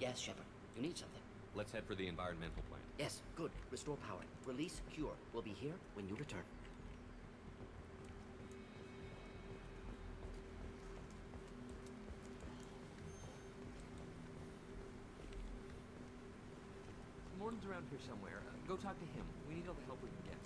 Yes, Shepard. You need something. Let's head for the environmental plant. Yes, good. Restore power. Release Cure. We'll be here when you return. Morden's around here somewhere. Go talk to him. We need all the help we can get.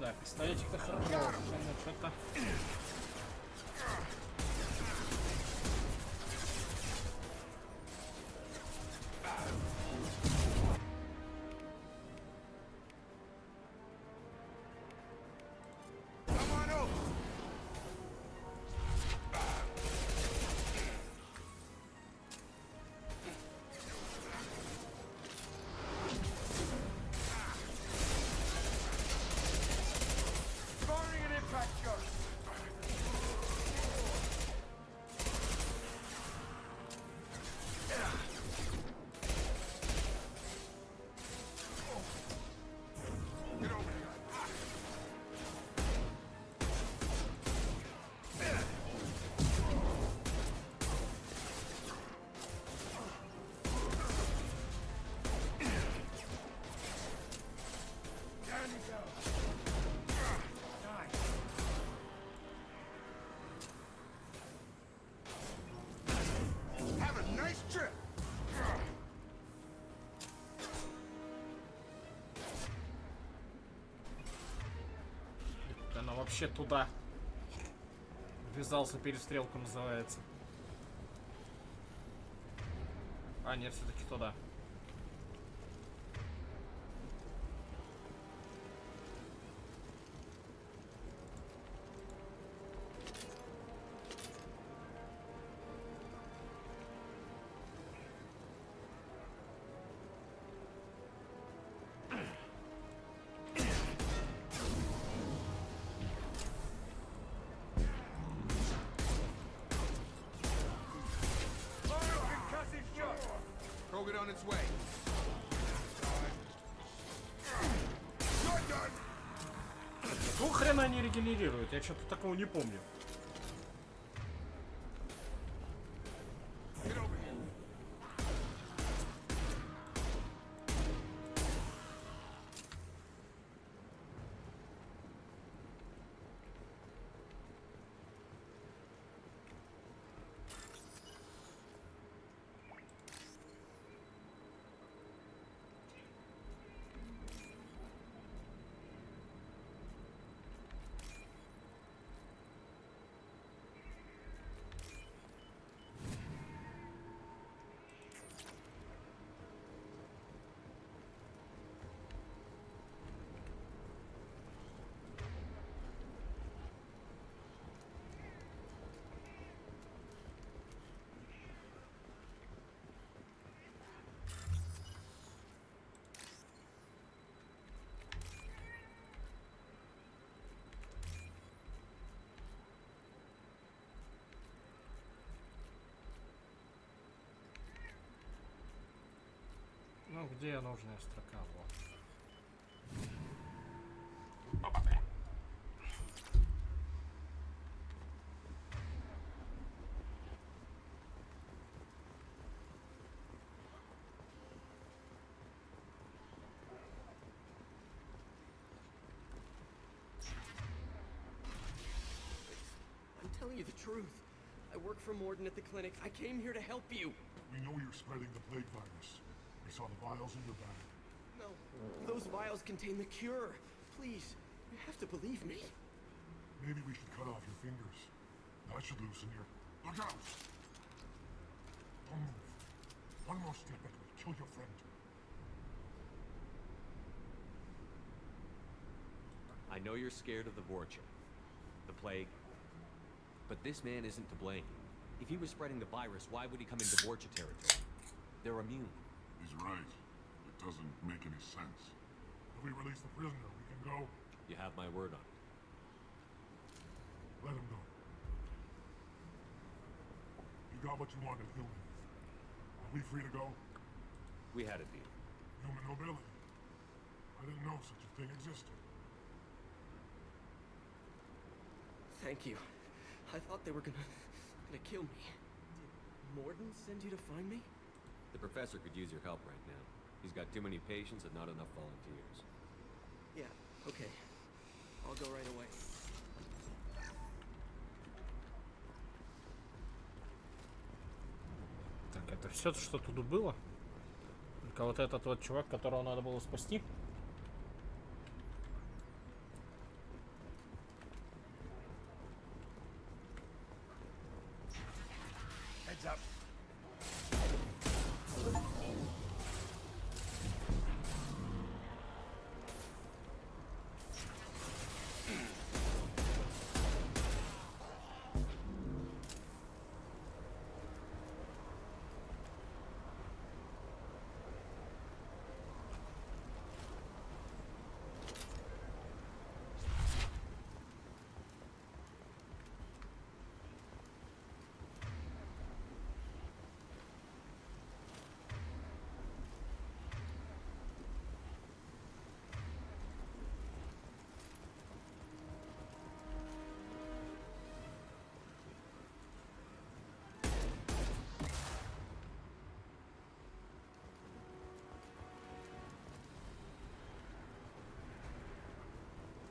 Да, пистолетик-то хорошо. Что-то. Она вообще туда ввязался, перестрелку называется. А, нет, все-таки туда. Krogan on its way. Какого хрена они регенерируют? Я что-то такого не помню. Ну, где нужная строка? Вот. I'm telling you the truth. I work for Morden at the clinic. I came here to help you. We know you're spreading the plague virus. We saw the vials in your bag. No, those vials contain the cure. Please, you have to believe me. Maybe we should cut off your fingers. That should loosen your... Look out! Don't move. One more step and we'll kill your friend. I know you're scared of the Vorcha, the plague, but this man isn't to blame. If he was spreading the virus, why would he come into Vorcha territory? They're immune. He's right. It doesn't make any sense. If we release the prisoner, we can go. You have my word on it. Let him go. You got what you wanted, human. Are we free to go? We had a deal. Human nobility. I didn't know such a thing existed. Thank you. I thought they were gonna kill me. Did Morden send you to find me? The professor could use your help right now. He's got too many patients and not enough volunteers. Yeah, okay. I'll go right away. Так, это все, что тут было? Только вот этот вот чувак, которого надо было спасти. Heads up.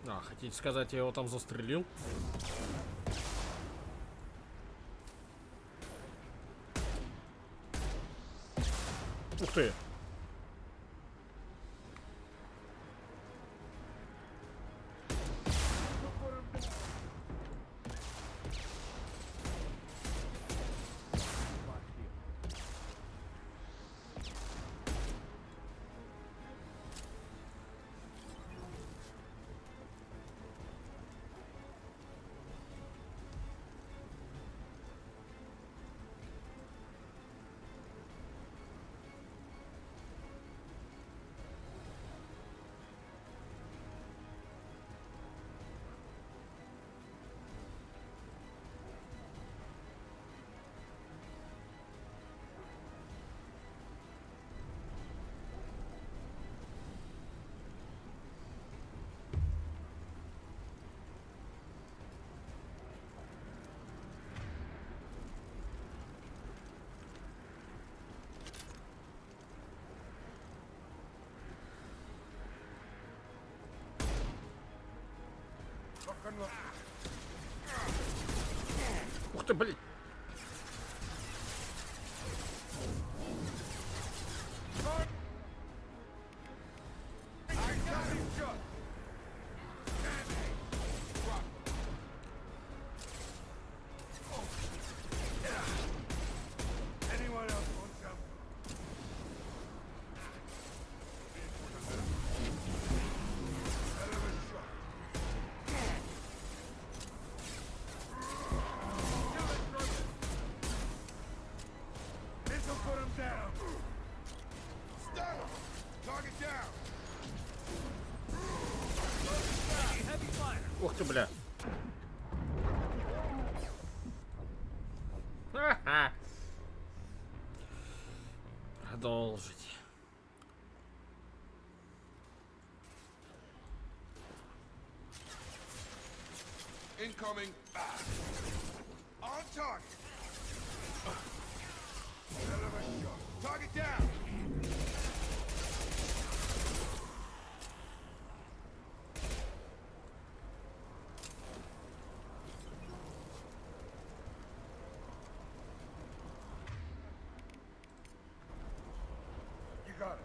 А, хотите сказать, я его там застрелил? Ух ты! Ух ты, блин! Anyone else want some? Hell of a shot. This'll put him down. Stun him. Target down. Ух ты, бля! Ха-ха! Продолжить. Incoming! On target. Hell of a shot. Target down. You got it.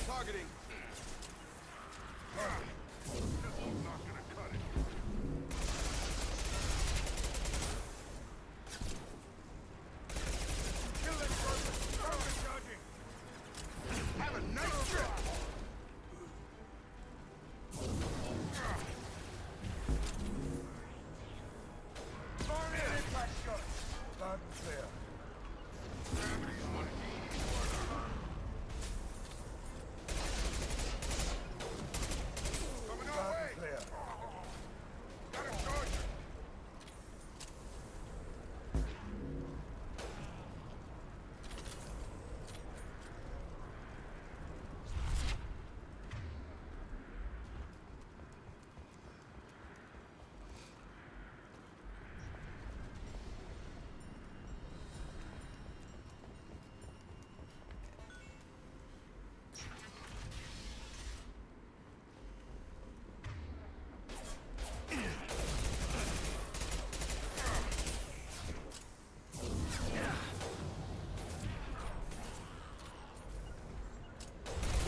Targeting. Have a nice trip. Farm in impact shot. Loud and clear. Coming our way. Clear. Got him charging.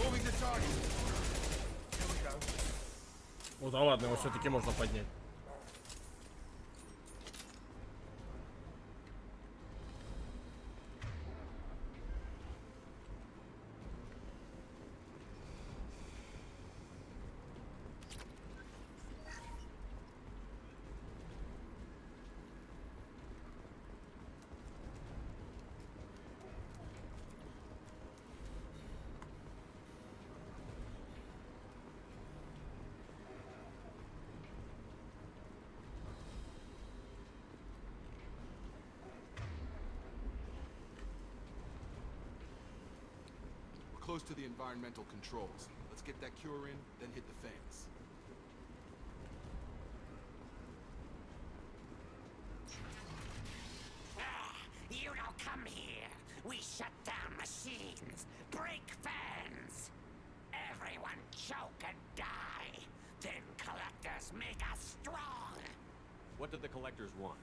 Moving to target. Here we go. О, да ладно, его все-таки можно поднять. We're close to the environmental controls. Let's get that cure in, then hit the fans. You don't come here. We shut down machines, break fans. Everyone choke and die. Then collectors make us strong. What did the collectors want?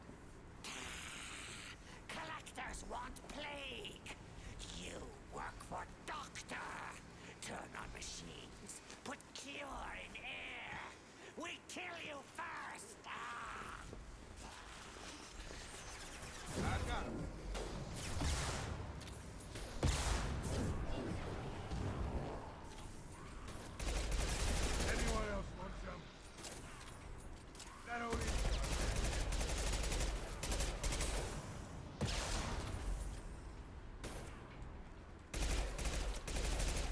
Collectors want plague. You work for Doctor. Turn on machines. Put cure in air. We kill you first. I got him. Anyone else want some? That old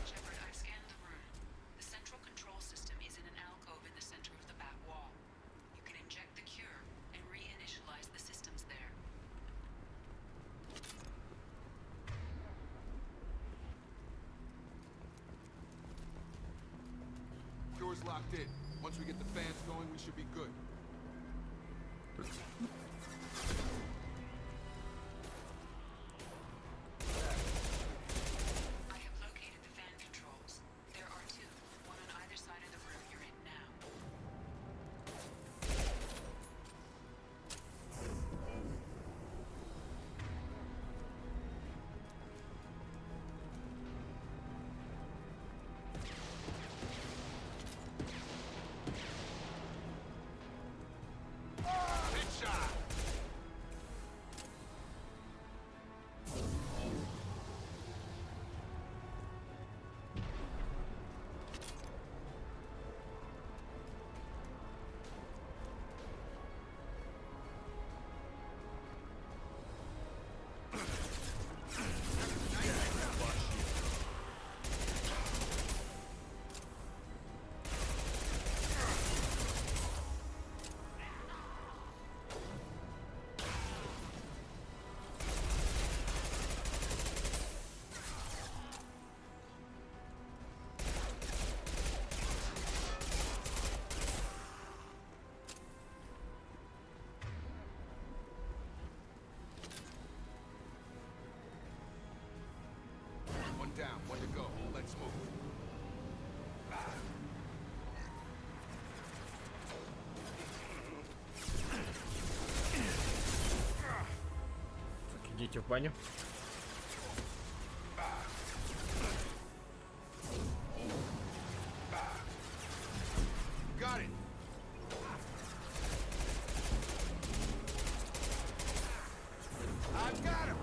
Shepard, I've scanned the room. The central control system is in an alcove in the center of the back wall. You can inject the cure and reinitialize the systems there. Cure's locked in. Once we get the fans going, we should be good. I have located the fan controls. There are two, one on either side of the room you're in now. Headshot! Идите в баню. Got it. I've got him.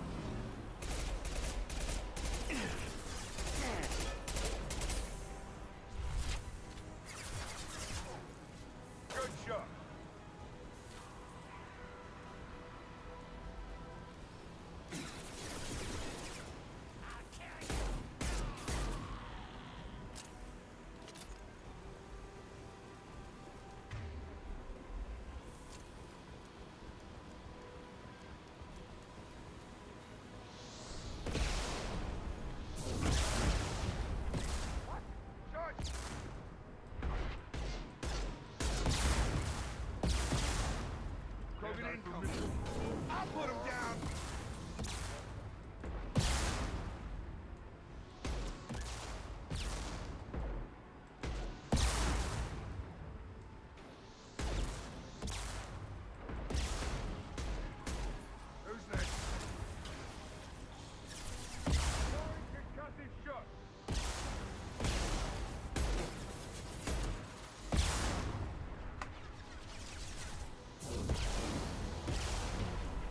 Good shot. Krogan incoming. I'll put him down. Who's next? Concussive shot.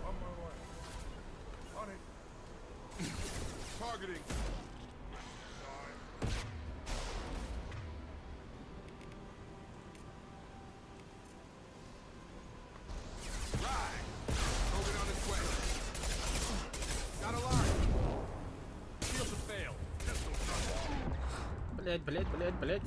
On my way. On it. Targeting. Right. Krogan on its way. Got a line. Shields have failed. Pistol shot. Блять.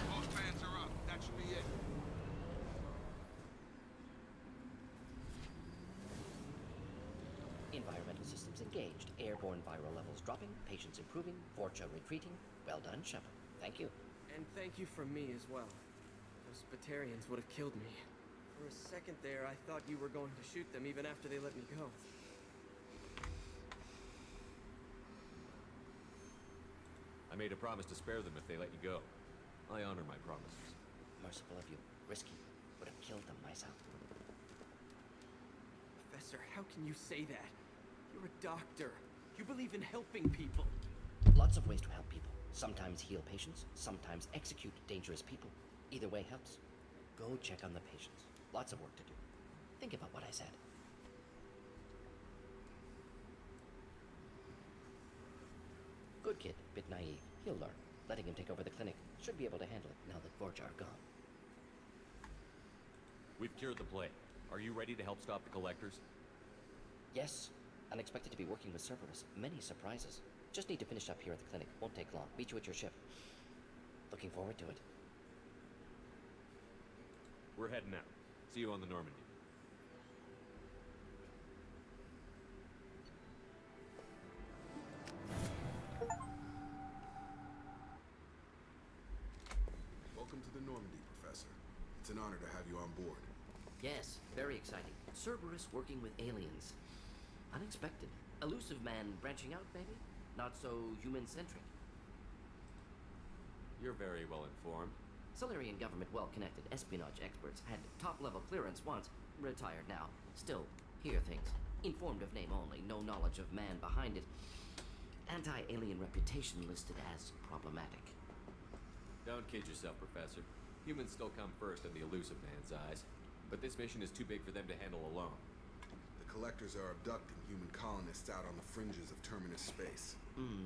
Most fans are up. That should be it. Environmental systems engaged. Airborne viral levels dropping. Patients improving. Vorcha retreating. Well done, Shepard. Thank you. And thank you from me as well. Those Batarians would have killed me. For a second there, I thought you were going to shoot them even after they let me go. I made a promise to spare them if they let you go. I honor my promises. Merciful of you. Risky. Would have killed them myself. Professor, how can you say that? You're a doctor. You believe in helping people. Lots of ways to help people. Sometimes heal patients, sometimes execute dangerous people. Either way helps. Go check on the patients. Lots of work to do. Think about what I said. Good kid, bit naive. He'll learn. Letting him take over the clinic. Should be able to handle it now that Vorcha are gone. We've cured the plague. Are you ready to help stop the collectors? Yes. Unexpected to be working with Cerberus. Many surprises. Just need to finish up here at the clinic. Won't take long. Meet you at your ship. Looking forward to it. We're heading out. See you on the Normandy. Welcome to the Normandy, Professor. It's an honor to have you on board. Yes, very exciting. Cerberus working with aliens. Unexpected. Elusive man branching out, maybe? Not so human-centric. You're very well informed. Solarian government well-connected espionage experts had top-level clearance once. Retired now. Still, hear things. Informed of name only, no knowledge of man behind it. Anti-alien reputation listed as problematic. Don't kid yourself, Professor. Humans still come first in the elusive man's eyes. But this mission is too big for them to handle alone. The collectors are abducting human colonists out on the fringes of Terminus space.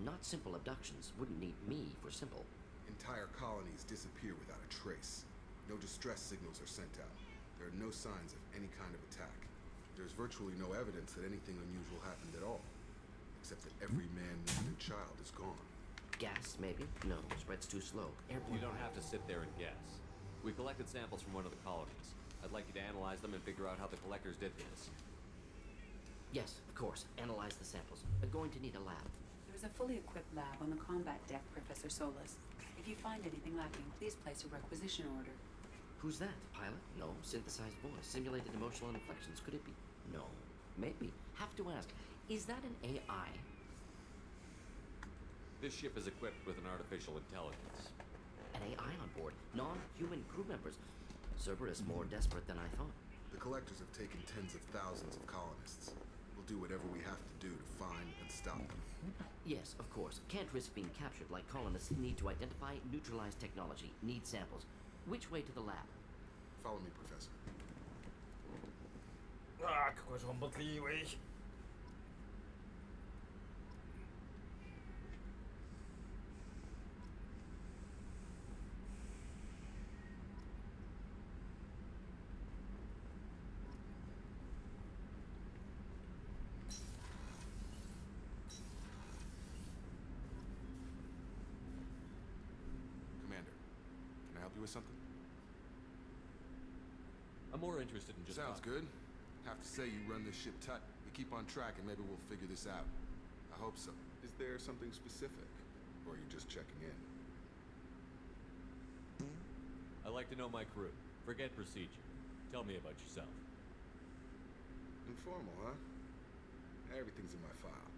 Not simple abductions. Wouldn't need me for simple. Entire colonies disappear without a trace. No distress signals are sent out. There are no signs of any kind of attack. There's virtually no evidence that anything unusual happened at all. Except that every man, woman, and child is gone. Gas, maybe? No, spread's too slow. Airborne. You don't have to sit there and guess. We collected samples from one of the colonies. I'd like you to analyze them and figure out how the collectors did this. Yes, of course. Analyze the samples. We're going to need a lab. There's a fully equipped lab on the combat deck, Professor Solus. If you find anything lacking, please place a requisition order. Who's that? Pilot? No. Synthesized voice. Simulated emotional inflections. Could it be? No. Maybe. Have to ask. Is that an AI? This ship is equipped with an artificial intelligence. An AI on board. Non-human crew members. Cerberus more desperate than I thought. The collectors have taken tens of thousands of colonists. We'll do whatever we have to do to find and stop them. Yes, of course. Can't risk being captured like colonists need to identify, neutralize technology, need samples. Which way to the lab? Follow me, Professor. А, какой же он болтливый. Commander, can I help you with something? I'm more interested in just... Sounds good. Have to say you run this ship tight. We keep on track and maybe we'll figure this out. I hope so. Is there something specific? Or are you just checking in? I like to know my crew. Forget procedure. Tell me about yourself. Informal, huh? Everything's in my file.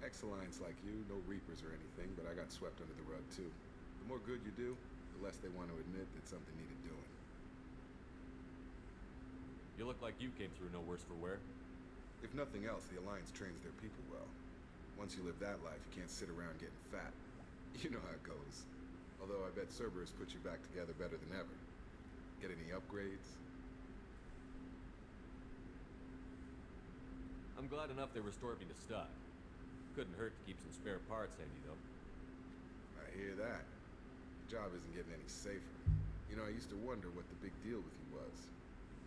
Ex-Alliance like you, no Reapers or anything, but I got swept under the rug too. The more good you do, the less they want to admit that something needed doing. You look like you came through no worse for wear. If nothing else, the Alliance trains their people well. Once you live that life, you can't sit around getting fat. You know how it goes. Although I bet Cerberus puts you back together better than ever. Get any upgrades? I'm glad enough they restored me to stock. Couldn't hurt to keep some spare parts handy, though. I hear that. Your job isn't getting any safer. You know, I used to wonder what the big deal with you was.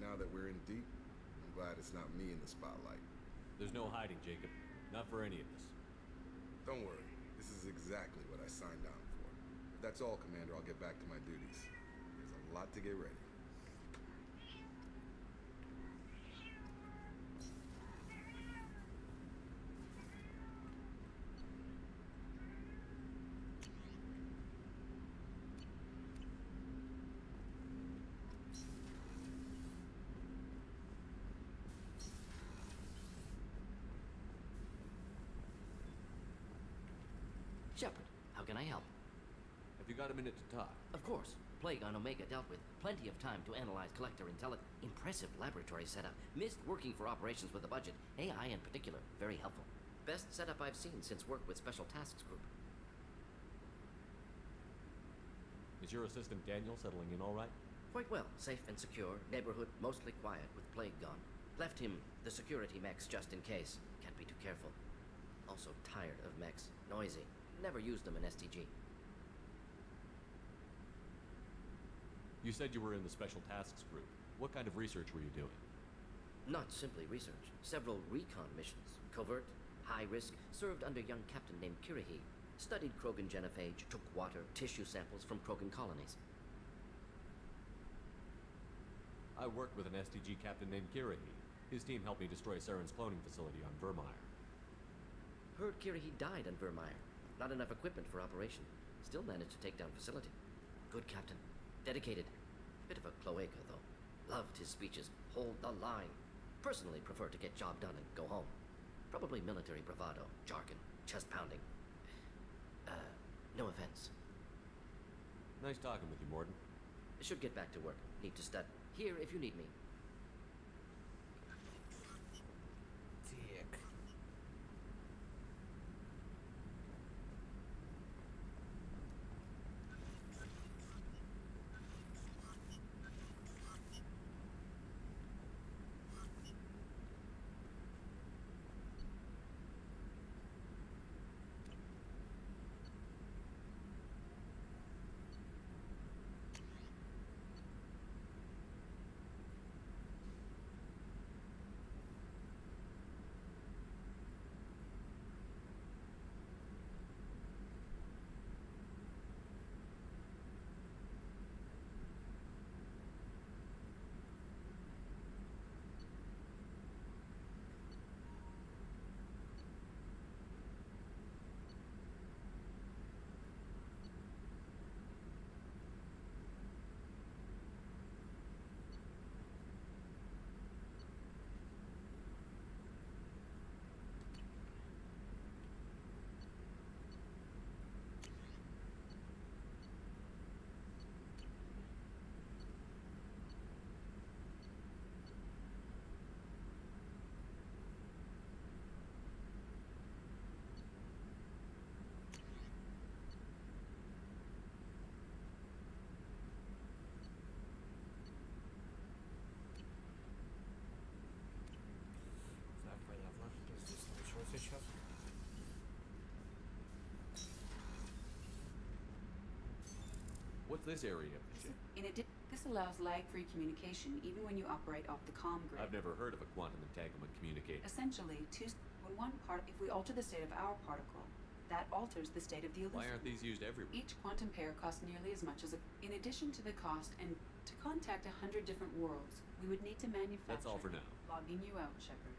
Now that we're in deep, I'm glad it's not me in the spotlight. There's no hiding, Jacob. Not for any of us. Don't worry. This is exactly what I signed on for. If that's all, Commander, I'll get back to my duties. There's a lot to get ready. Shepard, how can I help? Have you got a minute to talk? Of course. Plague on Omega dealt with. Plenty of time to analyze collector intelligence. Impressive laboratory setup. Missed working for operations with a budget. AI in particular. Very helpful. Best setup I've seen since work with Special Tasks Group. Is your assistant Daniel settling in all right? Quite well. Safe and secure. Neighborhood mostly quiet with Plague gone. Left him the security mechs just in case. Can't be too careful. Also tired of mechs. Noisy. Never used them in STG. You said you were in the Special Tasks Group. What kind of research were you doing? Not simply research. Several recon missions. Covert, high risk, served under young captain named Kirahi. Studied Krogan genophage, took water, tissue samples from Krogan colonies. I worked with an STG captain named Kirahi. His team helped me destroy Saren's cloning facility on Vermeer. Heard Kirahi died on Vermeer. Not enough equipment for operation. Still managed to take down facility. Good captain. Dedicated. Bit of a cloaca, though. Loved his speeches. Hold the line. Personally prefer to get job done and go home. Probably military bravado, jargon, chest pounding. No offense. Nice talking with you, Morden. Should get back to work. Need to stud. Here if you need me. Так. What's this area of the ship? This allows lag-free communication even when you operate off the comm grid. I've never heard of a quantum entanglement communicator. Essentially, if we alter the state of our particle, that alters the state of the elusive. Why aren't these used everywhere? Each quantum pair costs nearly as much as in addition to the cost, and to contact 100 different worlds, we would need to manufacture. That's all for now. Logging you out, Shepard.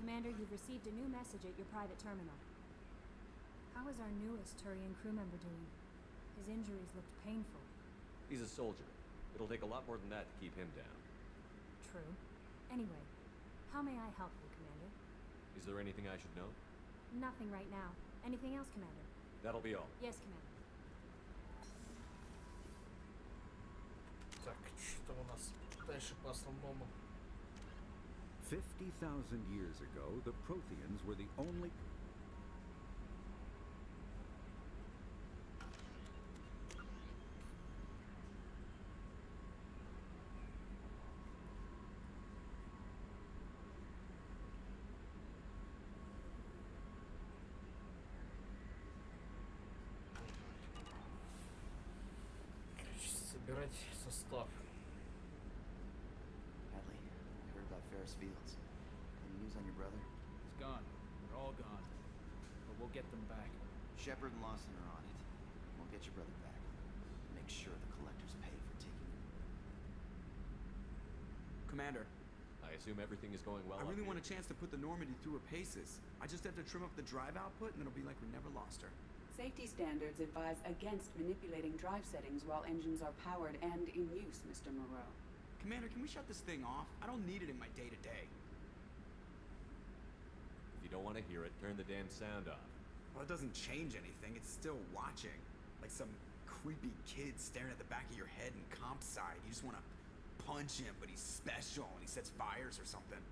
Commander, you've received a new message at your private terminal. How is our newest Turian crew member doing? His injuries looked painful. He's a soldier. It'll take a lot more than that to keep him down. True. Anyway, how may I help you, Commander? Is there anything I should know? Nothing right now. Anything else, Commander? That'll be all. Yes, Commander. Так, что у нас дальше по основному? 50,000 years ago, the Protheans were the only... Короче, собирать состав. Hadley, I heard about Ferris Fields. Any news on your brother? He's gone. They're all gone. But we'll get them back. Shepard and Lawson are on it. We'll get your brother back. Make sure the collectors pay for taking him. Commander, I assume everything is going well. I really up want a here. chance to put the Normandy through her paces. I just have to trim up the drive output, and it'll be like we never lost her. Safety standards advise against manipulating drive settings while engines are powered and in use, Mr. Moreau. Commander, can we shut this thing off? I don't need it in my day-to-day. If you don't want to hear it, turn the damn sound off. Well, it doesn't change anything. It's still watching. Like some creepy kid staring at the back of your head in comp side. You just want to punch him, but he's special and he sets fires or something.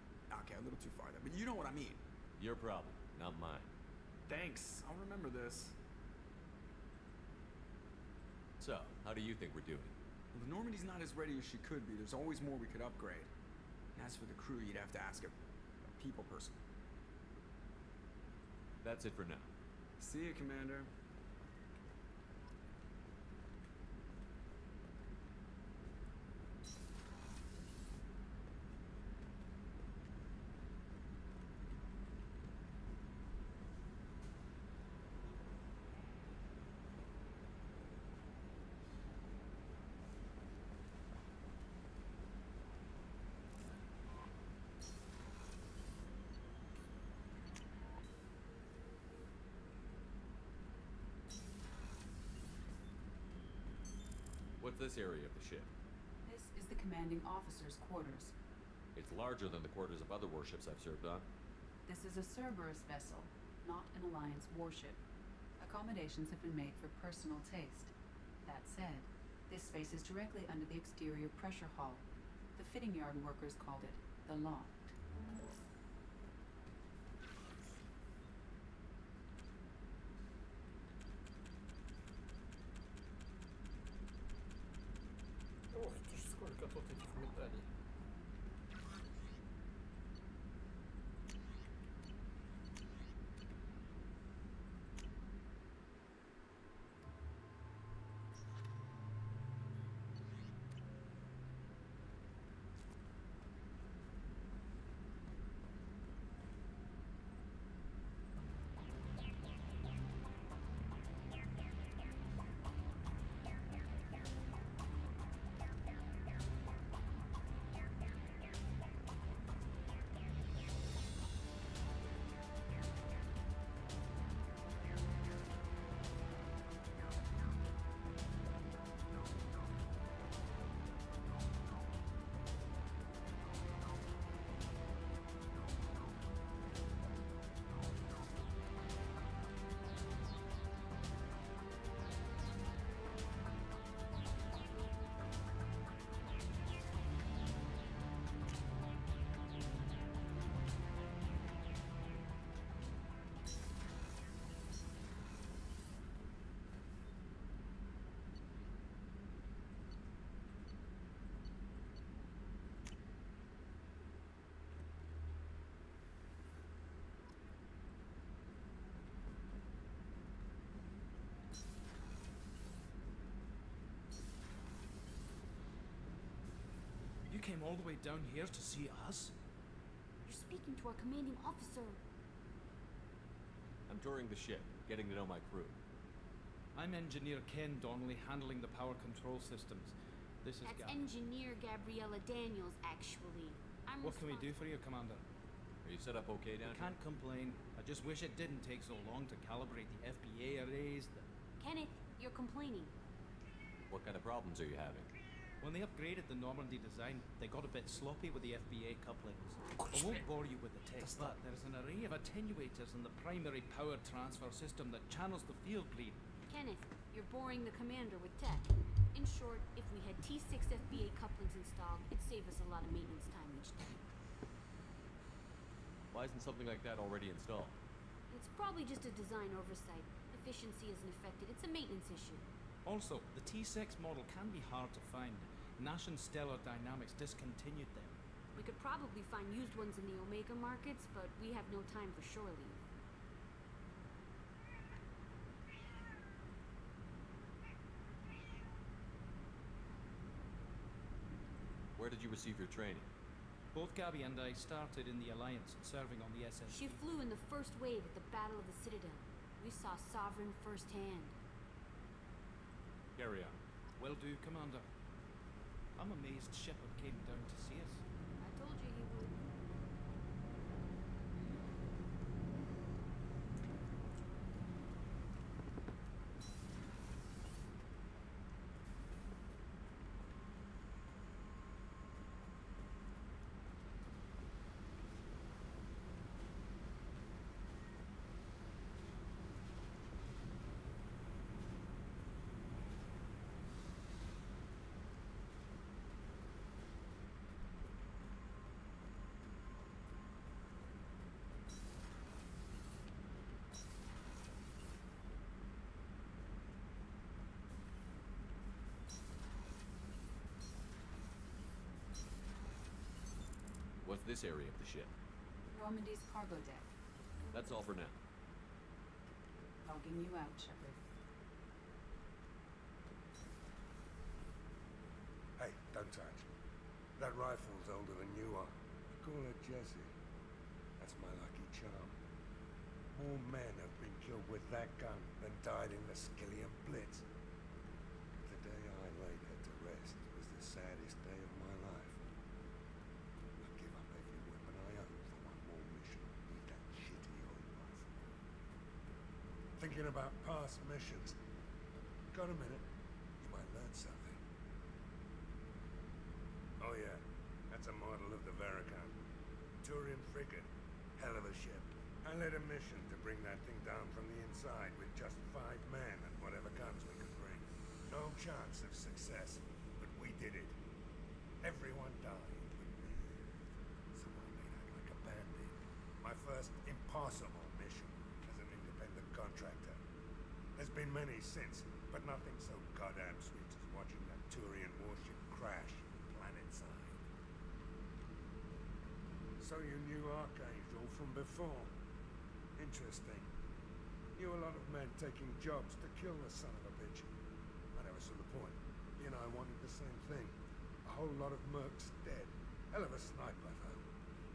Okay, a little too far there, but you know what I mean. Your problem, not mine. Thanks. I'll remember this. So, how do you think we're doing? Well, the Normandy's not as ready as she could be. There's always more we could upgrade. And as for the crew, you'd have to ask a people person. That's it for now. See you, Commander. What's this area of the ship? This is the commanding officer's quarters. It's larger than the quarters of other warships I've served on. This is a Cerberus vessel, not an Alliance warship. Accommodations have been made for personal taste. That said, this space is directly under the exterior pressure hull. The fitting yard workers called it the loft. Ох ты ж, сколько тут этих медалей. came all the way down here to see us? You're speaking to our commanding officer. I'm touring the ship, getting to know my crew. I'm Engineer Ken Donnelly, handling the power control systems. This is That's Engineer Gabriella Daniels, actually. What can we do for you, Commander? Are you set up okay down here? Can't complain. I just wish it didn't take so long to calibrate the FBA arrays. Kenneth, you're complaining. What kind of problems are you having? When they upgraded the Normandy design, they got a bit sloppy with the FBA couplings. I won't bore you with the text, but there's an array of attenuators in the primary power transfer system that channels the field bleed. Kenneth, you're boring the commander with tech. In short, if we had T6 FBA couplings installed, it'd save us a lot of maintenance time each day. Why isn't something like that already installed? It's probably just a design oversight. Efficiency isn't affected. It's a maintenance issue. Also, the T6 model can be hard to find. Nash and Stellar Dynamics discontinued them. We could probably find used ones in the Omega markets, but we have no time for shore leave. Where did you receive your training? Both Gabby and I started in the Alliance, serving on the SS. She flew in the first wave at the Battle of the Citadel. We saw Sovereign firsthand. Carry on. Will do, Commander. I'm amazed Shepard came down to see us. I told you he would. What's this area of the ship? Normandy's cargo deck. That's all for now. Logging you out, Shepard. Hey, don't touch. That rifle's older than you are. Call her Jessie. That's my lucky charm. More men have been killed with that gun than died in the Skillian Blitz. The day I laid her to rest was the saddest day of my life. I give up every weapon I own for one more mission with that shitty old rifle. Thinking about past missions. Got a minute? You might learn something. Oh yeah, that's a model of the Veracon. Turian frigate. Hell of a ship. I led a mission to bring that thing down from the inside with just 5 men and whatever guns we could bring. No chance of success, but we did it. Everyone died but me. So I made out like a bandit. My first impossible mission as an independent contractor. There's been many since, but nothing so goddamn sweet as watching that Turian warship crash planetside. So you knew Archangel from before? Interesting. Knew a lot of men taking jobs to kill the son of a bitch. I never saw the point. He and I wanted the same thing. A whole lot of mercs dead. Hell of a sniper, though.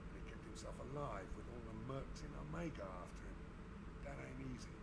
And he kept himself alive with all the mercs in Omega after him. That ain't easy.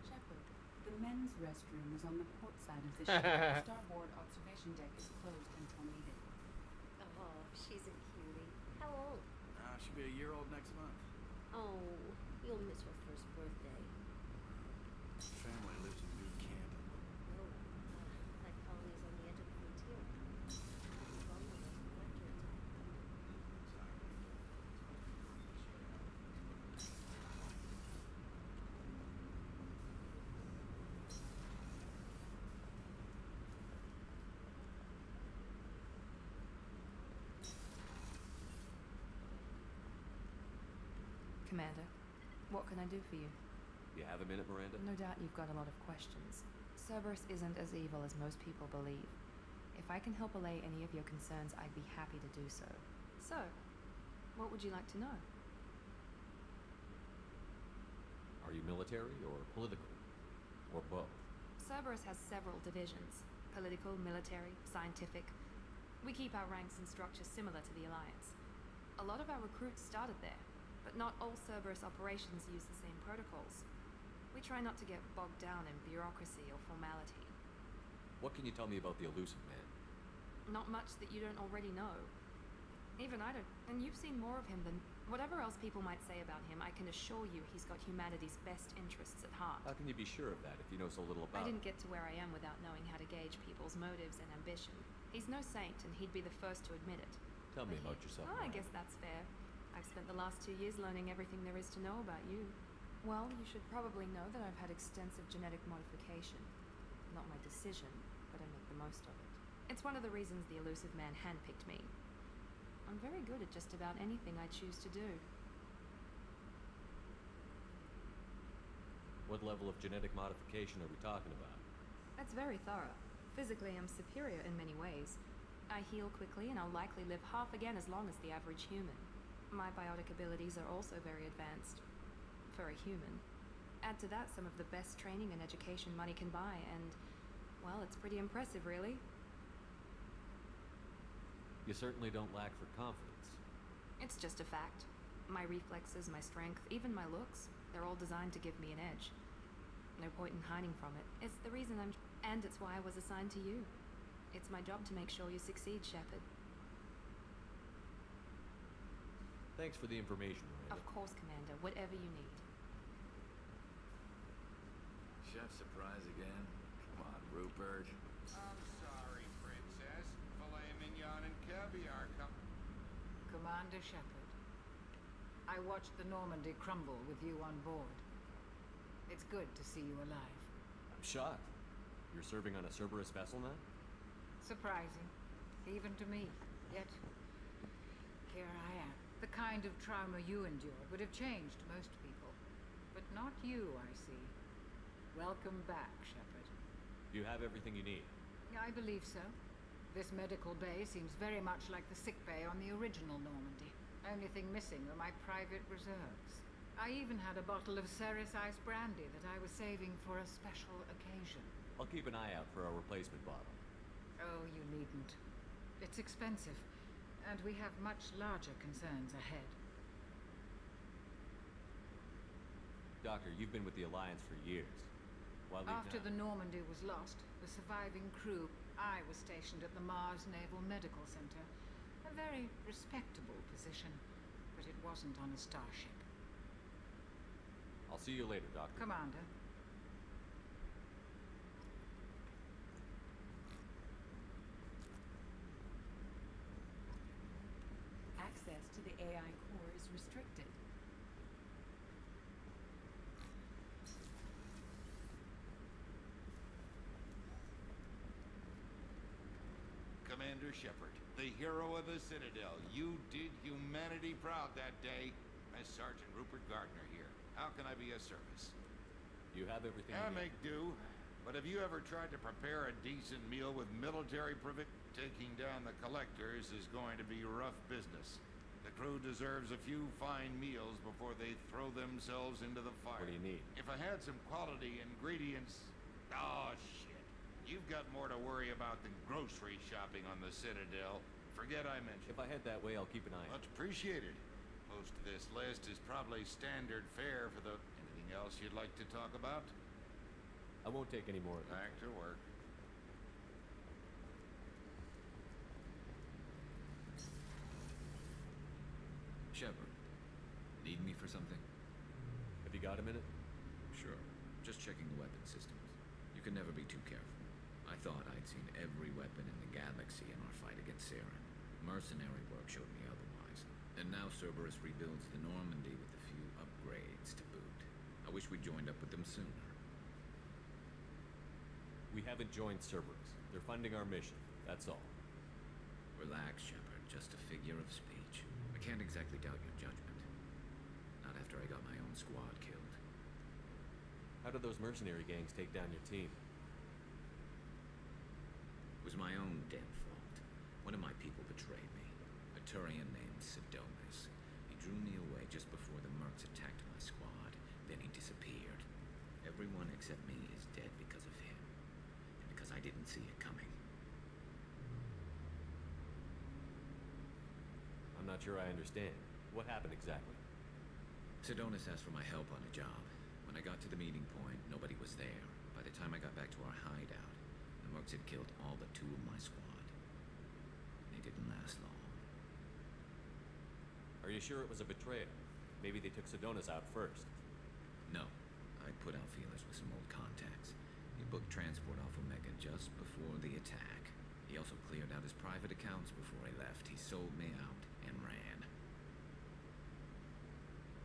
Shepard, the men's restroom is on the port side of the ship. The starboard observation deck is closed until needed. Oh, she's a cutie. How old? She'll be a year old next month. Oh, you'll miss her first birthday. Family lives in New Canton. Oh, like colonies on the edge of the frontier. Vulnerable to collector attack. Commander. What can I do for you? You have a minute, Miranda? No doubt you've got a lot of questions. Cerberus isn't as evil as most people believe. If I can help allay any of your concerns, I'd be happy to do so. So, what would you like to know? Are you military or political? Or both? Cerberus has several divisions. Political, military, scientific. We keep our ranks and structure similar to the Alliance. A lot of our recruits started there, but not all Cerberus operations use the same protocols. We try not to get bogged down in bureaucracy or formality. What can you tell me about the Elusive Man? Not much that you don't already know. Even I don't, and you've seen more of him than whatever else people might say about him. I can assure you he's got humanity's best interests at heart. How can you be sure of that if you know so little about I him? didn't get to where I am without knowing how to gauge people's motives and ambition. He's no saint, and he'd be the first to admit it. Tell me about yourself. Oh, I Miranda. guess that's fair. I've spent the last 2 years learning everything there is to know about you. Well, you should probably know that I've had extensive genetic modification. Not my decision, but I make the most of it. It's one of the reasons the Elusive Man handpicked me. I'm very good at just about anything I choose to do. What level of genetic modification are we talking about? That's very thorough. Physically, I'm superior in many ways. I heal quickly, and I'll likely live half again as long as the average human. My biotic abilities are also very advanced. For a human. Add to that some of the best training and education money can buy, and, well, it's pretty impressive, really. You certainly don't lack for confidence. It's just a fact. My reflexes, my strength, even my looks, they're all designed to give me an edge. No point in hiding from it. It's the reason and it's why I was assigned to you. It's my job to make sure you succeed, Shepard. Thanks for the information, Miranda. Of course, Commander. Whatever you need. Chef surprise again? Come on, Rupert. I'm sorry, Princess. Filet mignon and caviar come. Commander Shepard, I watched the Normandy crumble with you on board. It's good to see you alive. I'm shocked. You're serving on a Cerberus vessel now? Surprising, even to me. Yet, here I am. The kind of trauma you endured would have changed most people. But not you, I see. Welcome back, Shepard. You have everything you need. I believe so. This medical bay seems very much like the sick bay on the original Normandy. Only thing missing were my private reserves. I even had a bottle of Ceres Ice brandy that I was saving for a special occasion. I'll keep an eye out for our replacement bottle. Oh, you needn't. It's expensive, and we have much larger concerns ahead. Doctor, you've been with the Alliance for years. Why leave After now? the Normandy was lost, the surviving crew, I was stationed at the Mars Naval Medical Center. A very respectable position, but it wasn't on a starship. I'll see you later, Doctor. Commander. Access to the AI core is restricted. Commander Shepard, the hero of the Citadel. You did humanity proud that day. As Sergeant Rupert Gardner here. How can I be of service? You have everything I you need. make do. But have you ever tried to prepare a decent meal with military privilege? Taking down the collectors is going to be rough business. The crew deserves a few fine meals before they throw themselves into the fire. What do you need? If I had some quality ingredients... Oh, shit. You've got more to worry about than grocery shopping on the Citadel. Forget I mentioned. If I head that way, I'll keep an eye out. Much appreciated. Most of this list is probably standard fare for the... Anything else you'd like to talk about? I won't take any more of it. Back to work. Shepard, need me for something? Have you got a minute? Sure. Just checking the weapon systems. You can never be too careful. I thought I'd seen every weapon in the galaxy in our fight against Saren. Mercenary work showed me otherwise. And now Cerberus rebuilds the Normandy with a few upgrades to boot. I wish we'd joined up with them sooner. We haven't joined Cerberus. They're funding our mission. That's all. Relax, Shepard. Just a figure of speech. I can't exactly doubt your judgment. Not after I got my own squad killed. How did those mercenary gangs take down your team? It was my own damn fault. One of my people betrayed me. A Turian named Sidonis. He drew me away just before the mercs attacked my squad. Then he disappeared. Everyone except me is dead because of him. And because I didn't see it coming. I'm not sure I understand. What happened exactly? Sidonis asked for my help on a job. When I got to the meeting point, nobody was there. By the time I got back to our hideout, the mercs had killed all but 2 of my squad. They didn't last long. Are you sure it was a betrayal? Maybe they took Sidonis out first. No. I put out feelers with some old contacts. He booked transport off Omega just before the attack. He also cleared out his private accounts before he left. He sold me out and ran.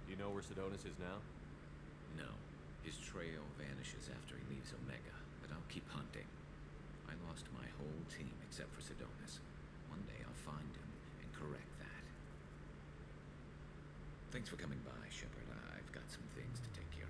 Do you know where Sidonis is now? No. His trail vanishes after he leaves Omega, but I'll keep hunting. I lost my whole team except for Sidonis. One day I'll find him and correct that. Thanks for coming by, Shepard. I've got some things to take care of.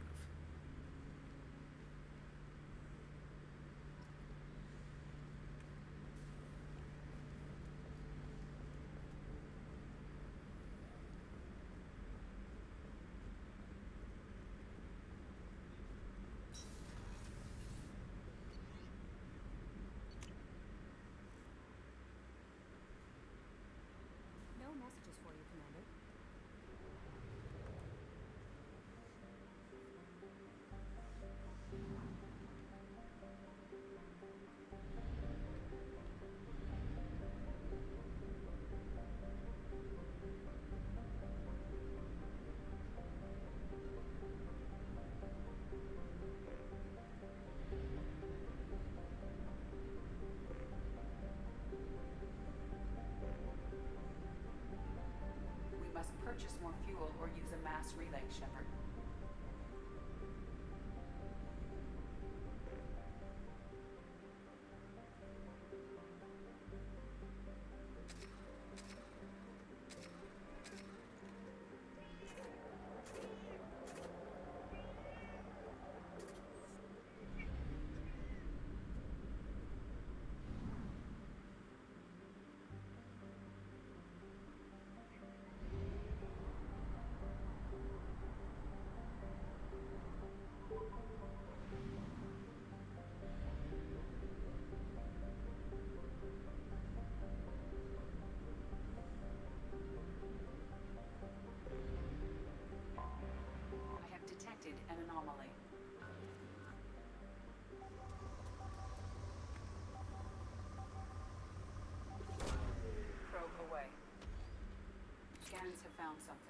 No messages for you, Commander. We must purchase more fuel or use a mass relay, Shepard. I have detected an anomaly. Probe away. Scans have found something.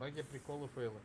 баги, приколы, фейлы.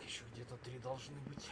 Еще где-то 3 должны быть.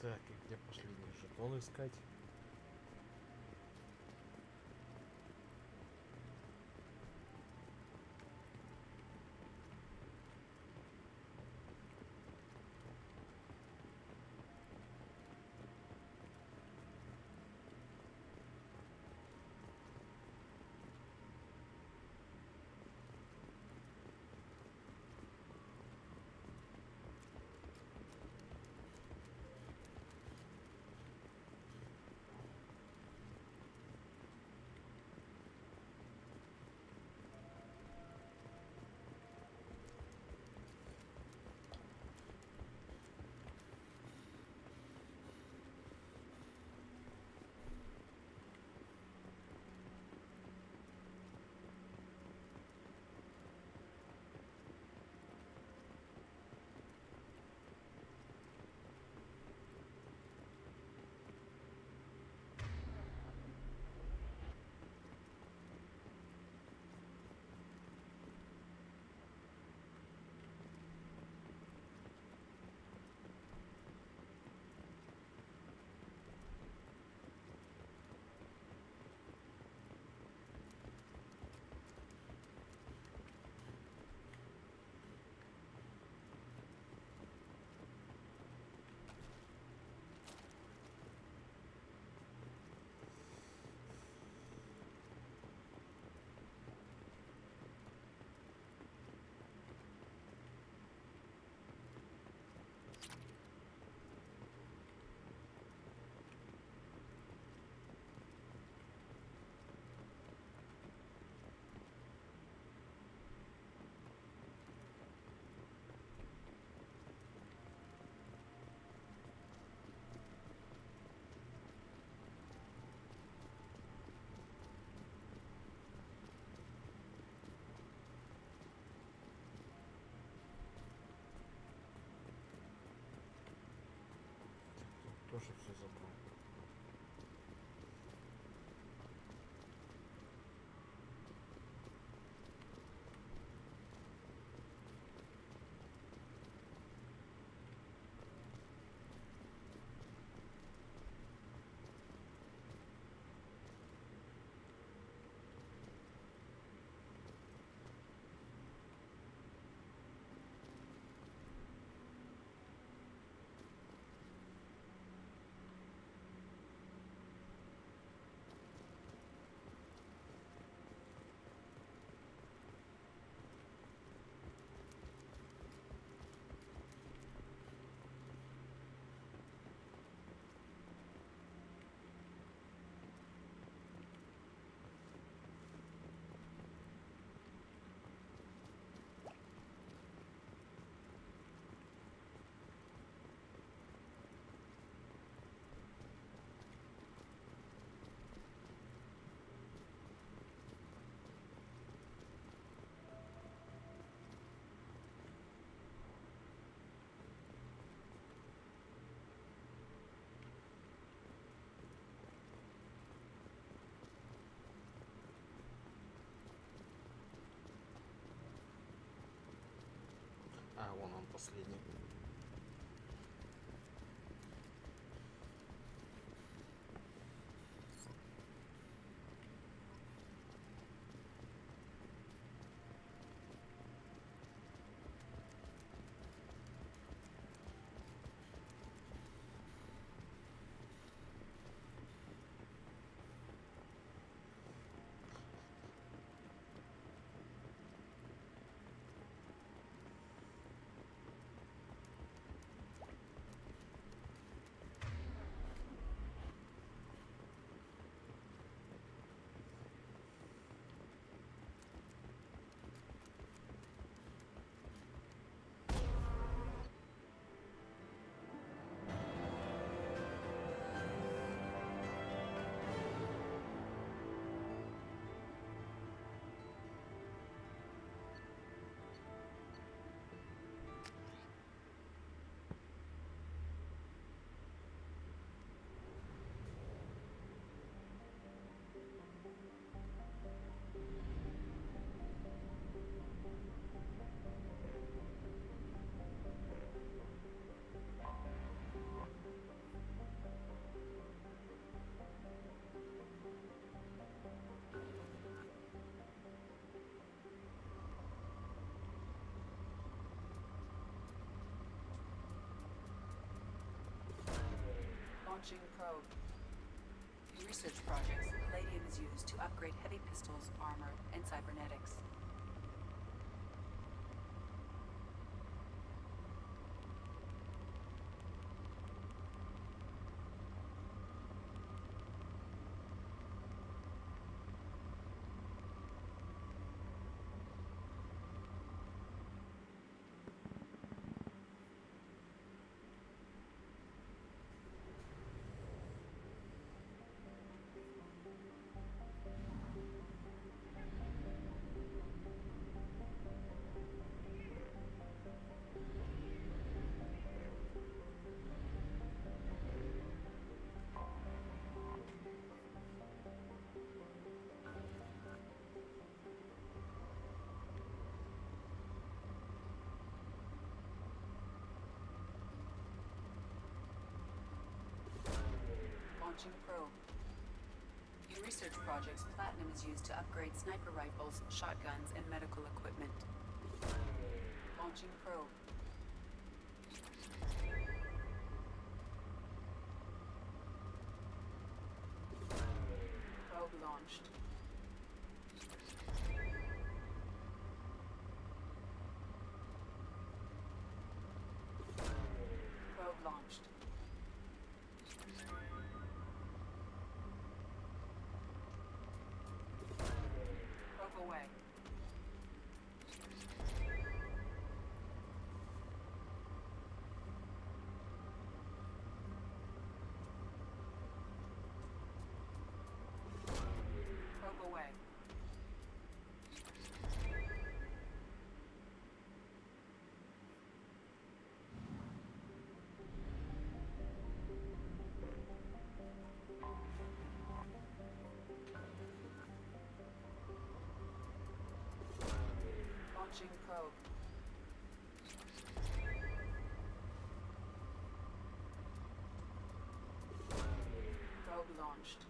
Так, и где последний жетон искать? Тоже все забрал. А, вон он последний. Launching probe. In research projects, palladium is used to upgrade heavy pistols, armor, and cybernetics. Launching probe. In research projects, platinum is used to upgrade sniper rifles, shotguns, and medical equipment. Launching probe. Probe launched. Probe launched. Probe away. Probe away. Launching probe. Probe launched.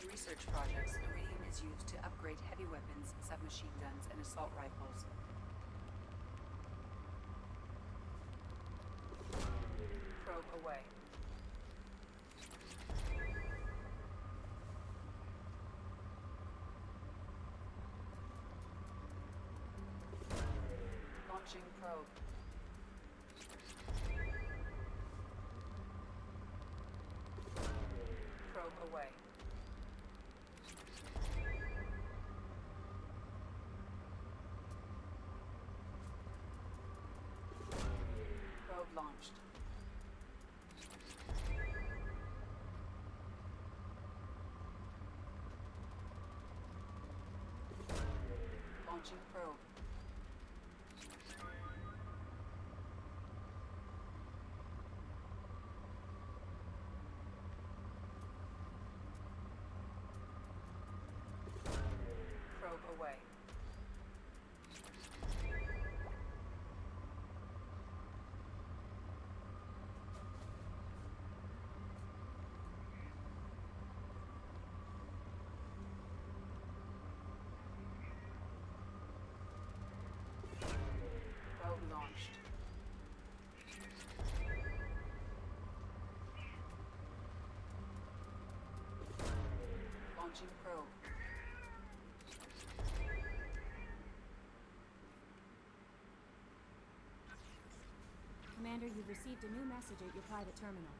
In research projects, iridium is used to upgrade heavy weapons, submachine guns, and assault rifles. Probe away. Launching probe. Probe away. Probe launched. Launching probe. Probe away. Probe launched. Launching probe. Commander, you've received a new message at your private terminal.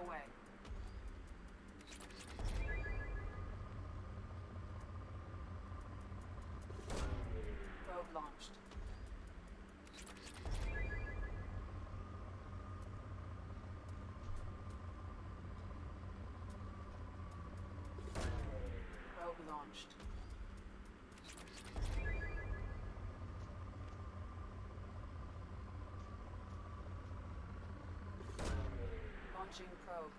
away. Probe launched. Probe launched. Launching probe.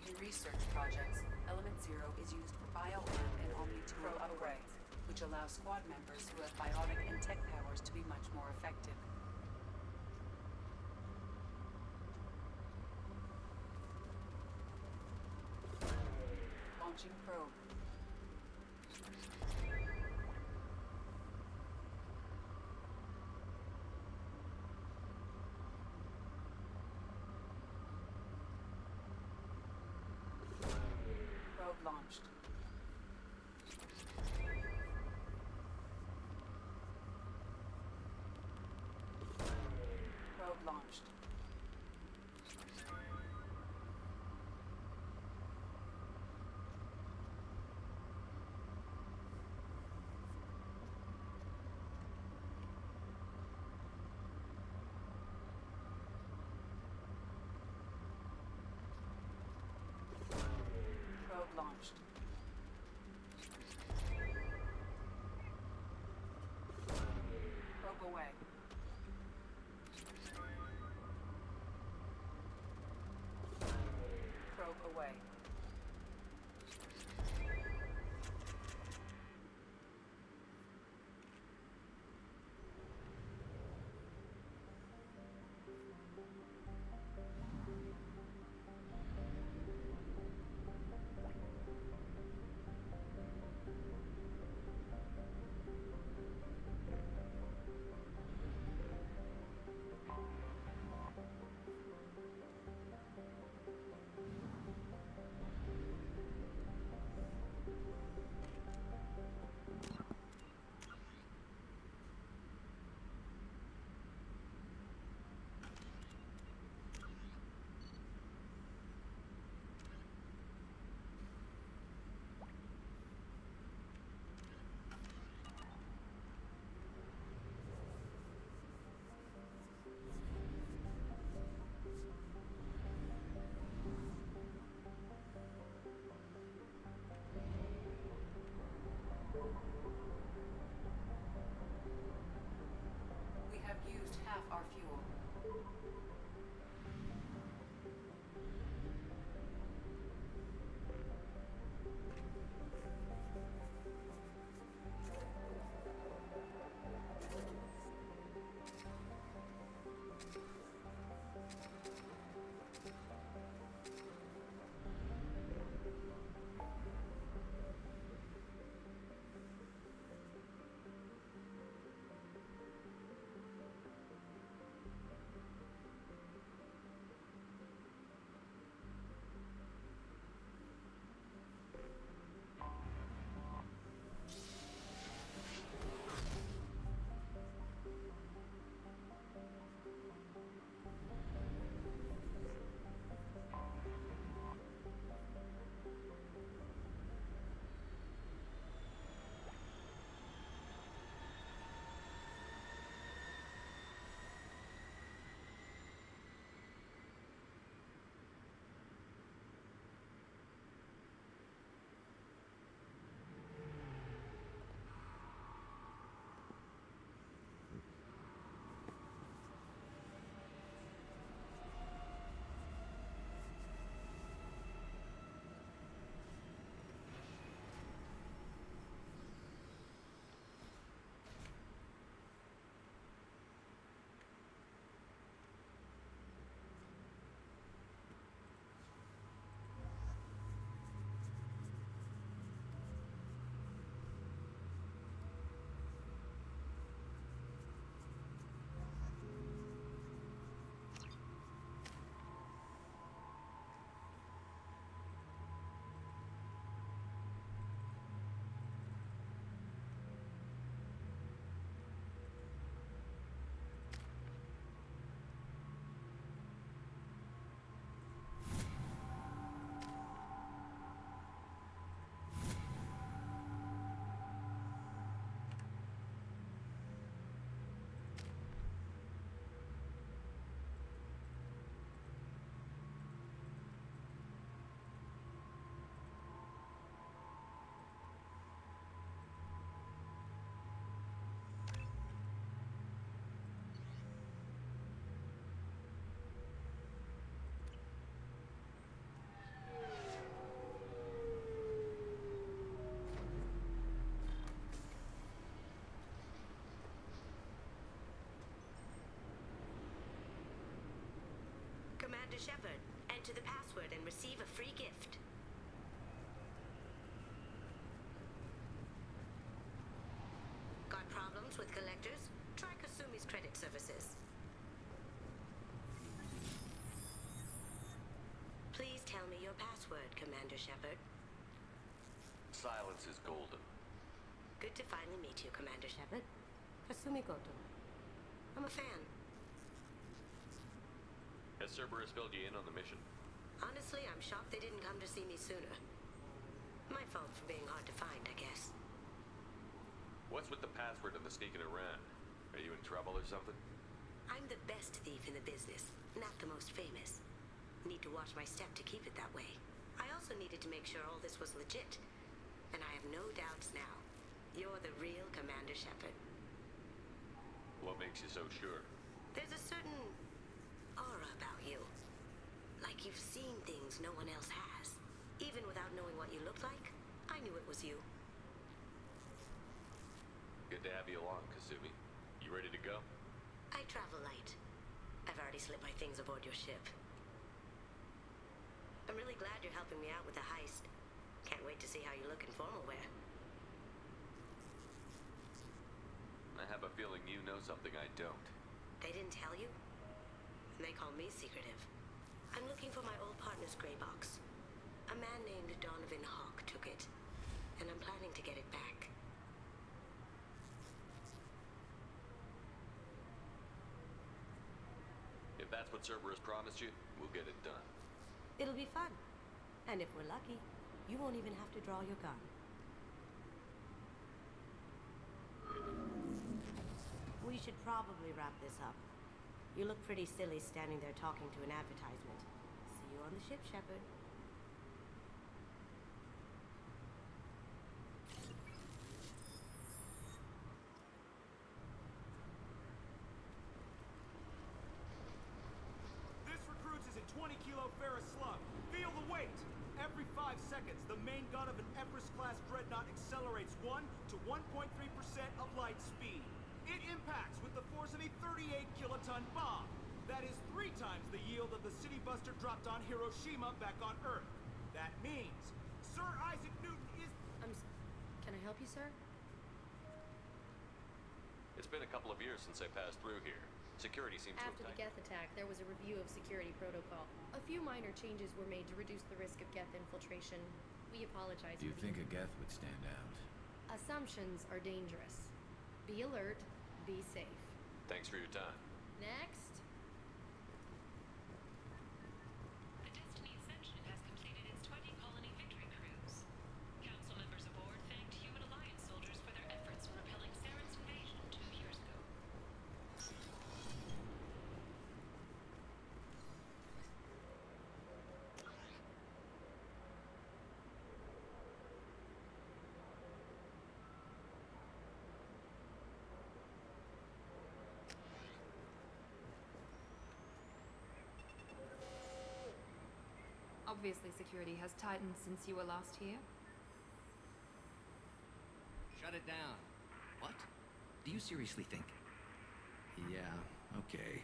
In research projects, Element Zero is used for bioamp and omni-tool upgrades, which allow squad members who have biotic and tech powers to be much more effective. Launching probe. Probe launched. Probe launched. Probe launched. Probe away. Probe away. enter the password and receive a free gift. Got problems with collectors? Try Kasumi's credit services. Please tell me your password, Commander Shepard. Silence is golden. Good to finally meet you, Commander Shepard. Kasumi Goto. I'm a fan. Has Cerberus filled you in on the mission? Honestly, I'm shocked they didn't come to see me sooner. My fault for being hard to find, I guess. What's with the password and the sneaking around? Are you in trouble or something? I'm the best thief in the business, not the most famous. Need to watch my step to keep it that way. I also needed to make sure all this was legit. And I have no doubts now. You're the real Commander Shepard. What makes you so sure? There's a certain aura about you. Like you've seen things no one else has. Even without knowing what you looked like, I knew it was you. Good to have you along, Kasumi. You ready to go? I travel light. I've already slipped my things aboard your ship. I'm really glad you're helping me out with the heist. Can't wait to see how you look in formal wear. I have a feeling you know something I don't. They didn't tell you? And they call me secretive. I'm looking for my old partner's gray box. A man named Donovan Hawk took it, and I'm planning to get it back. If that's what Cerberus promised you, we'll get it done. It'll be fun. And if we're lucky, you won't even have to draw your gun. We should probably wrap this up. You look pretty silly standing there talking to an advertisement. See you on the ship, Shepard. This recruits is a 20-kilo ferrous slug. Feel the weight! Every 5 seconds, the main gun of an Empress-class dreadnought accelerates 1 to 1.3% of light speed. It impacts with the force of a 38-kiloton bomb. That is 3 times the yield of the City Buster dropped on Hiroshima back on Earth. That means Sir Isaac Newton is... Can I help you, sir? It's been a couple of years since I passed through here. Security seems to have After the tightened. Geth attack, there was a review of security protocol. A few minor changes were made to reduce the risk of Geth infiltration. We apologize Do you for think a Geth would stand out? Assumptions are dangerous. Be alert, be safe. Thanks for your time. Next. The Destiny Ascension has completed its 20-colony victory cruise. Council members aboard thanked Human Alliance soldiers for their efforts in repelling Saren's invasion 2 years ago. Obviously, security has tightened since you were last here. Shut it down. What? Do you seriously think? Yeah, okay.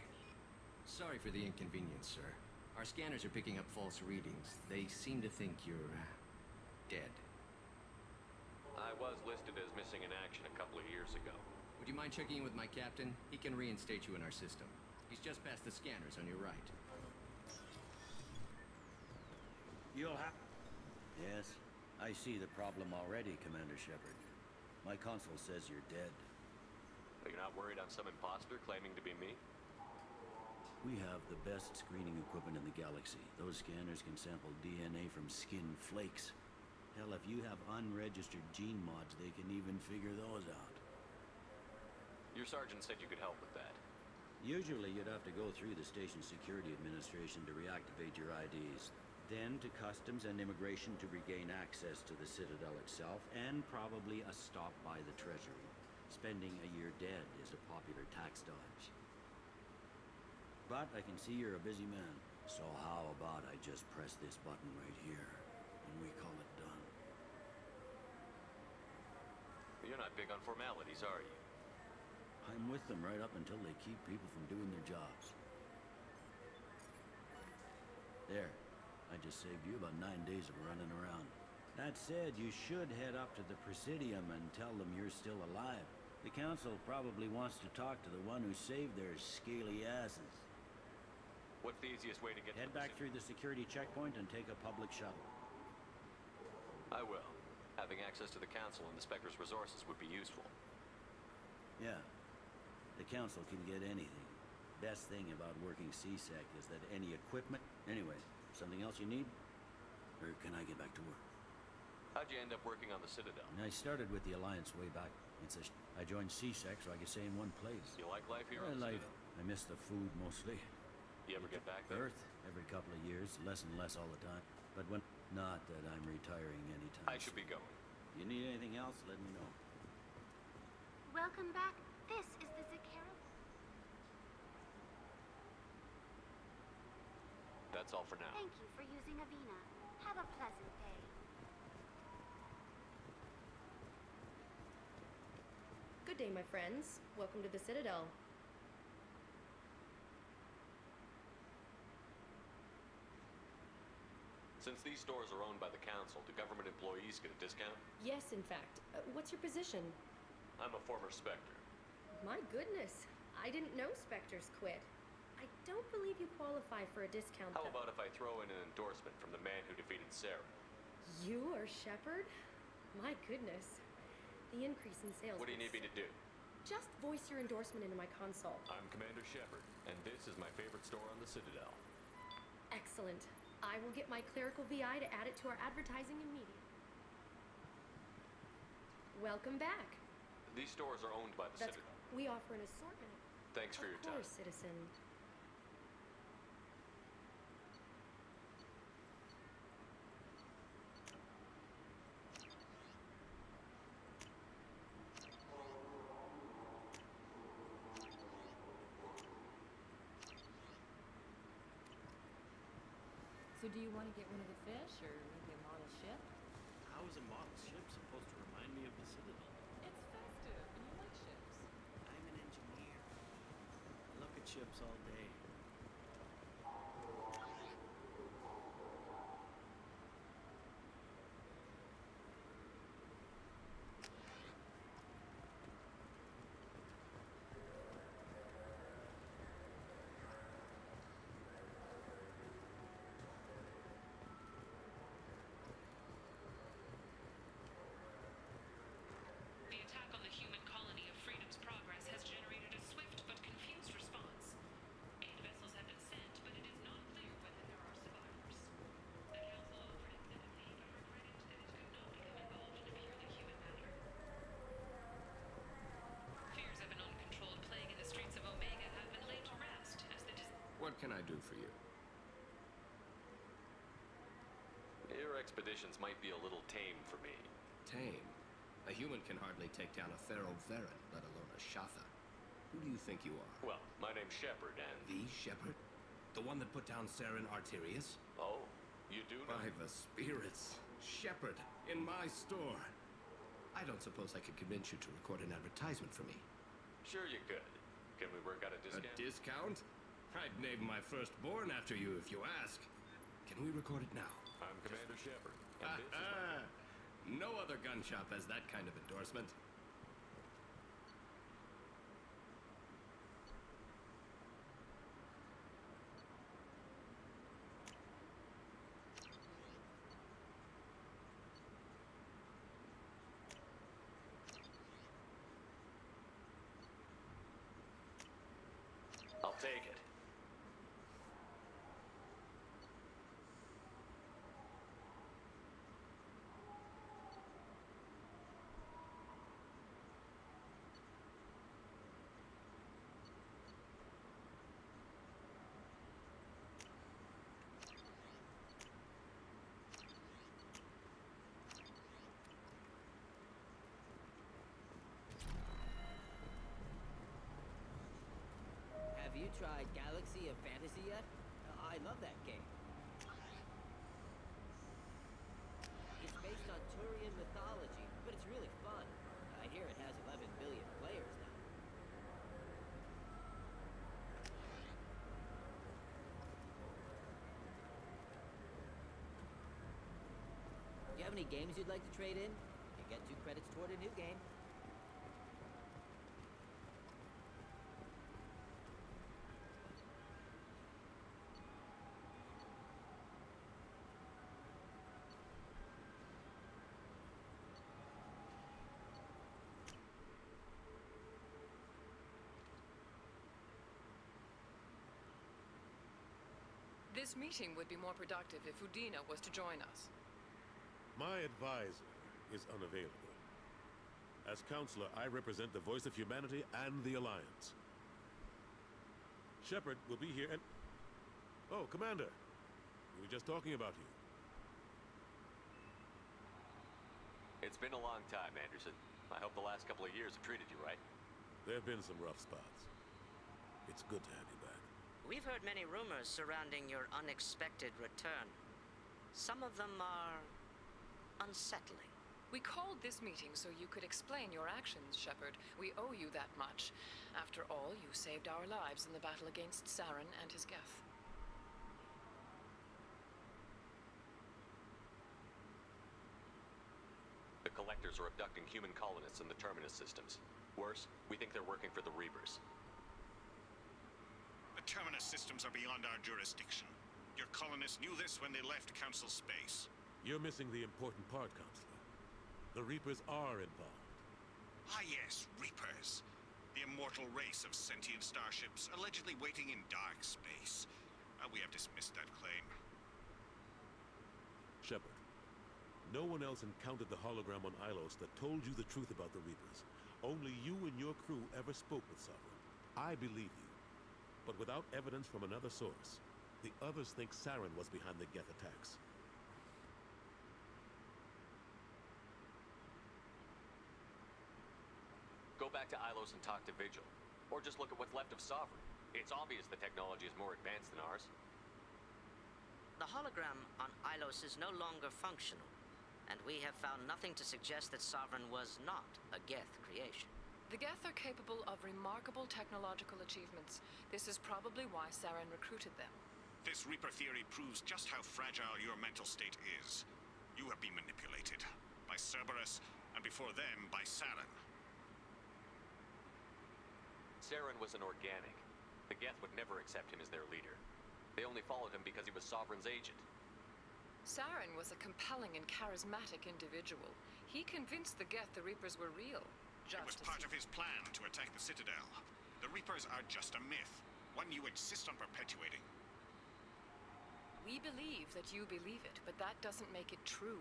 Sorry for the inconvenience, sir. Our scanners are picking up false readings. They seem to think you're dead. I was listed as missing in action a couple of years ago. Would you mind checking in with my captain? He can reinstate you in our system. He's just past the scanners on your right. You'll have... Yes, I see the problem already, Commander Shepard. My console says you're dead. But you're not worried I'm some imposter claiming to be me? We have the best screening equipment in the galaxy. Those scanners can sample DNA from skin flakes. Hell, if you have unregistered gene mods, they can even figure those out. Your sergeant said you could help with that. Usually you'd have to go through the station security administration to reactivate your IDs. Then to customs and immigration to regain access to the Citadel itself, and probably a stop by the Treasury. Spending a year dead is a popular tax dodge. But I can see you're a busy man. So how about I just press this button right here, and we call it done? You're not big on formalities, are you? I'm with them right up until they keep people from doing their jobs. There. I just saved you about 9 days of running around. That said, you should head up to the Presidium and tell them you're still alive. The Council probably wants to talk to the one who saved their scaly asses. What's the easiest way to get Head to the back through the security checkpoint and take a public shuttle. I will. Having access to the Council and the Spectre's resources would be useful. Yeah. The Council can get anything. Best thing about working CSEC is that any equipment... Anyway, something else you need? Or can I get back to work? How'd you end up working on the Citadel? I started with the Alliance way back. I joined CSEC so I could stay in one place. You like life here on the Citadel? I miss the food mostly. You ever get back there? Earth, every couple of years, less and less all the time. But when... Not that I'm retiring anytime I should be going. You need anything else, let me know. Welcome back. This is the Zakara. That's all for now. Thank you for using Avina. Have a pleasant day. Good day, my friends. Welcome to the Citadel. Since these stores are owned by the Council, do government employees get a discount? Yes, in fact. What's your position? I'm a former Spectre. My goodness. I didn't know Spectres quit. I don't believe you qualify for a discount, How though. about if I throw in an endorsement from the man who defeated Sarah? You are Shepard? My goodness. The increase in sales... What do you need me to do? Just voice your endorsement into my console. I'm Commander Shepard, and this is my favorite store on the Citadel. Excellent. I will get my clerical VI to add it to our advertising immediately. Welcome back. These stores are owned by the That's... Citadel. We offer an assortment. Thanks for your Of time. course, citizen. So do you want to get rid of the fish, or maybe a model ship? How is a model ship supposed to remind me of the Citadel? It's festive, and you like ships. I'm an engineer. I look at ships all day. The attack on the human colony of Freedom's Progress has generated a swift but confused response. 8 vessels have been sent, but it is not clear whether there are survivors. The Council offered its sympathy, but regretted that it could not become involved in a purely human matter. Fears of an uncontrolled plague in the streets of Omega have been laid to rest as the What can I do for you? Your expeditions might be a little tame for me. Tame? A human can hardly take down a Pharaoh Varen, let alone a Shatha. Who do you think you are? Well, my name's Shepard, and... The Shepard? The one that put down Saren Arterius? Oh, you do know? By the spirits. Shepard, in my store. I don't suppose I could convince you to record an advertisement for me. Sure you could. Can we work out a discount? A discount? I'd name my firstborn after you if you ask. Can we record it now? I'm Commander Shepard, and this is my... No other gun shop has that kind of endorsement. I'll take it. Have you tried Galaxy of Fantasy yet? I love that game. It's based on Turian mythology, but it's really fun. I hear it has 11 billion players now. any games you'd like to trade in? You get 2 credits toward a new game. This meeting would be more productive if Udina was to join us. My advisor is unavailable. As counselor, I represent the voice of humanity and the Alliance. Shepard will be here and... Oh, Commander. We were just talking about you. It's been a long time, Anderson. I hope the last couple of years have treated you right. There have been some rough spots. It's good to have you back. We've heard many rumors surrounding your unexpected return. Some of them are unsettling. We called this meeting so you could explain your actions, Shepard. We owe you that much. After all, you saved our lives in the battle against Saren and his Geth. The Collectors are abducting human colonists in the Terminus systems. Worse, we think they're working for the Reapers. The Terminus systems are beyond our jurisdiction. Your colonists knew this when they left Council space. You're missing the important part, Counselor. The Reapers are involved. Ah yes, Reapers. The immortal race of sentient starships allegedly waiting in dark space. We have dismissed that claim. Shepard, no one else encountered the hologram on Ilos that told you the truth about the Reapers. Only you and your crew ever spoke with Sovereign. I believe you. But without evidence from another source, the others think Saren was behind the Geth attacks. Go back to Ilos and talk to Vigil. Or just look at what's left of Sovereign. It's obvious the technology is more advanced than ours. The hologram on Ilos is no longer functional, and we have found nothing to suggest that Sovereign was not a Geth creation. The Geth are capable of remarkable technological achievements. This is probably why Saren recruited them. This Reaper theory proves just how fragile your mental state is. You have been manipulated. By Cerberus, and before them, by Saren. Saren was an organic. The Geth would never accept him as their leader. They only followed him because he was Sovereign's agent. Saren was a compelling and charismatic individual. He convinced the Geth the Reapers were real. It was part of his plan to attack the Citadel. The Reapers are just a myth, one you insist on perpetuating. We believe that you believe it, but that doesn't make it true.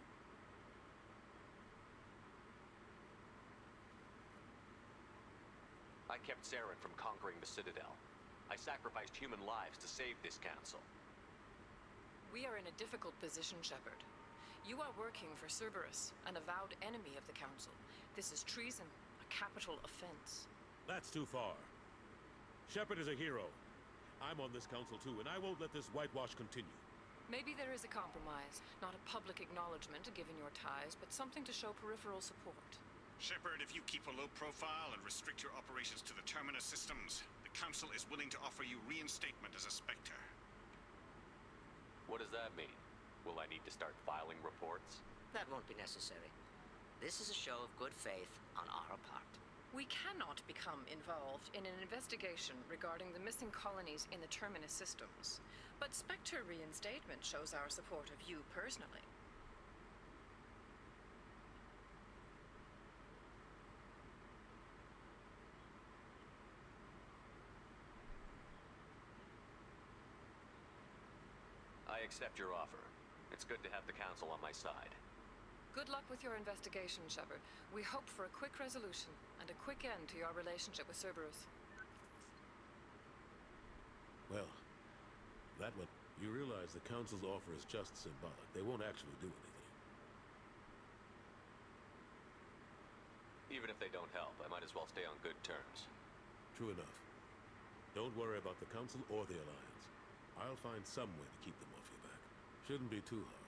I kept Saren from conquering the Citadel. I sacrificed human lives to save this council. We are in a difficult position, Shepard. You are working for Cerberus, an avowed enemy of the Council. This is treason, a capital offense. That's too far. Shepard is a hero. I'm on this council too, and I won't let this whitewash continue. Maybe there is a compromise, not a public acknowledgement given your ties, but something to show peripheral support. Shepard, if you keep a low profile and restrict your operations to the Terminus systems, the Council is willing to offer you reinstatement as a Spectre. What does that mean? Will I need to start filing reports? That won't be necessary. This is a show of good faith on our part. We cannot become involved in an investigation regarding the missing colonies in the Terminus systems. But Spectre reinstatement shows our support of you personally. I accept your offer. It's good to have the Council on my side. Good luck with your investigation, Shepard. We hope for a quick resolution and a quick end to your relationship with Cerberus. Well, that one. You realize the Council's offer is just symbolic. They won't actually do anything. Even if they don't help, I might as well stay on good terms. True enough. Don't worry about the Council or the Alliance. I'll find some way to keep them off your back. Shouldn't be too hard.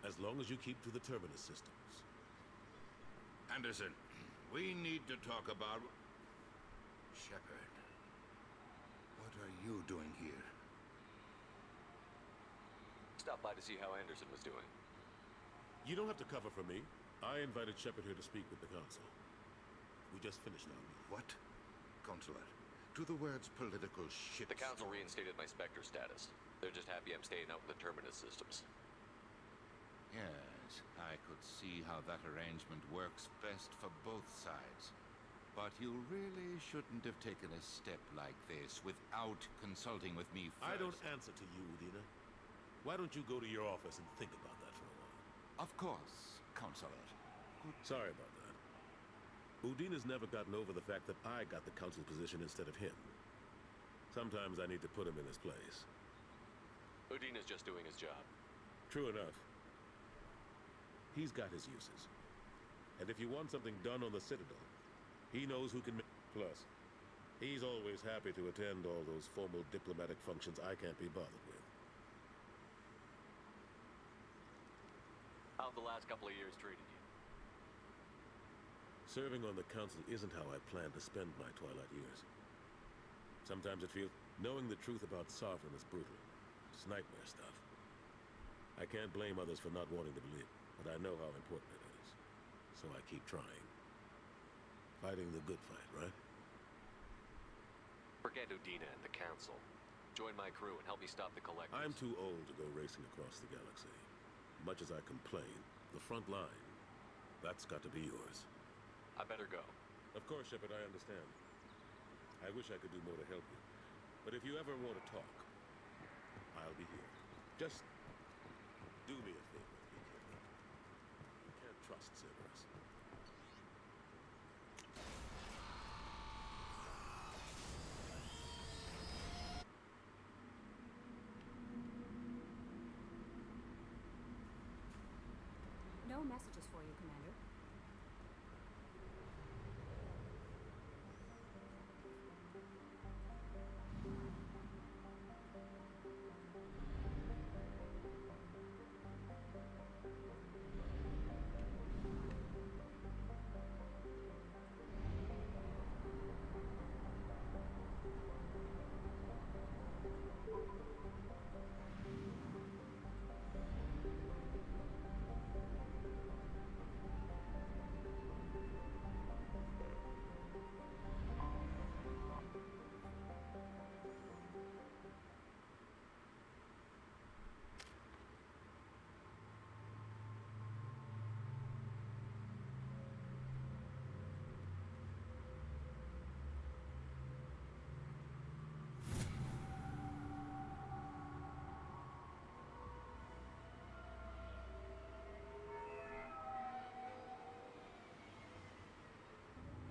As long as you keep to the Terminus systems. Anderson, we need to talk about... Shepard. What are you doing here? Stopped by to see how Anderson was doing. You don't have to cover for me. I invited Shepard here to speak with the Council. We just finished our meeting. What? Consulate, do the words political shit... The Council reinstated my Spectre status. They're just happy I'm staying out with the Terminus systems. Yes, I could see how that arrangement works best for both sides. But you really shouldn't have taken a step like this without consulting with me first. I don't answer to you, Udina. Why don't you go to your office and think about that for a while? Of course, Consulate. Sorry about that. Udina's never gotten over the fact that I got the Council position instead of him. Sometimes I need to put him in his place. Udina's just doing his job. True enough. He's got his uses. And if you want something done on the Citadel, he knows who can Plus, he's always happy to attend all those formal diplomatic functions I can't be bothered with. How have the last couple of years treated you? Serving on the Council isn't how I plan to spend my twilight years. Sometimes it feels knowing the truth about Sovereign is brutal. It's nightmare stuff. I can't blame others for not wanting to believe, but I know how important it is. So I keep trying. Fighting the good fight, right? Forget Udina and the Council. Join my crew and help me stop the Collectors. I'm too old to go racing across the galaxy. Much as I complain, the front line, that's got to be yours. I better go. Of course, Shepard, I understand. I wish I could do more to help you. But if you ever want to talk, I'll be here. Just do me a favor, be careful. You can't trust Cerberus. No messages for you, Commander.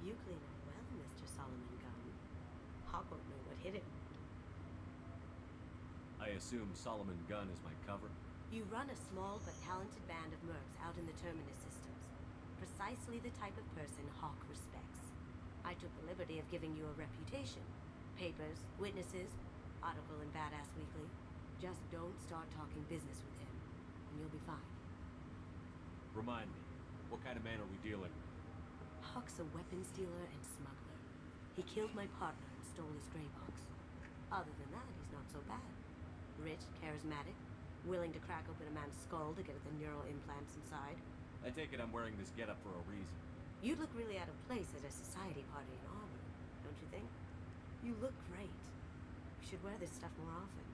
You clean up well, Mr. Solomon Gunn. Hawk won't know what hit him. I assume Solomon Gunn is my cover? You run a small but talented band of mercs out in the Terminus systems. Precisely the type of person Hawk respects. I took the liberty of giving you a reputation. Papers, witnesses, article in Badass Weekly. Just don't start talking business with him, and you'll be fine. Remind me, what kind of man are we dealing with? Hawk's a weapons dealer and smuggler. He killed my partner and stole his gray box. Other than that, he's not so bad. Rich, charismatic, willing to crack open a man's skull to get at the neural implants inside. I take it I'm wearing this getup for a reason. You'd look really out of place at a society party in armor, don't you think? You look great. You should wear this stuff more often.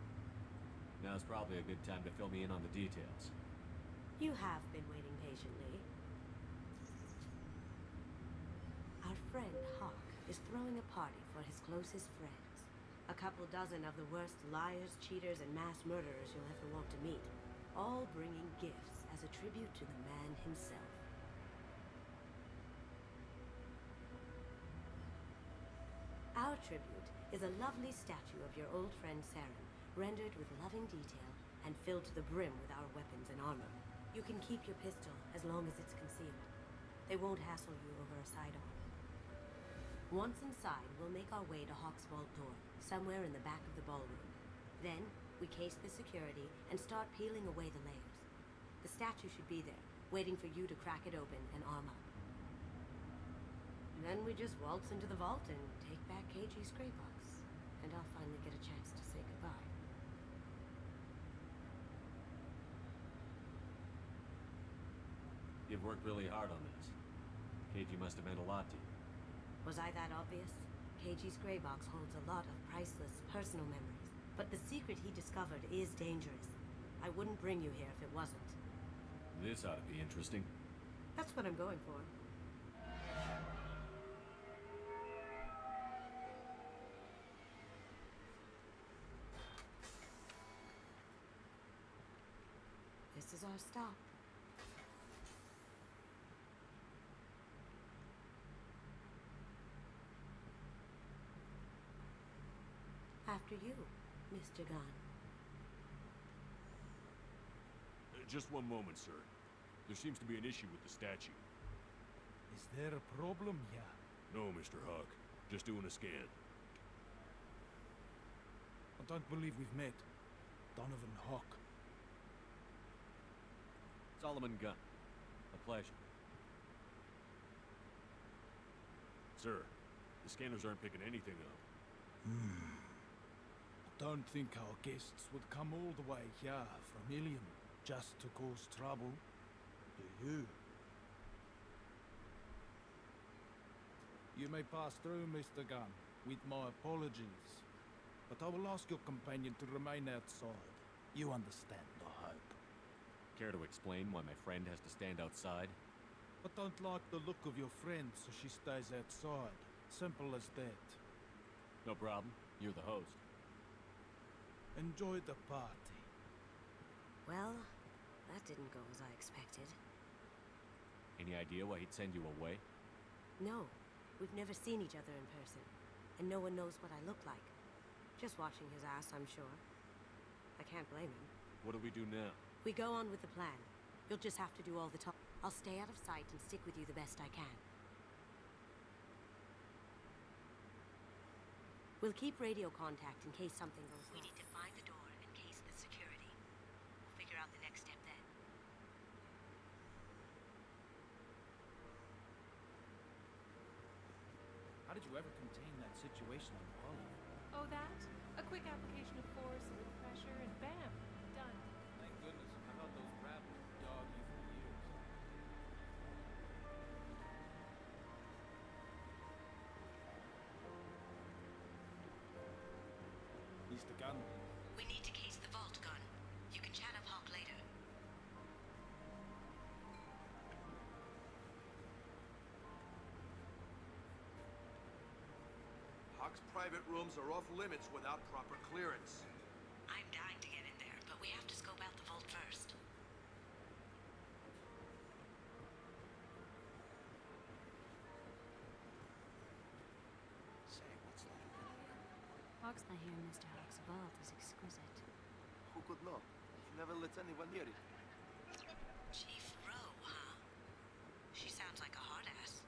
Now's probably a good time to fill me in on the details. You have been waiting patiently. Our friend Hawk is throwing a party for his closest friends. A couple dozen of the worst liars, cheaters, and mass murderers you'll ever want to meet. All bringing gifts as a tribute to the man himself. Our tribute is a lovely statue of your old friend Saren, rendered with loving detail and filled to the brim with our weapons and armor. You can keep your pistol as long as it's concealed. They won't hassle you over a sidearm. Once inside, we'll make our way to Hawk's vault door, somewhere in the back of the ballroom. Then, we case the security and start peeling away the layers. The statue should be there, waiting for you to crack it open and arm up. Then we just waltz into the vault and take back KG's gray box, and I'll finally get a chance to say goodbye. You've worked really hard on this. KG must have meant a lot to you. Was I that obvious? KG's gray box holds a lot of priceless personal memories. But the secret he discovered is dangerous. I wouldn't bring you here if it wasn't. This ought to be interesting. That's what I'm going for. This is our stop. After you, Mr. Gunn. Just one moment, sir. There seems to be an issue with the statue. Is there a problem here? No, Mr. Hawk. Just doing a scan. I don't believe we've met. Donovan Hawk. Solomon Gunn. A pleasure. Sir, the scanners aren't picking anything up. I don't think our guests would come all the way here from Ilium just to cause trouble. Do you? You may pass through, Mr. Gunn, with my apologies. But I will ask your companion to remain outside. You understand, I hope. Care to explain why my friend has to stand outside? I don't like the look of your friend, so she stays outside. Simple as that. No problem. You're the host. Enjoy the party. Well, that didn't go as I expected. Any idea why he'd send you away? No, we've never seen each other in person, and no one knows what I look like. Just watching his ass, I'm sure. I can't blame him. What do we do now? We go on with the plan. You'll just have to do all the talk. I'll stay out of sight and stick with you the best I can. We'll keep radio contact in case something goes wrong. We need to find the door and case the security. We'll figure out the next step then. How did you ever contain that situation on Holly? Oh, that? A quick application of force and with pressure, and bam, done. Thank goodness. I thought those rabbits would dog you for years. Mr. Gunn. We need to case the vault, Gunn. You can chat up Hawk later. Hawk's private rooms are off limits without proper clearance. I'm dying to get in there, but we have to scope out the vault first. Say, what's that over there? Hawks, I hear Mr. Hawk's vault is exquisite. Who could know? He never lets anyone near it. Chief Rowe, huh? She sounds like a hard ass.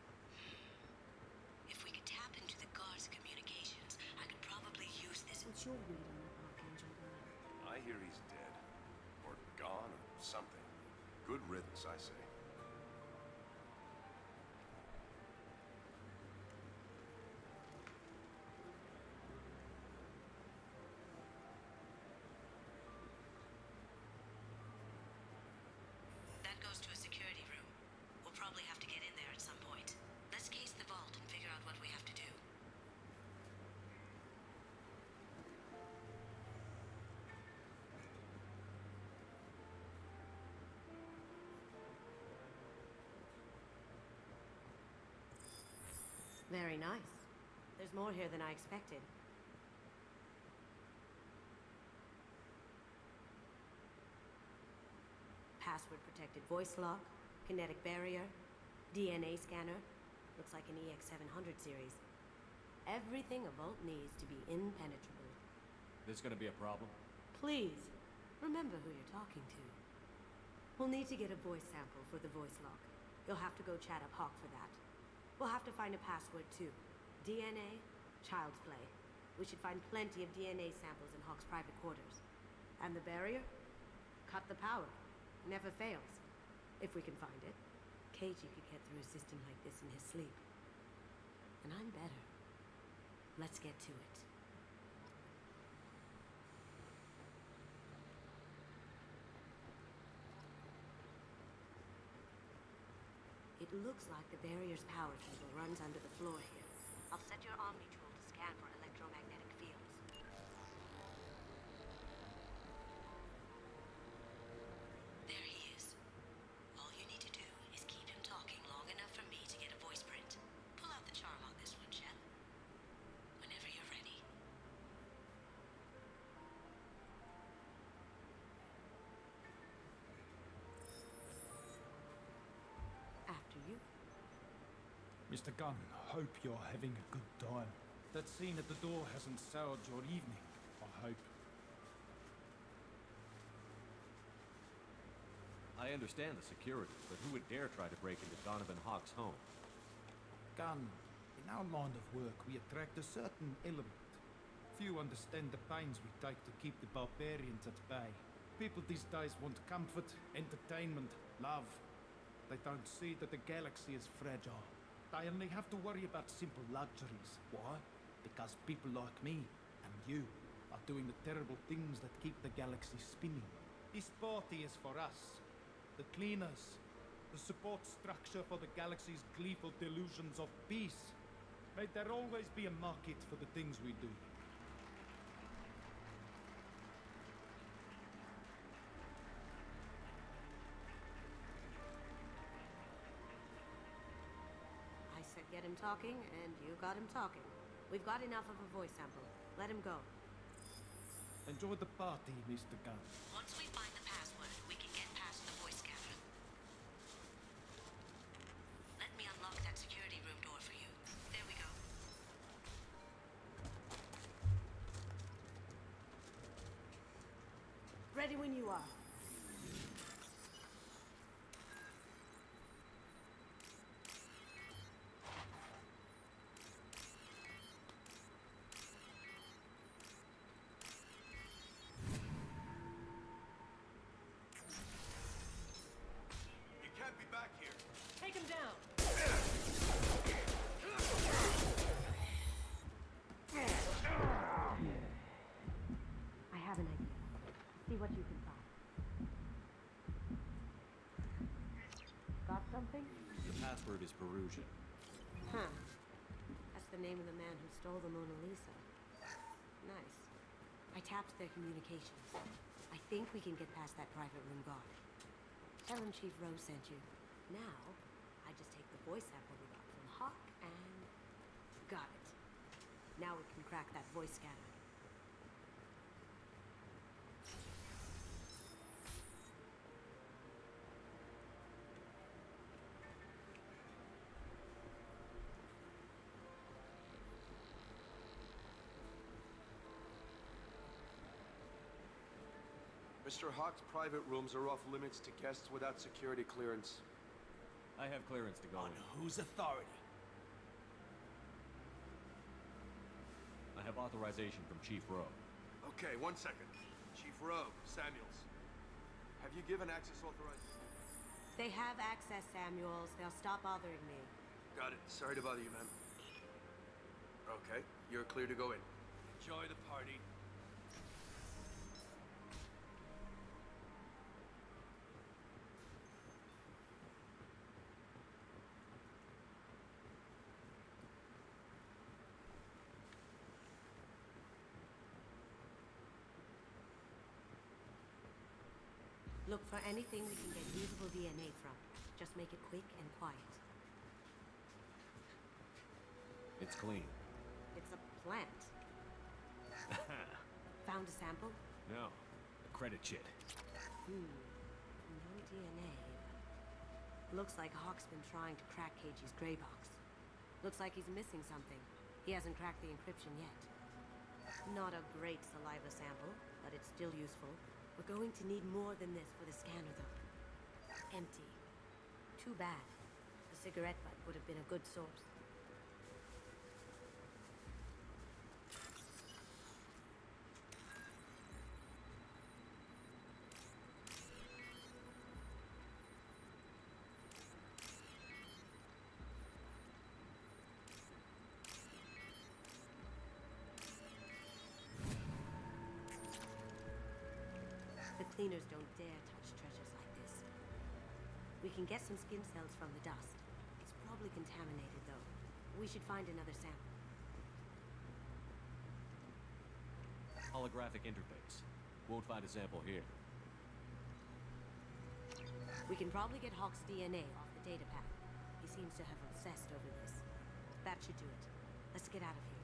If we could tap into the guard's communications, I could probably use this. What's your read on that Archangel guy? I hear he's dead. Or gone, or something. Good riddance, I say. That goes to a security room. We'll probably have to get in there at some point. Let's case the vault and figure out what we have to do. Very nice. There's more here than I expected. Password-protected voice lock, kinetic barrier, DNA scanner. Looks like an EX700 series. Everything a vault needs to be impenetrable. This gonna be a problem? Please, remember who you're talking to. We'll need to get a voice sample for the voice lock. You'll have to go chat up Hawk for that. We'll have to find a password too. DNA, child's play. We should find plenty of DNA samples in Hawk's private quarters. And the barrier? Cut the power. Never fails. If we can find it. KG could get through a system like this in his sleep. And I'm better. Let's get to it. It looks like the barrier's power cable runs under the floor here. I'll set your Omni tool to scan for electromagnetic fields. There he is. All you need to do is keep him talking long enough for me to get a voice print. Pull out the charm on this one, Shell. Whenever you're ready. After you. Mr. Gunn, hope you're having a good time. That scene at the door hasn't soured your evening, I hope. I understand the security, but who would dare try to break into Donovan Hawk's home? Gunn, in our line of work, we attract a certain element. Few understand the pains we take to keep the barbarians at bay. People these days want comfort, entertainment, love. They don't see that the galaxy is fragile. They only have to worry about simple luxuries. Why? Because people like me and you are doing the terrible things that keep the galaxy spinning. This party is for us, the cleaners, the support structure for the galaxy's gleeful delusions of peace. May there always be a market for the things we do. I said get him talking, and you got him talking. We've got enough of a voice sample. Let him go. Enjoy the party, Mr. Gunn. Once we find the password, we can get past the voice scanner. Let me unlock that security room door for you. There we go. Ready when you are. You can't be back here. Take him down. I have an idea. See what you can find. Got something? The password is Perusian. Huh. That's the name of the man who stole the Mona Lisa. Nice. I tapped their communications. I think we can get past that private room guard. Tell him Chief Rose sent you. Now, I just take the voice sample we got from Hawk and... got it. Now we can crack that voice scanner. Mr. Hawk's private rooms are off limits to guests without security clearance. I have clearance to go in. Whose authority? I have authorization from Chief Rowe. Okay, 1 second. Chief Rowe, Samuels. Have you given access authorization? They have access, Samuels. They'll stop bothering me. Got it. Sorry to bother you, ma'am. Okay, you're clear to go in. Enjoy the party. Look for anything we can get usable DNA from. Just make it quick and quiet. It's clean. It's a plant. Found a sample? No. A credit chit. No DNA. Looks like Hawk's been trying to crack Keiji's gray box. Looks like he's missing something. He hasn't cracked the encryption yet. Not a great saliva sample, but it's still useful. We're going to need more than this for the scanner, though. Empty. Too bad. The cigarette butt would have been a good source. The cleaners don't dare touch treasures like this. We can get some skin cells from the dust. We should find another sample. Holographic interface. Won't find a sample here. We can probably get Hawk's DNA off the data pad. He seems to have obsessed over this. That should do it. Let's get out of here.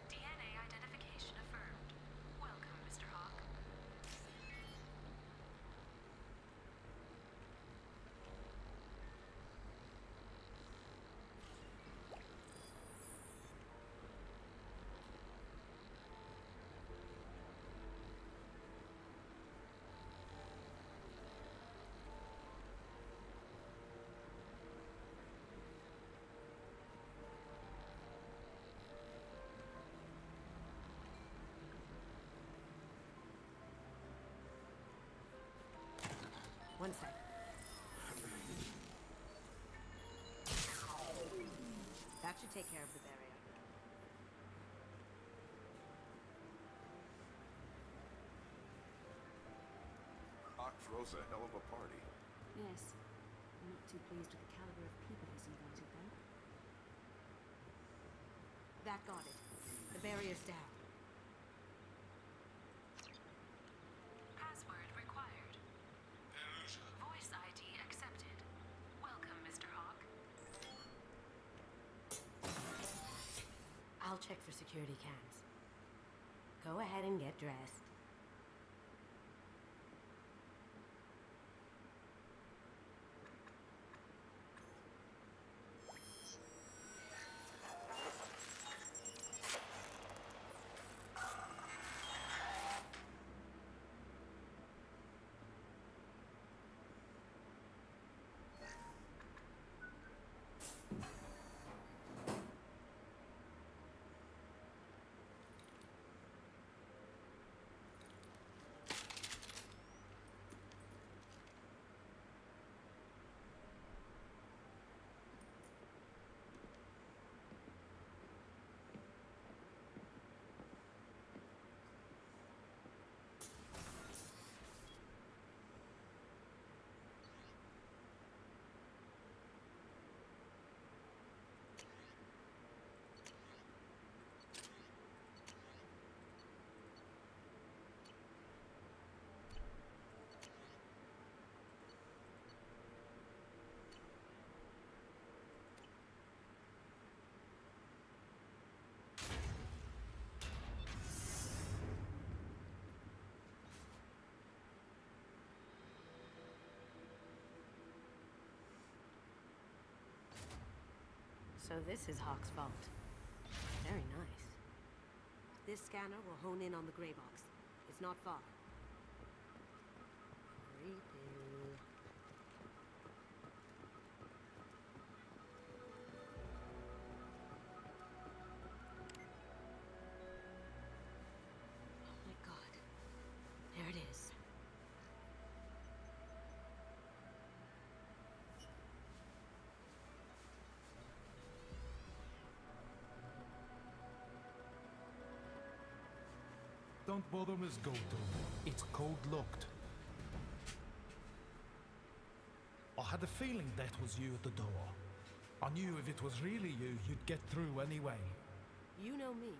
DNA identification affirmed. Welcome, Mr. Hawk. One sec. That should take care of the barrier. Hawk throws a hell of a party. Yes. I'm not too pleased with the caliber of people he's invited, though. That got it. The barrier's down. Password required. Voice ID accepted. Welcome, Mr. Hawk. I'll check for security cams. Go ahead and get dressed. So this is Hawk's vault. Very nice. This scanner will hone in on the gray box. It's not far. Creepy. Oh my god. There it is. Don't bother, Miss Goldthorpe. It's code-locked. I had a feeling that was you at the door. I knew if it was really you, you'd get through anyway. You know me.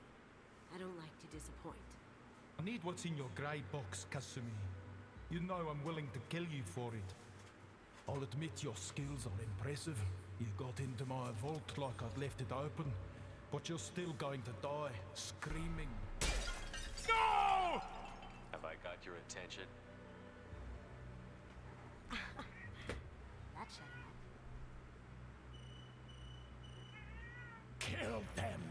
I don't like to disappoint. I need what's in your grey box, Kasumi. You know I'm willing to kill you for it. I'll admit your skills are impressive. You got into my vault like I'd left it open, but you're still going to die, screaming. No! Have I got your attention? That shut him up. Kill them!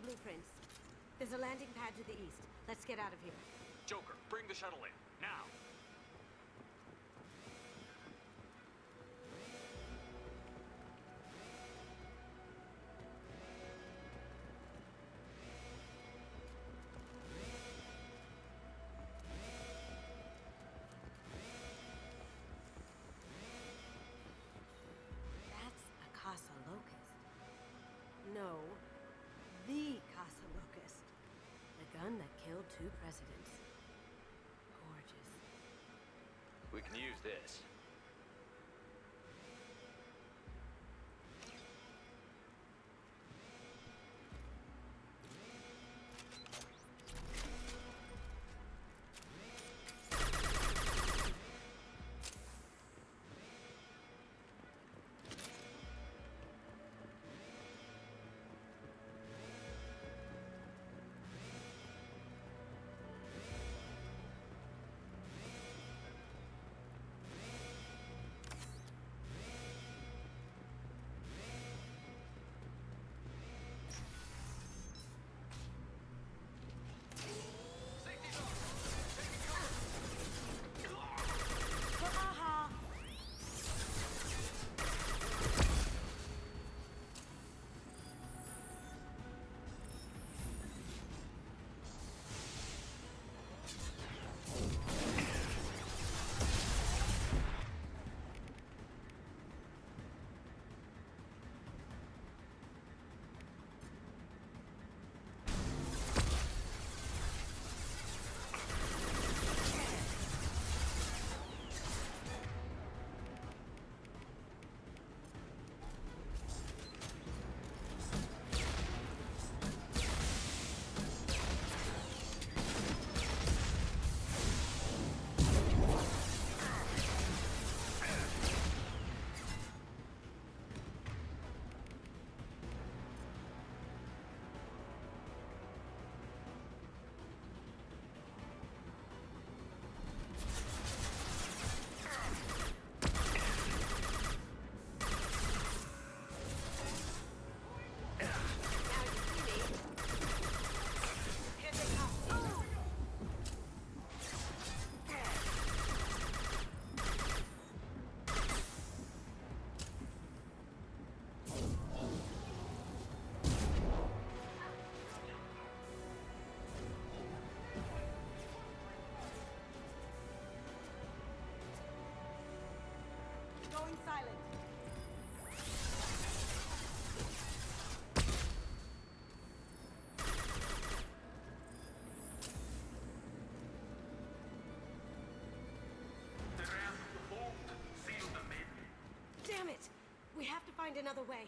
blueprints. There's a landing pad to the east. Let's get out of here. Joker, bring the shuttle in. Now! That's a Casa Locust. No, the Casa Locust. The gun that killed 2 presidents. Gorgeous. We can use this. Going silent. Damn it! We have to find another way.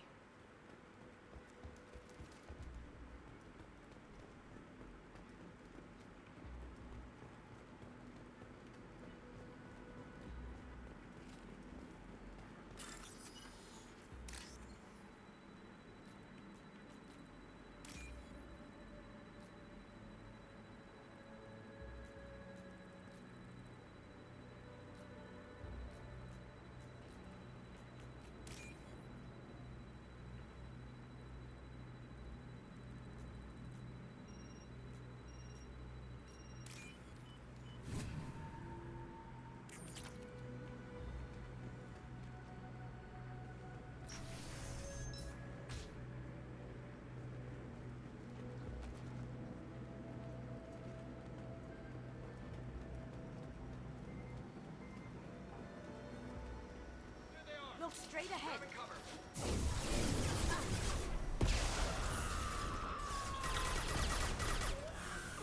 Look straight ahead.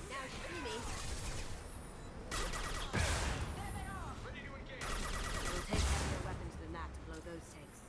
Now you see me. It'll take heavier weapons than that to blow those tanks.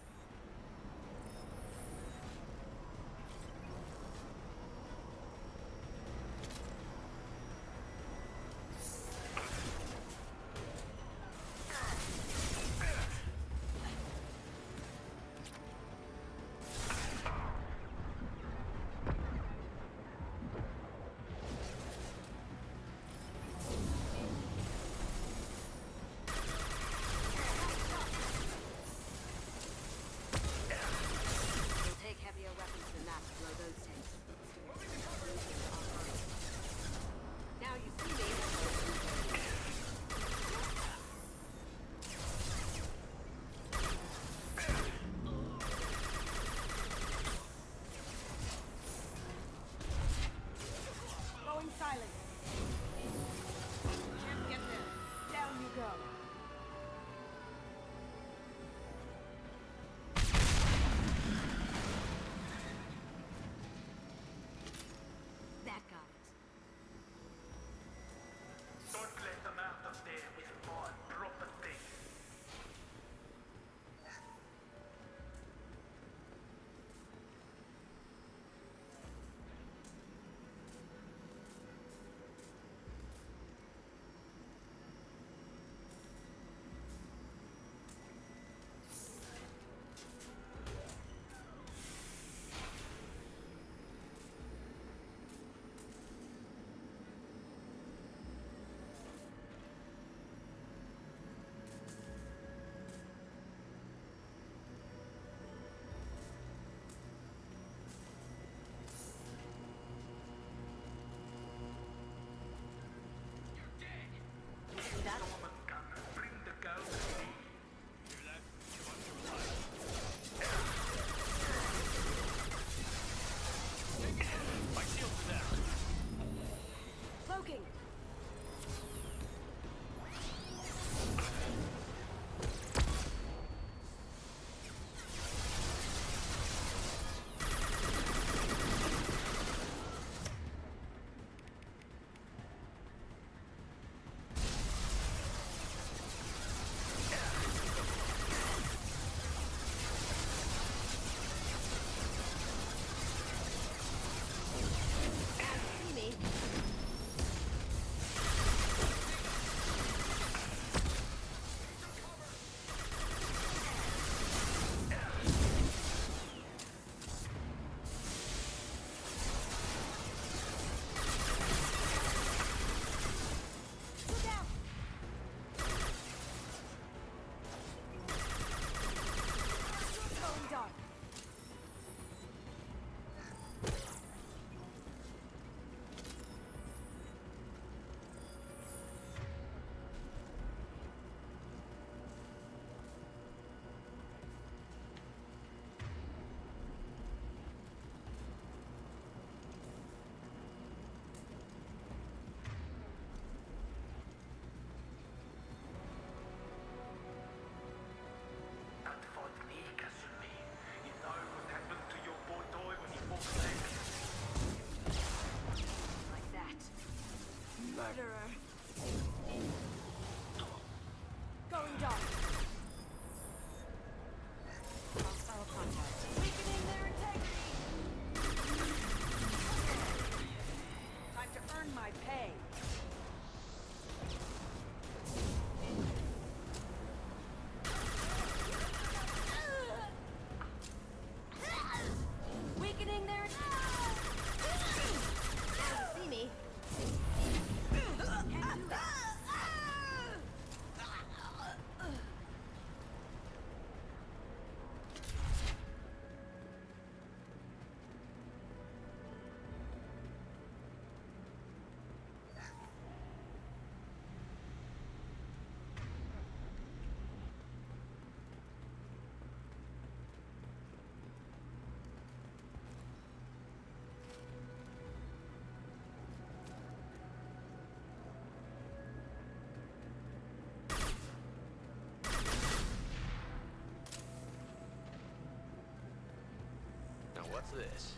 What's this?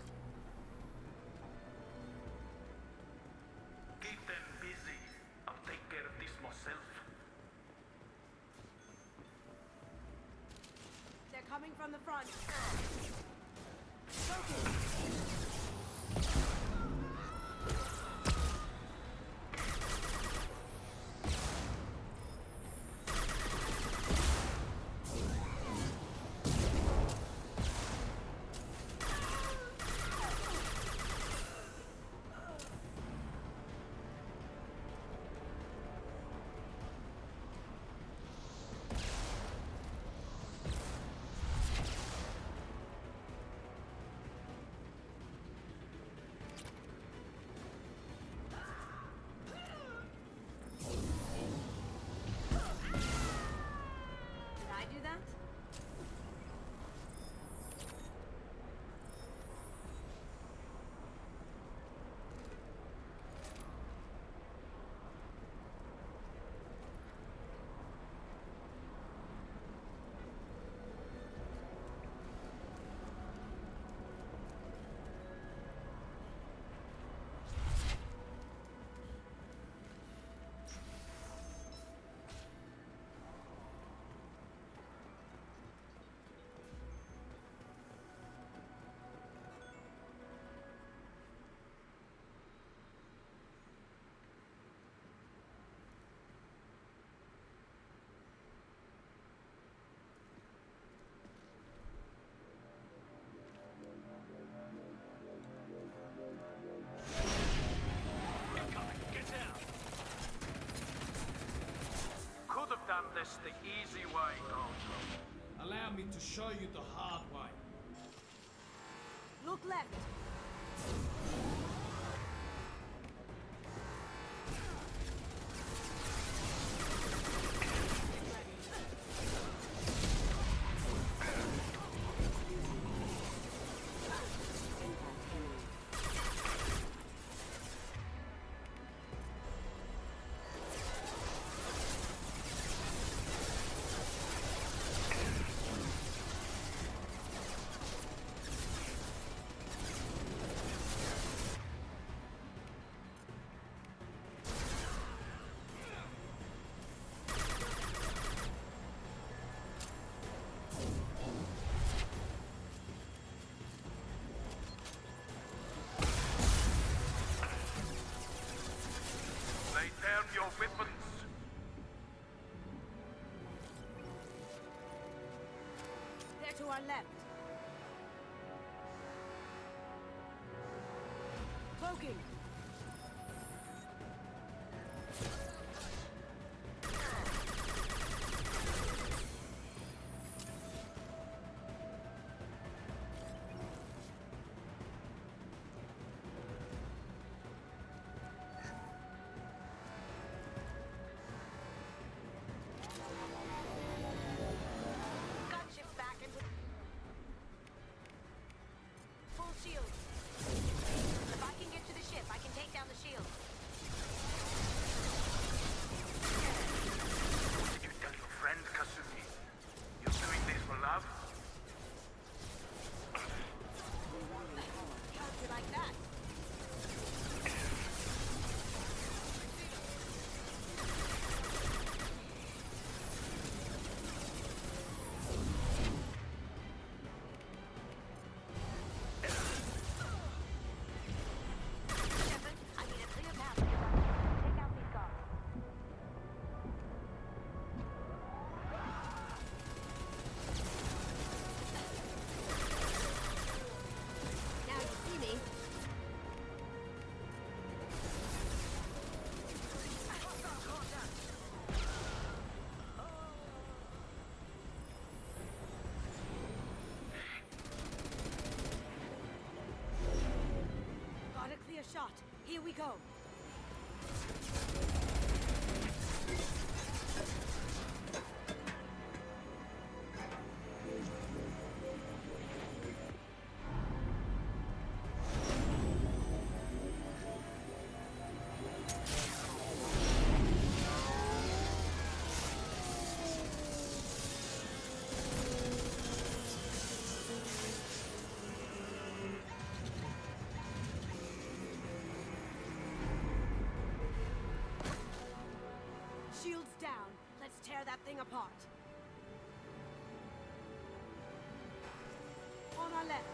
Keep them busy. I'll take care of this myself. They're coming from the front. Focus. Did I do that? Get down! Could have done this the easy way, Goldblum. Allow me to show you the hard way. Look left. Lay down your weapons. They're to our left. Cloaking. Gunship back into full shield. If I can get to the ship, I can take down the shield. What did you tell your friend, Kasumi? You're doing this for love? How'd you like that? Shepard, I need a clear path to take out these guards. Now you see me. Got a clear shot. Here we go. falling apart. On our left.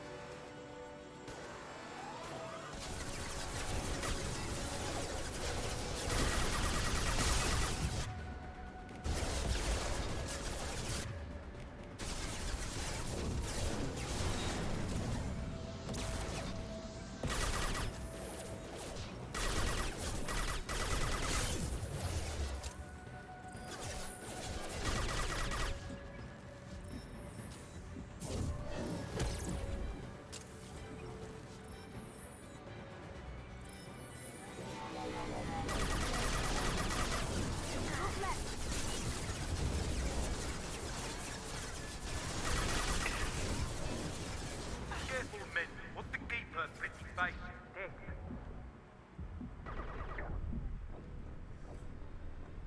Careful, men. What the keeper pretty face dead.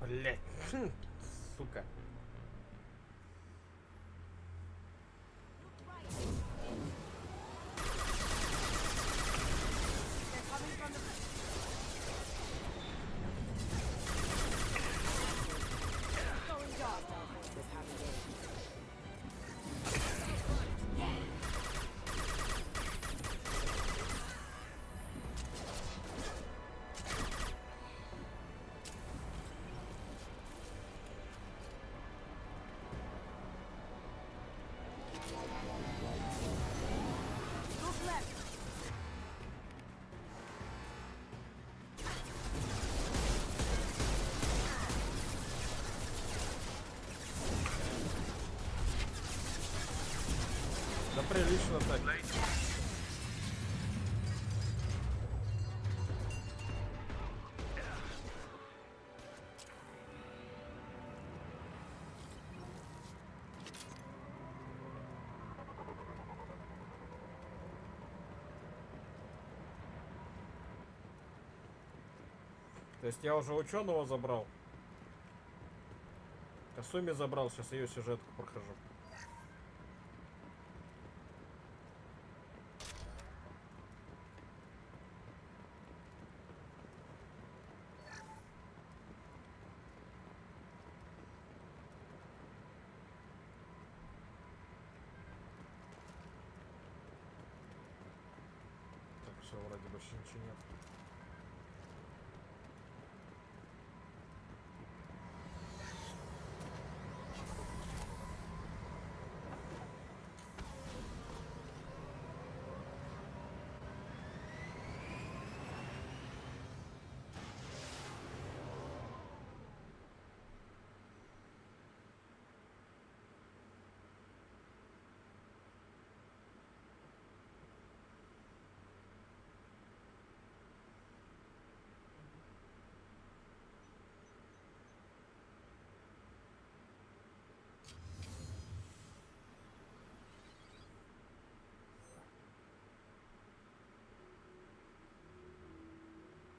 Блять. Сука. They're coming from the... Going dark. This happy day. Look left. Да прилично так. То есть я уже ученого забрал. Касуми забрал, сейчас ее сюжетку прохожу. Так, все, вроде больше ничего нет.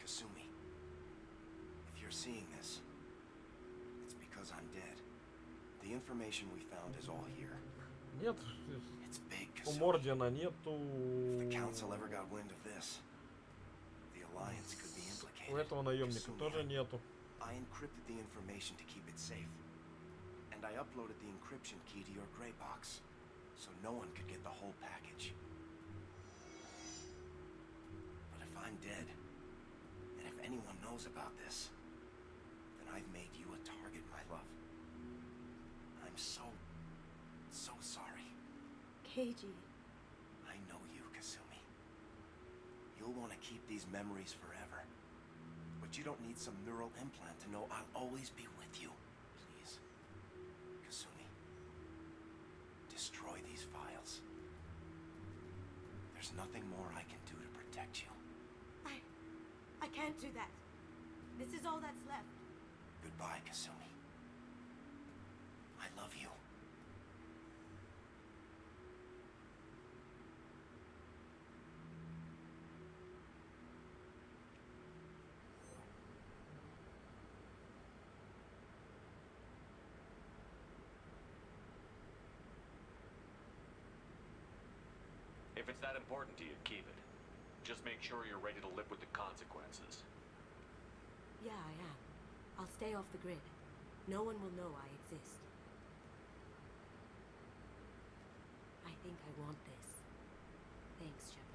Kasumi, if you're seeing this, it's because I'm dead. The information we found is all here. Нет, It's big, у Kasumi. Мордина нету. If the Council ever got wind of this, the Alliance could be implicated. У этого наемника Kasumi, тоже нету. I encrypted the information to keep it safe. And I uploaded the encryption key to your gray box, so no one could get the whole package. But if I'm dead, and if anyone knows about this, then I've made you a target, my love. I'm so sorry. Keiji. I know you, Kasumi. You'll want to keep these memories forever. But you don't need some neural implant to know I'll always be with you. Please, Kasumi, destroy these files. There's nothing more I can do to protect you. I can't do that. This is all that's left. Goodbye, Kasumi. I love you. If it's that important to you, keep it. Just make sure you're ready to live with the consequences. Yeah, I am. I'll stay off the grid. No one will know I exist. think I want this. Thanks, Shepard.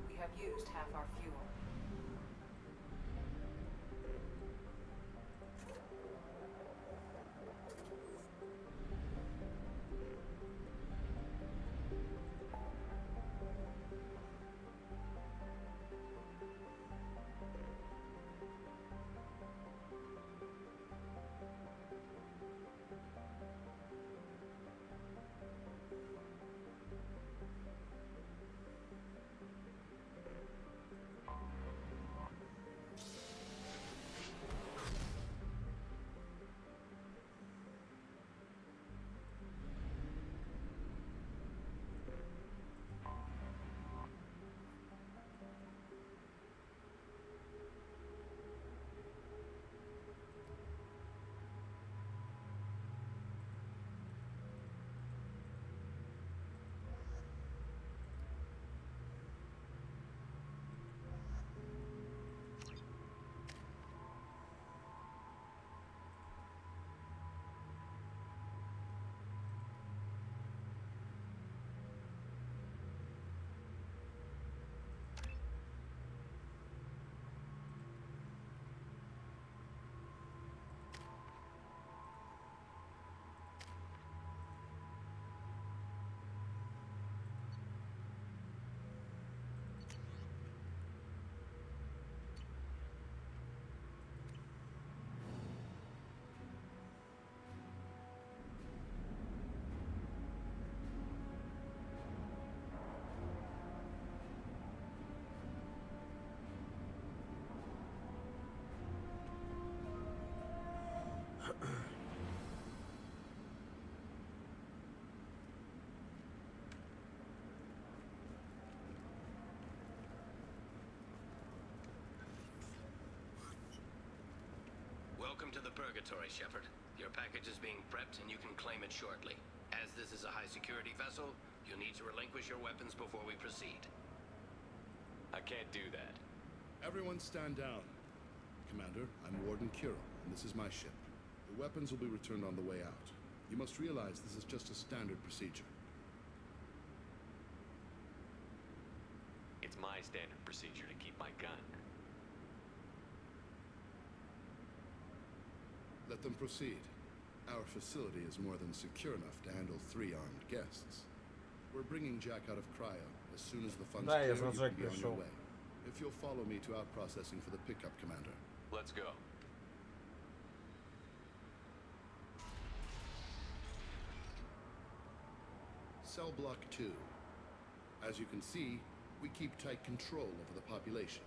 We have used half our fuel. Welcome to the Purgatory, Shepard. Your package is being prepped and you can claim it shortly. As this is a high-security vessel, you'll need to relinquish your weapons before we proceed. I can't do that. Everyone stand down. Commander, I'm Warden Kuro, and this is my ship. The weapons will be returned on the way out. You must realize this is just a standard procedure. It's my standard procedure to keep my gun. Let them proceed. Our facility is more than secure enough to handle 3 armed guests. We're bringing Jack out of cryo. As soon as the funds clear, you can be on your way. If you'll follow me to out processing for the pickup, Commander. Let's go. Cell Block 2. As you can see, we keep tight control over the population.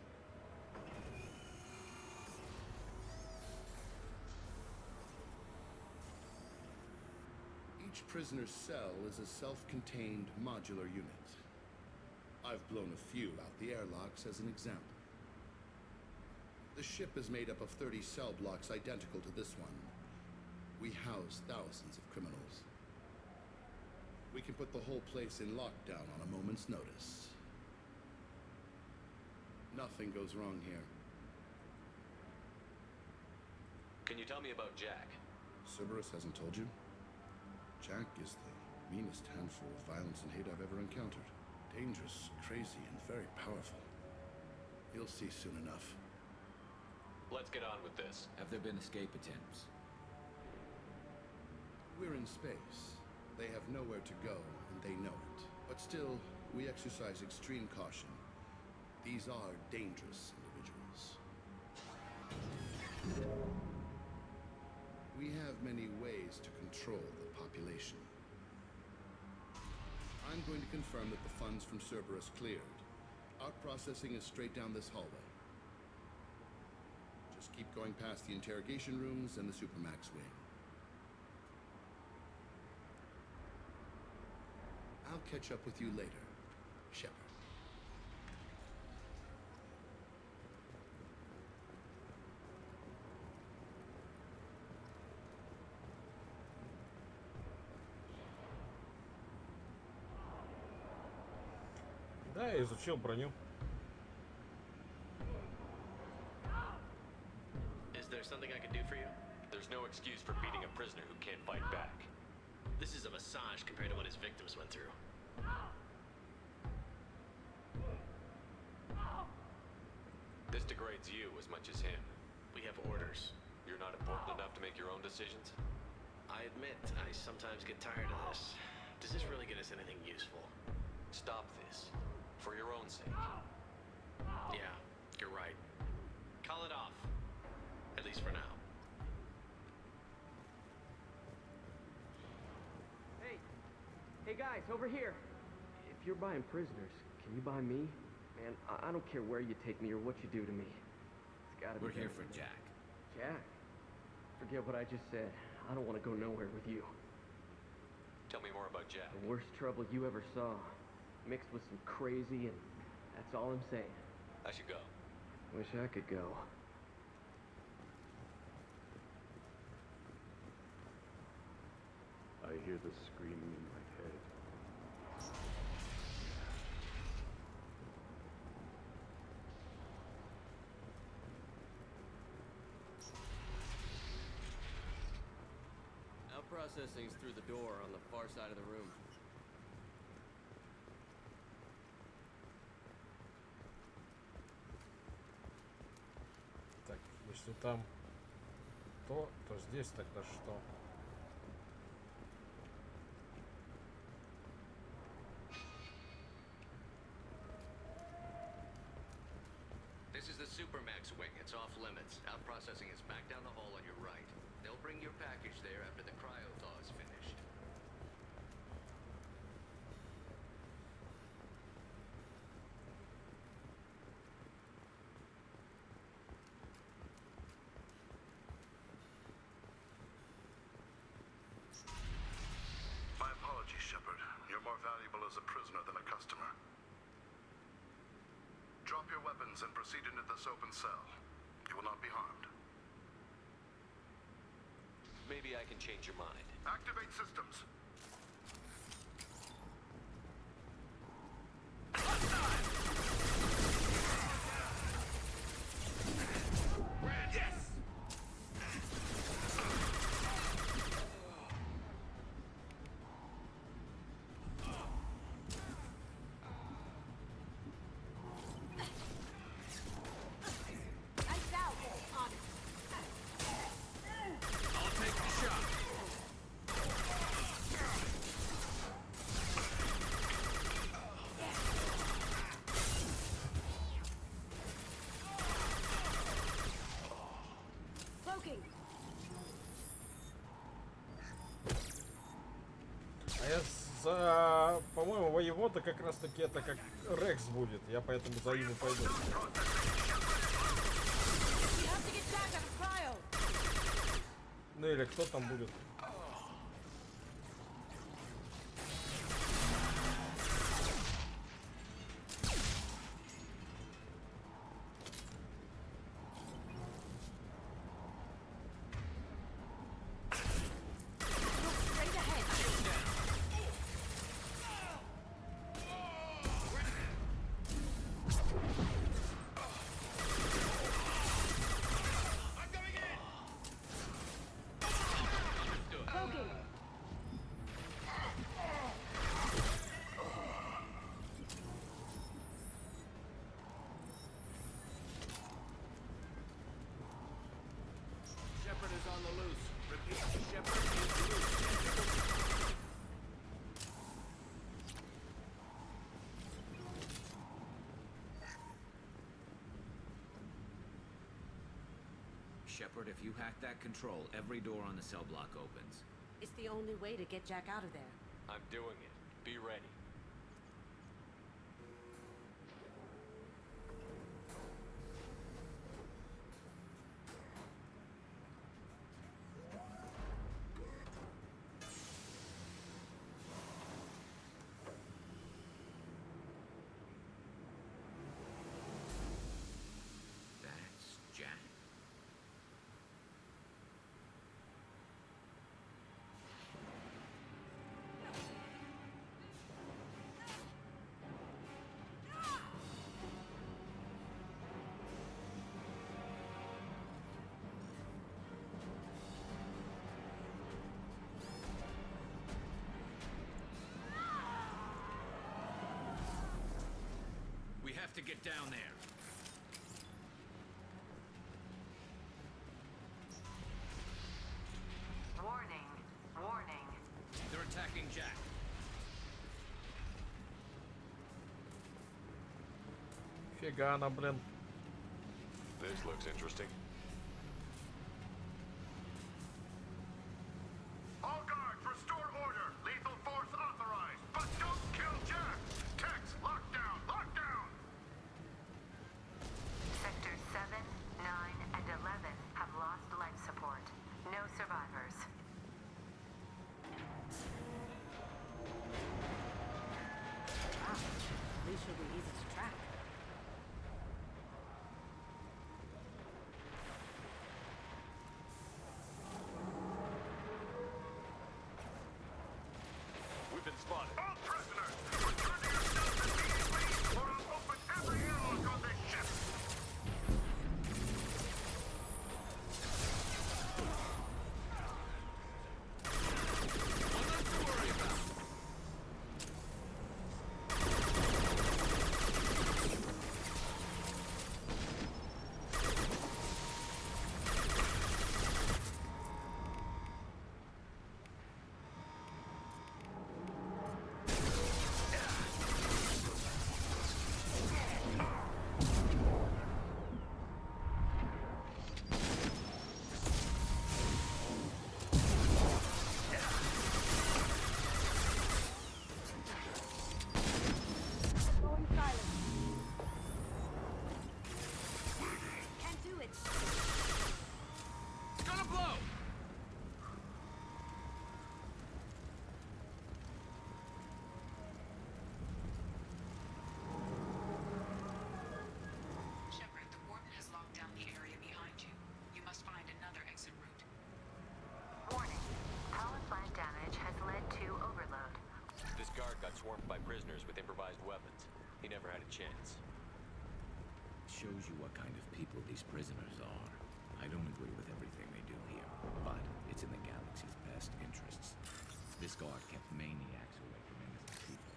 Each prisoner's cell is a self-contained modular unit. I've blown a few out the airlocks as an example. The ship is made up of 30 cell blocks identical to this one. We house thousands of criminals. We can put the whole place in lockdown on a moment's notice. Nothing goes wrong here. Can you tell me about Jack? Cerberus hasn't told you? Jack is the meanest handful of violence and hate I've ever encountered. Dangerous, crazy, and very powerful. You'll see soon enough. Let's get on with this. Have there been escape attempts? We're in space. They have nowhere to go, and they know it. But still, we exercise extreme caution. These are dangerous individuals. We have many ways to control the population. I'm going to confirm that the funds from Cerberus cleared. Our processing is straight down this hallway. Just keep going past the interrogation rooms and the Supermax wing. I'll catch up with you later, Shepard. Да, я изучил броню. Is there something I can do for you? There's no excuse for beating a prisoner who can't fight back. This is a massage compared to what his victims went through. This degrades you as much as him. We have orders. You're not important enough to make your own decisions? I admit, I sometimes get tired of this. Does this really get us anything useful? Stop this. For your own sake. Yeah, you're right. Call it off. At least for now. Hey guys, over here. If you're buying prisoners, can you buy me? Man, I don't care where you take me or what you do to me. It's gotta be. We're here better for than Jack. that. Jack? Forget what I just said. I don't want to go nowhere with you. Tell me more about Jack. The worst trouble you ever saw. Mixed with some crazy, and that's all I'm saying. I should go. Wish I could go. I hear the screaming in my head. Now processing's through the door on the far side of the room. Так, если там то здесь тогда что? This is the Supermax wing. It's off limits. Out processing is back down the hall on your right. They'll bring your package there after the cryo-thaw is finished. My apologies, Shepard. You're more valuable as a prisoner than a customer. Drop your weapons and proceed into this open cell. You will not be harmed. Maybe I can change your mind. Activate systems. Yes! Lights out. On. I'll take the shot. Cloaking. А я за, по-моему, воевода как раз таки это как Рекс будет. Я поэтому за ним и пойду. You have to get Jack out of cryo. Ну или кто там будет? Straight ahead. I'm coming in! Shepard. If you hack that control, every door on the cell block opens. It's the only way to get Jack out of there. I'm doing it. Be ready. That's Jack. We have to get down there. Warning. Warning. They're attacking Jack. Фига она, блин. This looks interesting. All guards, restore order. Lethal force authorized. But don't kill Jack. Tex, lockdown, lockdown. Sectors 7, 9, and 11 have lost life support. No survivors. Wow. These should be easy to track. We've been spotted. All prisoners, return to your cells immediately, or I'll open every airlock on this ship. Going silent. Can't do it. It's gonna blow! Shepard, the Warden has locked down the area behind you. You must find another exit route. Warning. Power plant damage has led to overload. This guard got swarmed by prisoners with improvised weapons. He never had a chance. Shows you what kind of people these prisoners are. I don't agree with everything they do here, but it's in the galaxy's best interests. This guard kept maniacs away from innocent people.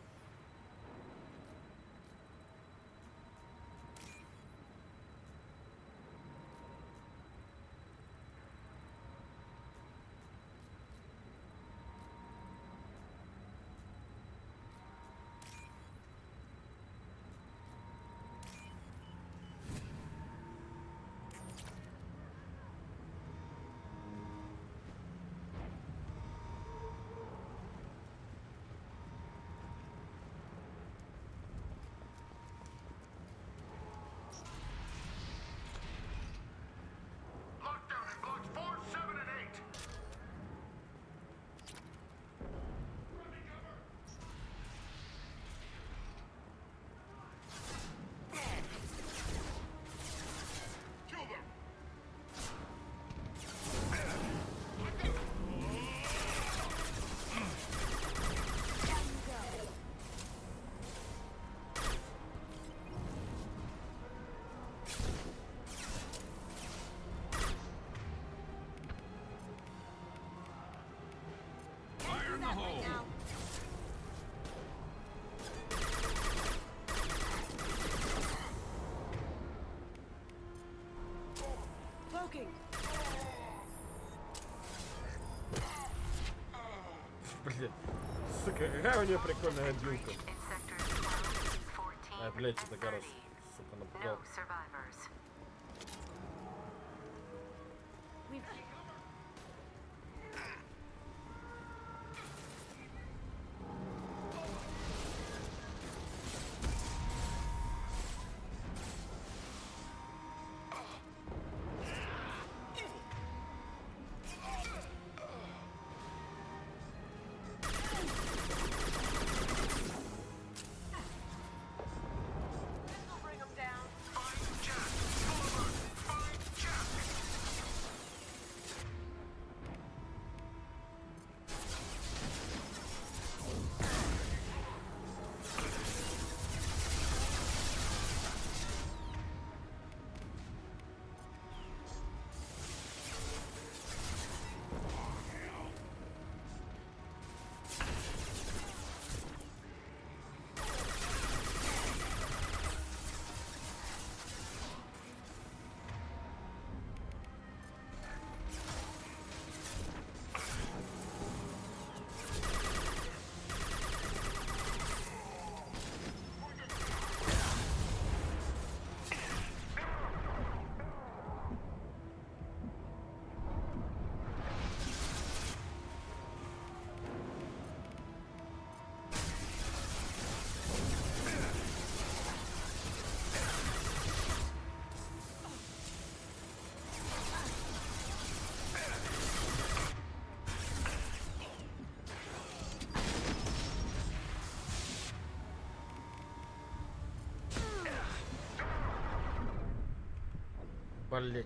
Lockdown in blocks 4, 7, and 8. Kill them. Fire in the hole! Cloaking. Блин. Сука, какая у нее прикольная одежда. А, блять, это гора, сука, напугал. No survivors. We've... Блять.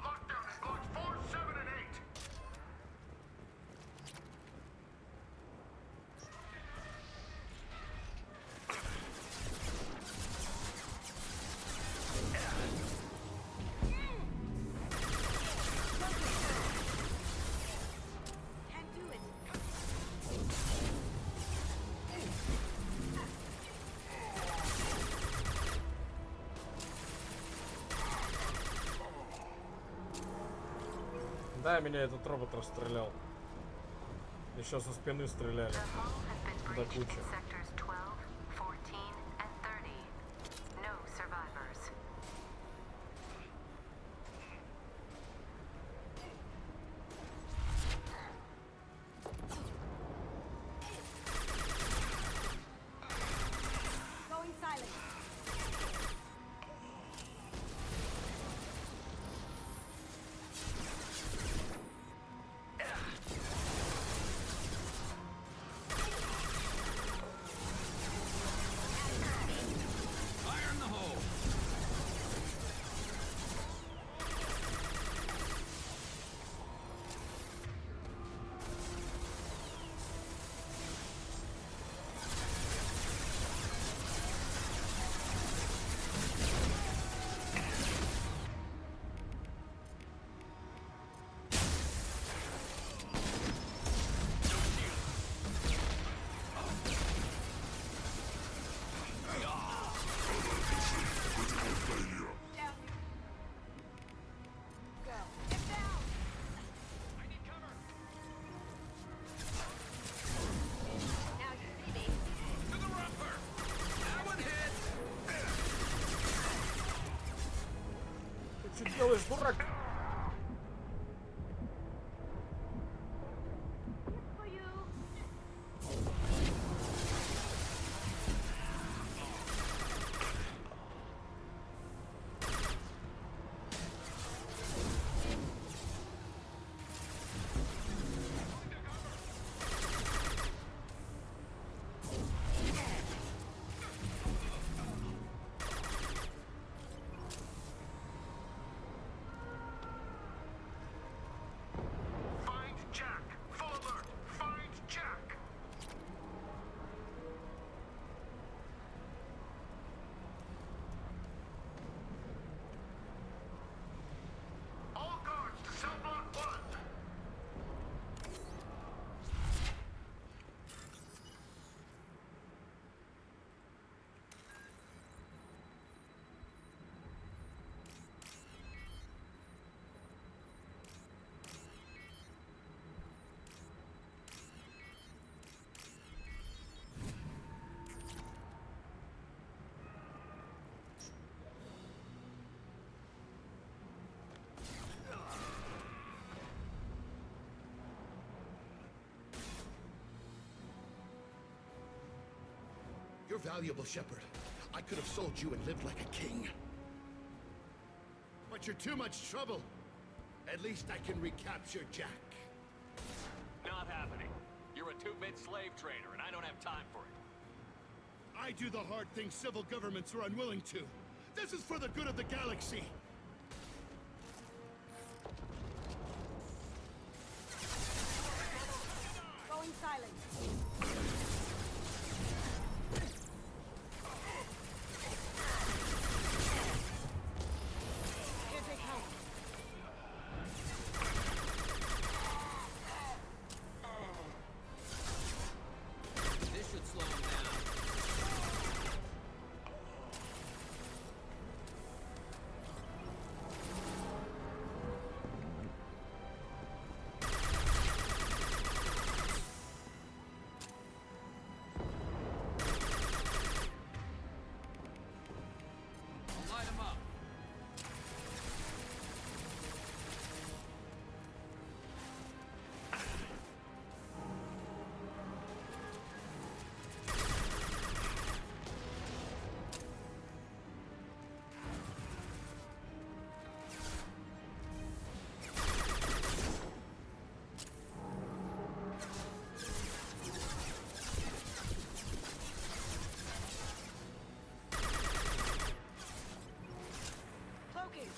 Lockdown is blocks 4, 7, and 8. Can't do it. Да, меня этот робот расстрелял. Еще со спины стреляли. До кучи. Sectors 12, 14, and 30. No survivors. Going silent. Fire in the hole! Ты что делаешь, дурак? You're valuable, Shepard. I could have sold you and lived like a king. But you're too much trouble. At least I can recapture Jack. Not happening. You're a two-bit slave trader, and I don't have time for it. I do the hard things civil governments are unwilling to. This is for the good of the galaxy. Going silent. Here they come. This should slow him down. Light him up. Cloaking.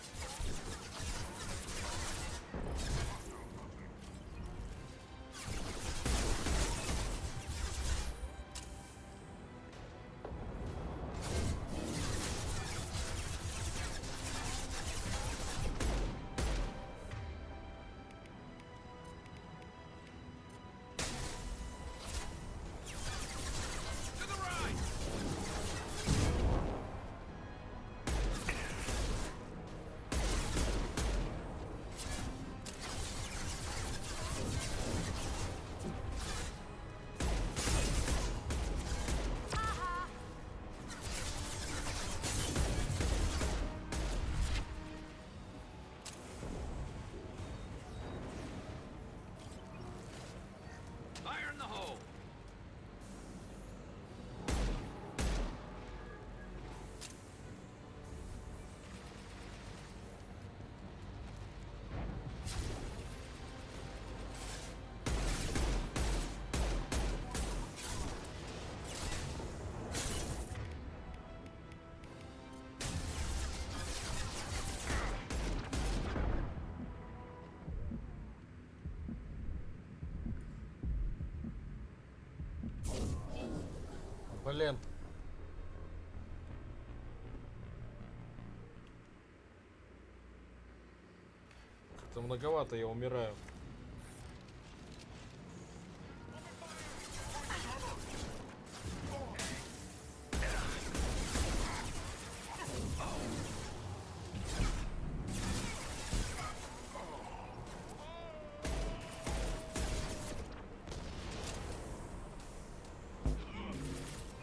To the right. Fire in the hole. Блин. Это многовато, я умираю.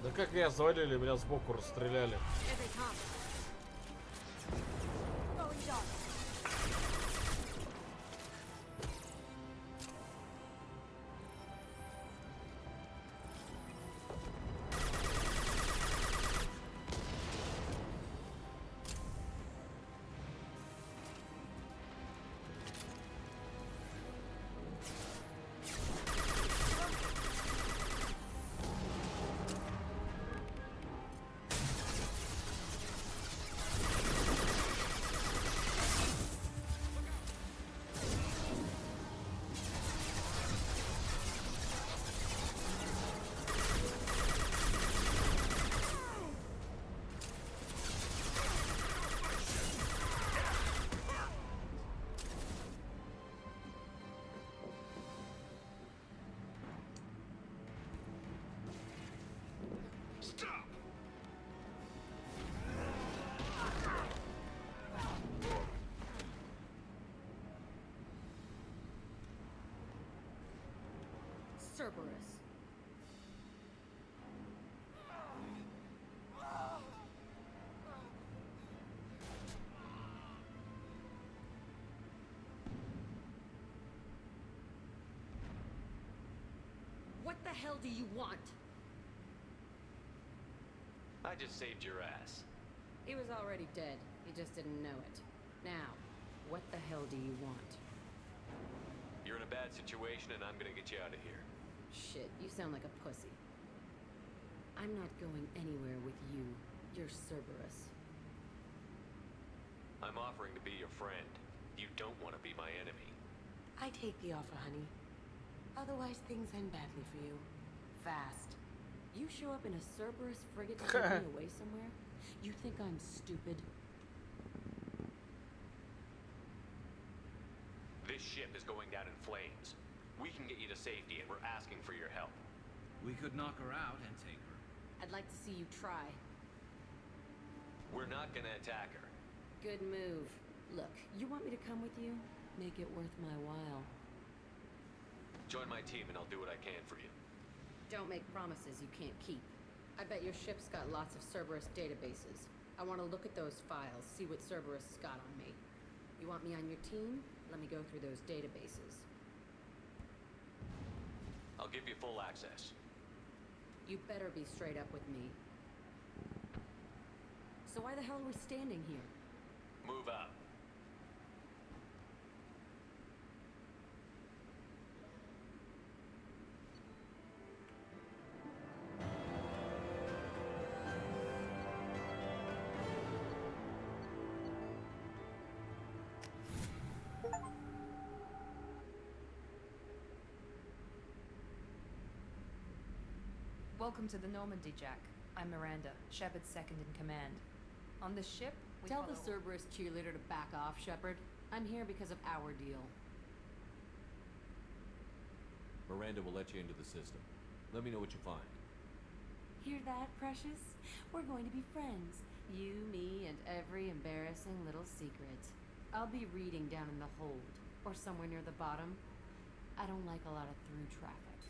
Да как меня завалили, меня сбоку расстреляли. Here they come. Going dark. Stop! Cerberus. What the hell do you want? I just saved your ass. He was already dead. He just didn't know it. Now, what the hell do you want? You're in a bad situation and I'm gonna get you out of here. Shit, you sound like a pussy. I'm not going anywhere with you. You're Cerberus. I'm offering to be your friend. You don't want to be my enemy. I take the offer, honey. Otherwise, things end badly for you. Fast. You show up in a Cerberus frigate to take me away somewhere? You think I'm stupid? This ship is going down in flames. We can get you to safety and we're asking for your help. We could knock her out and take her. I'd like to see you try. We're not gonna attack her. Good move. Look, you want me to come with you? Make it worth my while. Join my team and I'll do what I can for you. Don't make promises you can't keep. I bet your ship's got lots of Cerberus databases. I want to look at those files, see what Cerberus has got on me. You want me on your team? Let me go through those databases. I'll give you full access. You better be straight up with me. So why the hell are we standing here? Move out. Welcome to the Normandy, Jack. I'm Miranda, Shepard's second in command. On this ship, we Tell follow... the Cerberus cheerleader to back off, Shepard. I'm here because of our deal. Miranda will let you into the system. Let me know what you find. Hear that, Precious? We're going to be friends. You, me, and every embarrassing little secret. I'll be reading down in the hold, or somewhere near the bottom. I don't like a lot of through traffic.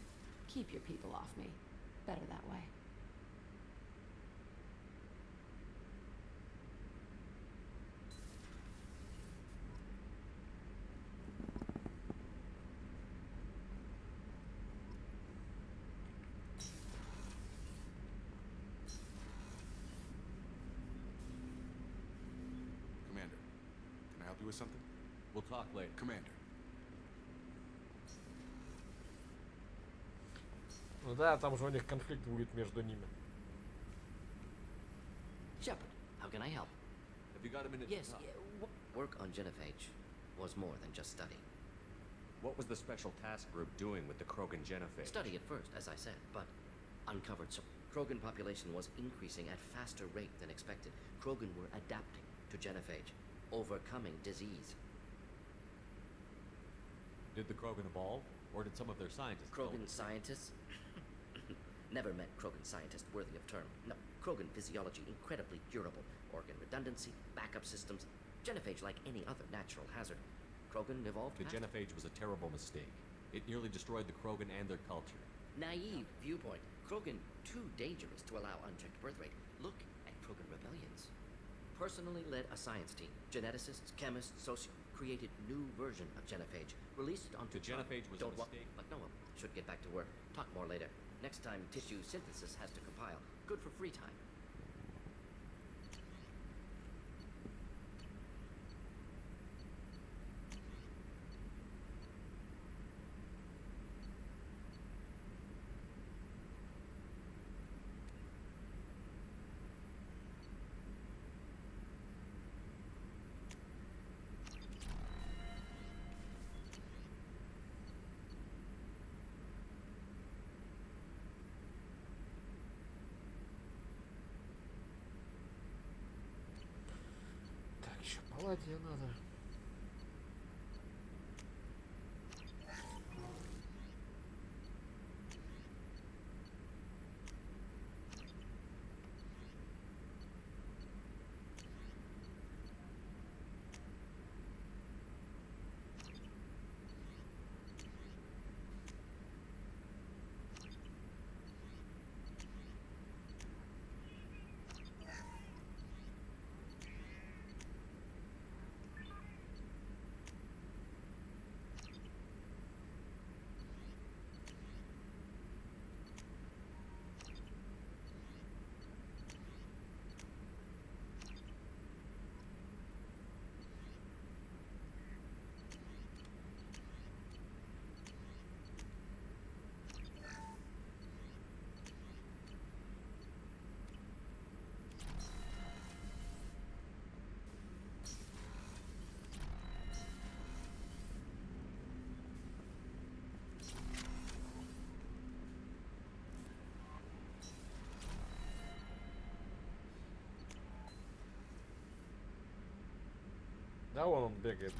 Keep your people off me. Better that way. Commander, can I help you with something? We'll talk later. Commander. Ну да, там же у них конфликт будет между ними. Shepard, how can I help? Have you got a minute Yes, to talk? work on Genophage was more than just study. What was the special task group doing with the Krogan Genophage? Study at first, as I said, but uncovered some. Krogan population was increasing at faster rate than expected. Krogan were adapting to Genophage, overcoming disease. Did the Krogan evolve, or did some of their scientists? Krogan scientists? Never met Krogan scientist worthy of term. No, Krogan physiology incredibly durable. Organ redundancy, backup systems, Genophage like any other natural hazard. Krogan evolved The past- Genophage was a terrible mistake. It nearly destroyed the Krogan and their culture. Naive viewpoint. Krogan too dangerous to allow unchecked birth rate. Look at Krogan rebellions. Personally led a science team. Geneticists, chemists, created new version of Genophage. Released it onto The Genophage was a Don't wa- mistake. But no, should get back to work. Talk more later. Next time tissue synthesis has to compile. Good for free time. Так, еще палладия надо. Да, вон он бегает.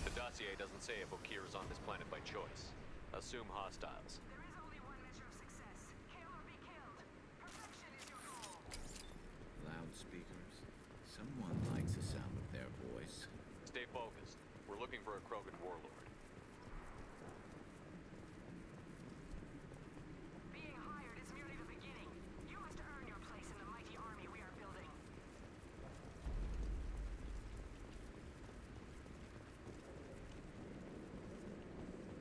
The dossier doesn't say if Okir is on this planet by choice. Assume hostiles. Loudspeakers. Someone likes the sound of their voice. Stay focused. We're looking for a Krogan warlord. Being hired is merely the beginning. You must earn your place in the mighty army we are building.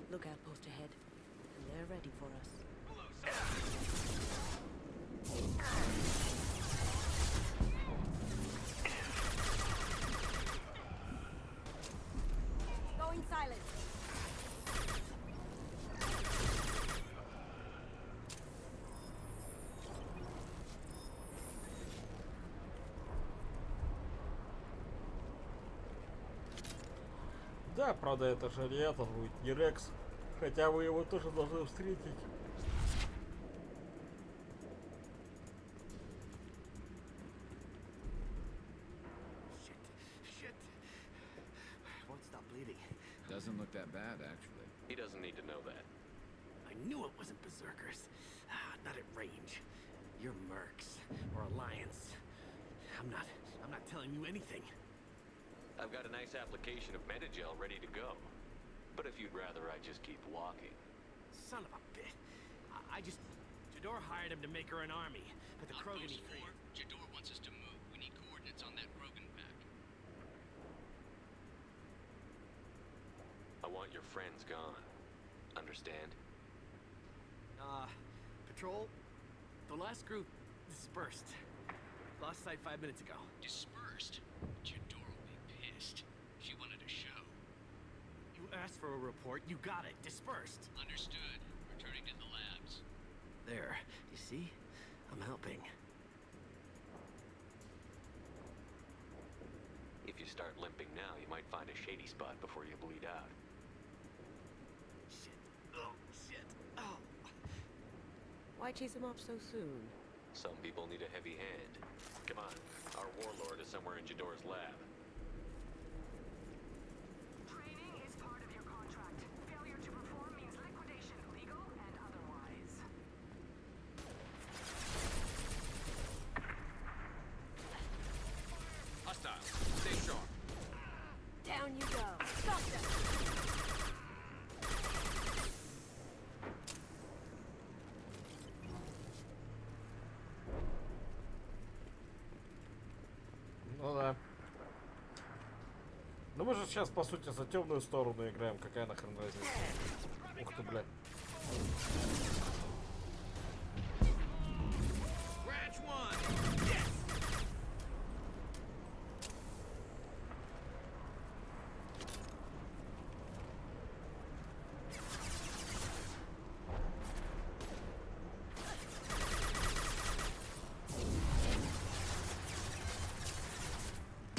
Look outpost ahead, and they're ready for us. Going silent. Да, правда, это же не этот будет, не Рекс. Хотя вы его тоже должны встретить. Shit. Won't stop bleeding. Doesn't look that bad, actually. He doesn't need to know that. I knew it wasn't berserkers. Not at range. You're mercs or Alliance. I'm not telling you anything. I've got a nice application of Metagel ready to go. But if you'd rather I just keep walking. Son of a bitch. I just... Jador hired him to make her an army, but the Krogan he created... Jador wants us to move. We need coordinates on that Krogan pack. I want your friends gone. Understand? Patrol? The last group dispersed. Lost sight 5 minutes ago. Dispersed? Jador will be pissed. She wanted a show. You asked for a report, you got it. Dispersed. Understood. Returning to the labs. There. You see? I'm helping. If you start limping now, you might find a shady spot before you bleed out. Shit. Oh, shit. Oh. Why chase him off so soon? Some people need a heavy hand. Come on. Our warlord is somewhere in Jador's lab. Training is part of your contract. Failure to perform means liquidation, legal and otherwise. Hostile. Stay sharp. Down you go. Stop them. Ну да. Ну мы же сейчас, по сути, за темную сторону играем. Какая нахрен разница? Ух ты, блядь. Branch one. Yes.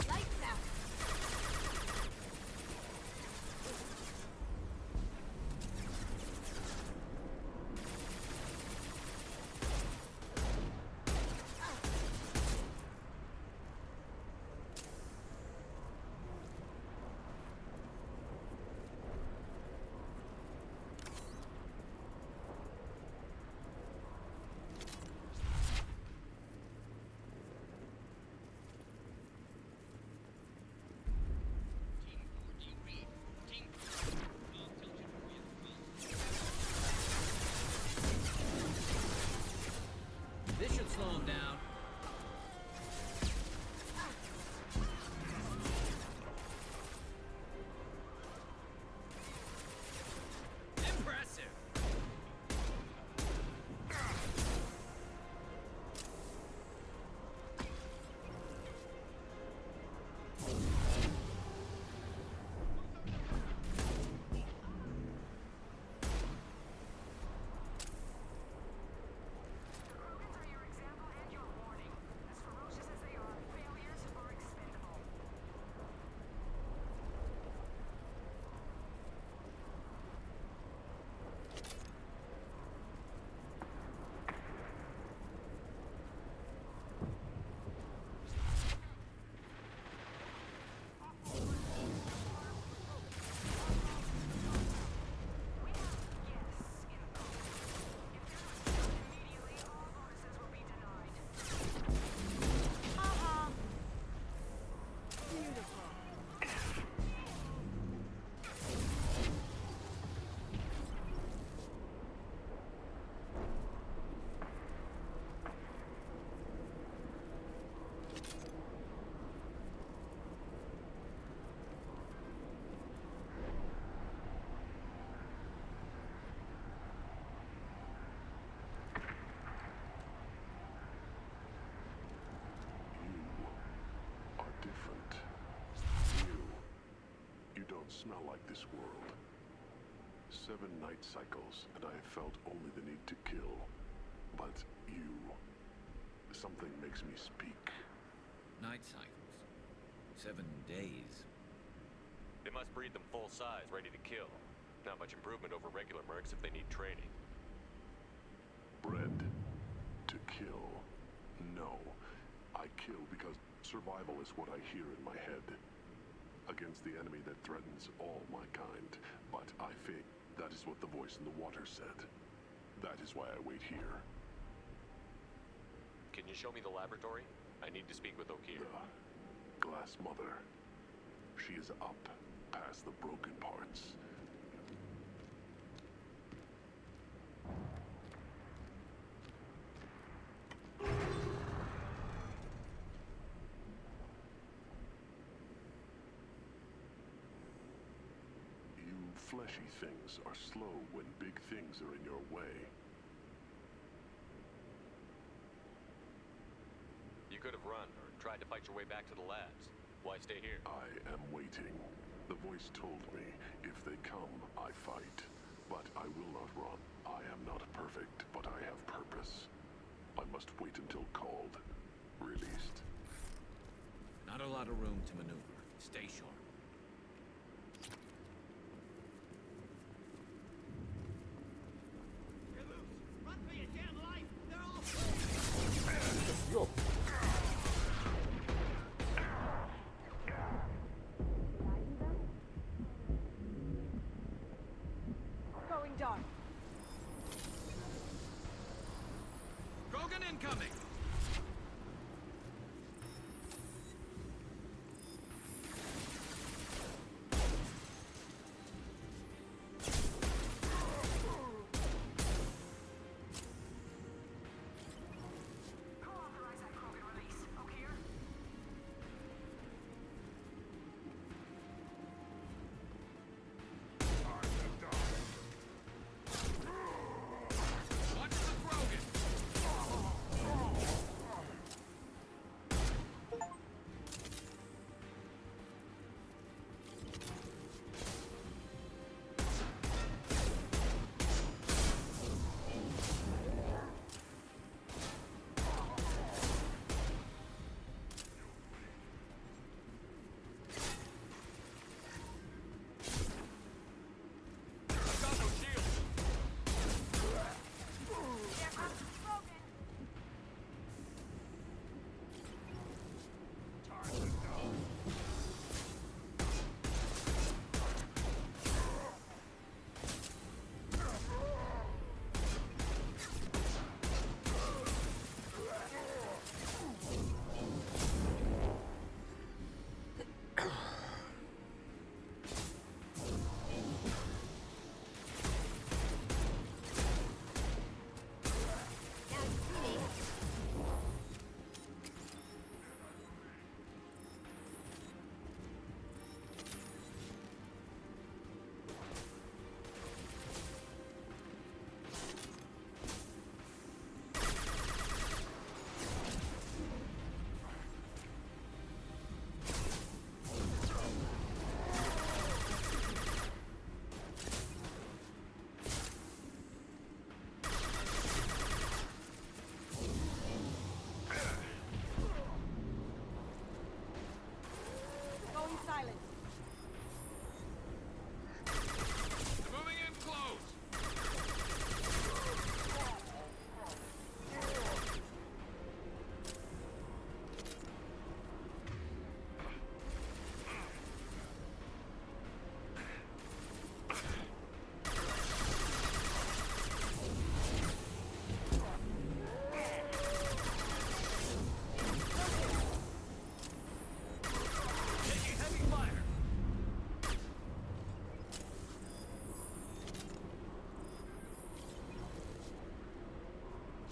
Lights out. This should slow him down. Impressive. Krogans are your example and your warning. As ferocious as they are, failures are expendable. You are different. You don't smell like this world. 7 night cycles, and I have felt only the need to kill. But you... something makes me speak. Night cycles. 7 days. They must breed them full size, ready to kill. Not much improvement over regular mercs if they need training. Bred to kill. No. I kill because survival is what I hear in my head. Against the enemy that threatens all my kind. But I think that is what the voice in the water said. That is why I wait here. Can you show me the laboratory? I need to speak with Okeer. The Glass Mother. She is up, past the broken parts. You fleshy things are slow when big things are in your way. You could have run or tried to fight your way back to the labs. Why stay here? I am waiting. The voice told me, if they come, I fight. But I will not run. I am not perfect, but I have purpose. I must wait until called. Released. Not a lot of room to maneuver. Stay sharp. Ёп. incoming! Co-authorize that Krogan release. Okay? Watch the Krogan! Got no shield. There comes the Krogan. Now you see me. Going silent. They're moving in close! Taking heavy fire.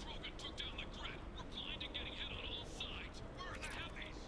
Krogan took down the Gret. We're blind and getting hit on all sides. Where are the heavies?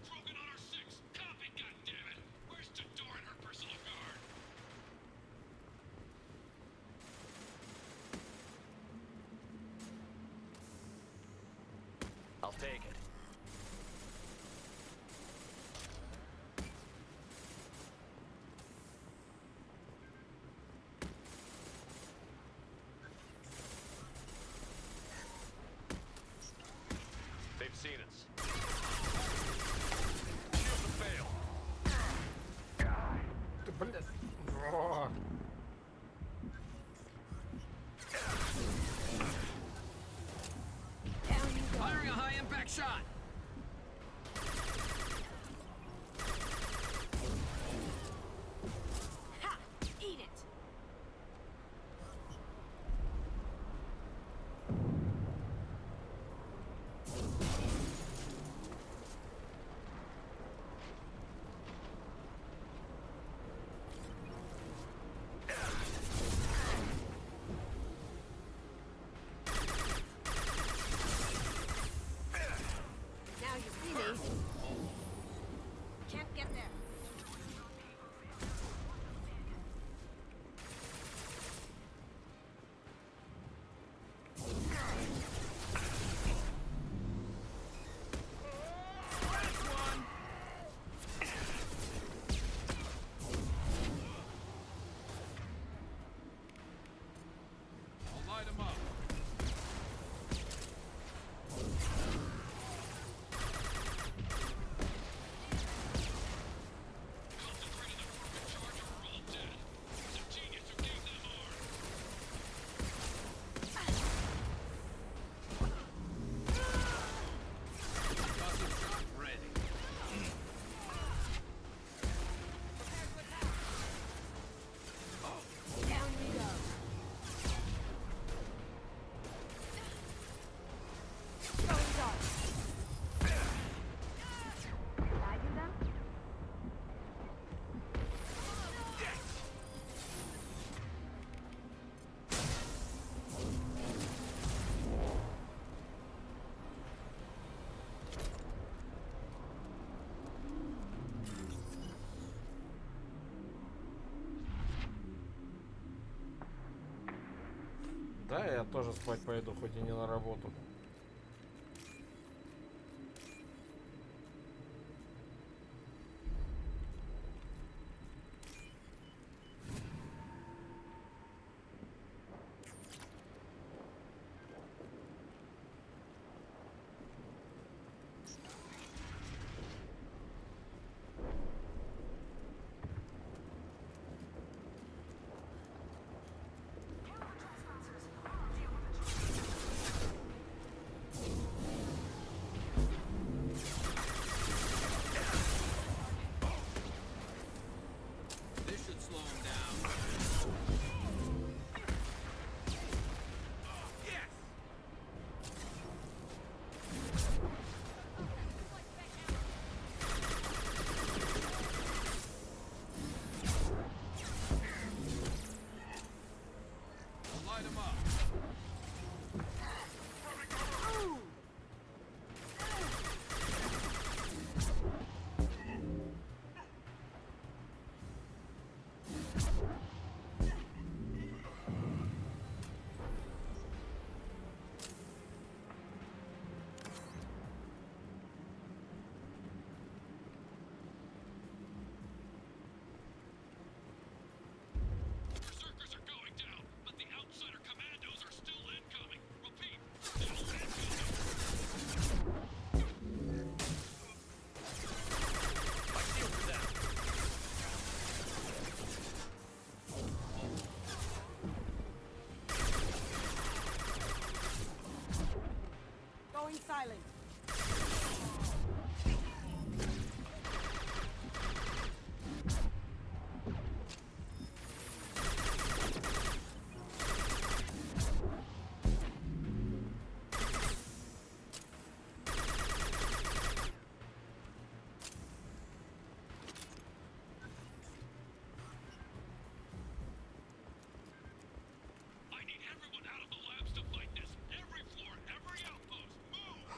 Krogan on our 6. Copy, goddammit! Where's Tador and her personal guard? I'll take it. They've seen us. Shield to fail. Ты, блядь. О. Firing a high-impact shot! Ha! Eat it. Да, я тоже спать пойду, хоть и не на работу. This should slow him down. Yes! Light him up. Berserkers are going down, but the outsider commandos are still incoming. Repeat, still incoming. My shields are down. Going silent. I need everyone out of the labs to fight this. Every floor, every outpost, move!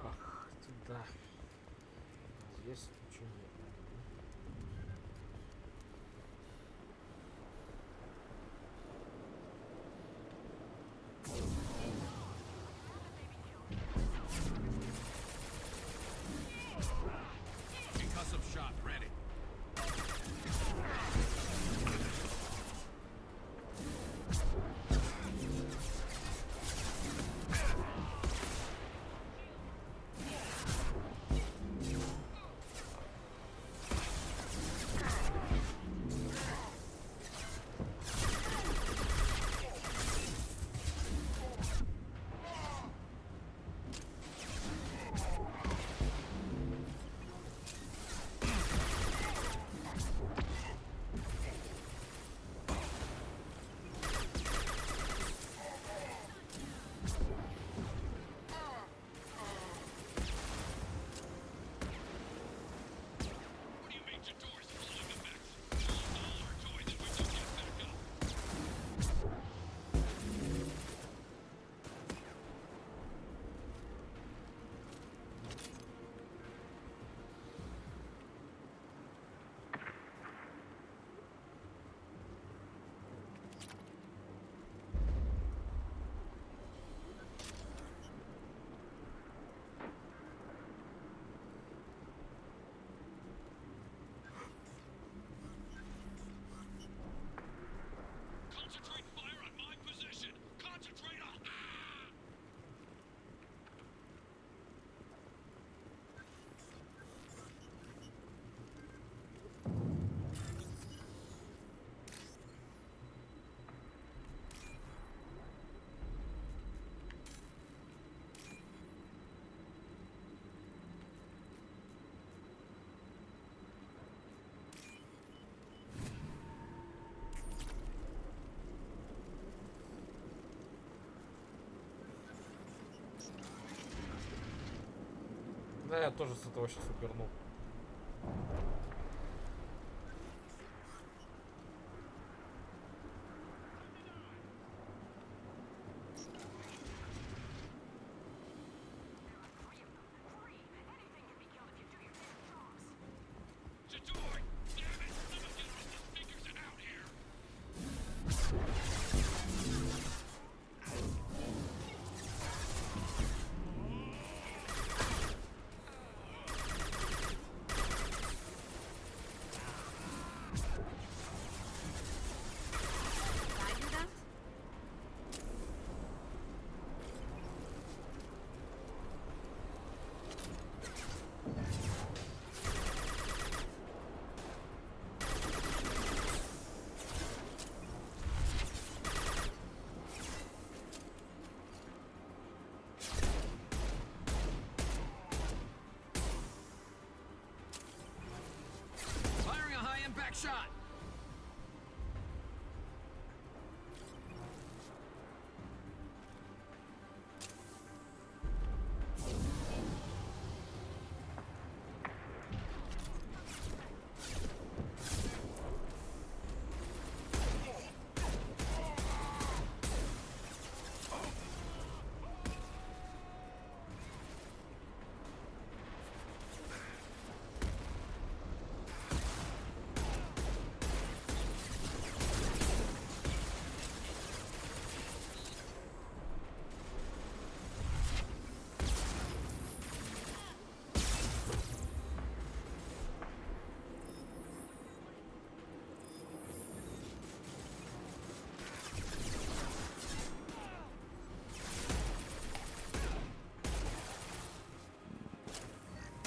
Ах, туда. Здесь ничего нет. Concussive shot ready. What do you mean Jador's pulling the mix? We'll all our toys if we don't get back up. Concentrate fire on my position! Concentrate on... Да, я тоже с этого сейчас упернул. Jador! Damn it! Someone get all the speakers and out here! Back shot!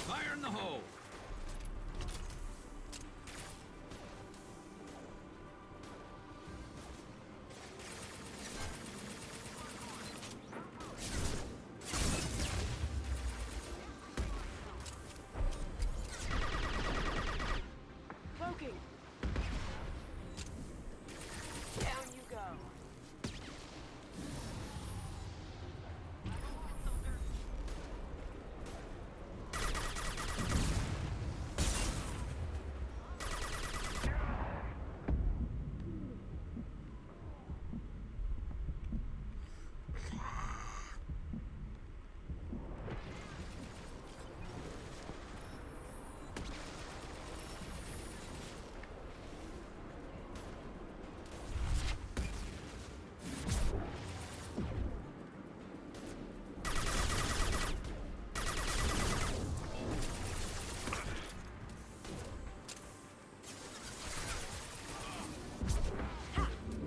Fire in the hole! Cloaking! Down you go.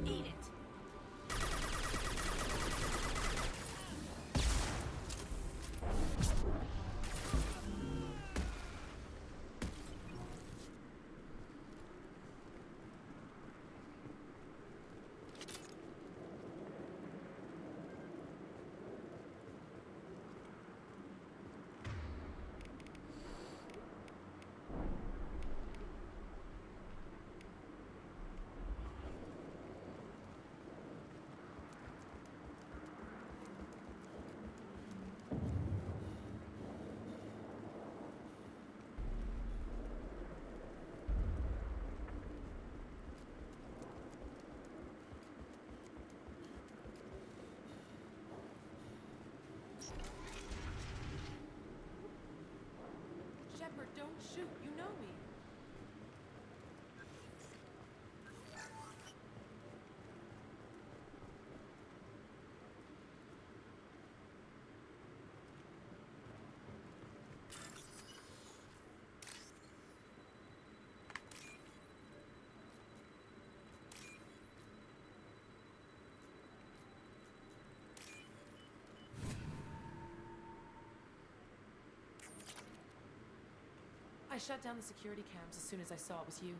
Eat it! Shepard, don't shoot. You know me. I shut down the security cams as soon as I saw it was you.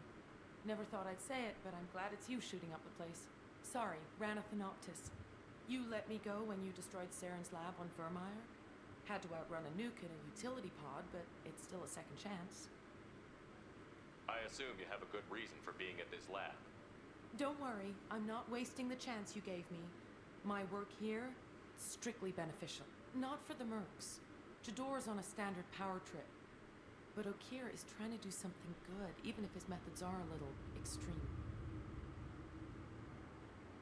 Never thought I'd say it, but I'm glad it's you shooting up the place. Sorry, Rana Thanoptis. You let me go when you destroyed Saren's lab on Vermeer? Had to outrun a nuke in a utility pod, but it's still a second chance. I assume you have a good reason for being at this lab. Don't worry, I'm not wasting the chance you gave me. My work here, strictly beneficial. Not for the mercs. Jador's on a standard power trip. But Okir is trying to do something good, even if his methods are a little extreme.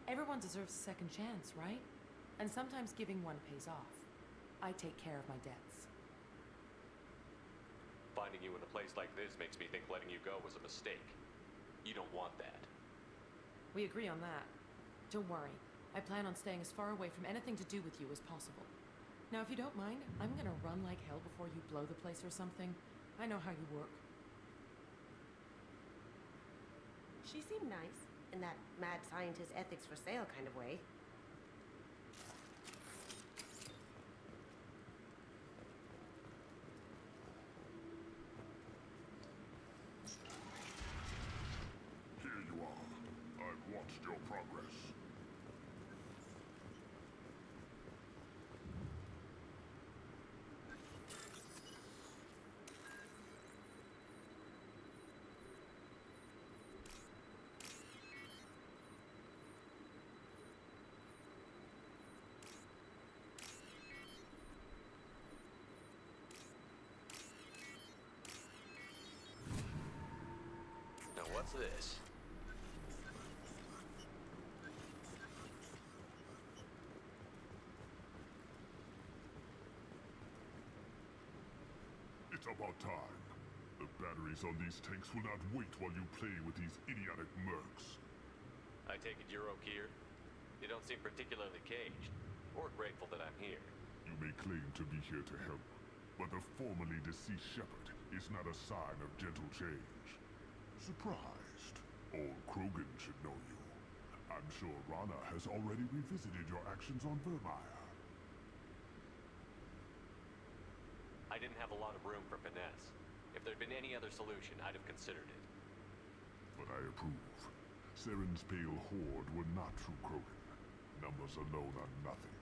Everyone deserves a second chance, right? And sometimes giving one pays off. I take care of my debts. Finding you in a place like this makes me think letting you go was a mistake. You don't want that. We agree on that. Don't worry. I plan on staying as far away from anything to do with you as possible. Now, if you don't mind, I'm gonna run like hell before you blow the place or something. I know how you work. She seemed nice, in that mad scientist ethics for sale kind of way. Here you are. I've watched your progress. What's this? It's about time. The batteries on these tanks will not wait while you play with these idiotic mercs. I take it you're Okeer? You don't seem particularly caged, or grateful that I'm here. You may claim to be here to help, but the formerly deceased Shepard is not a sign of gentle change. Surprised? Old Krogan should know you. I'm sure Rana has already revisited your actions on Vermeer. I didn't have a lot of room for finesse. If there'd been any other solution, I'd have considered it. But I approve. Saren's pale horde were not true Krogan. Numbers alone are nothing.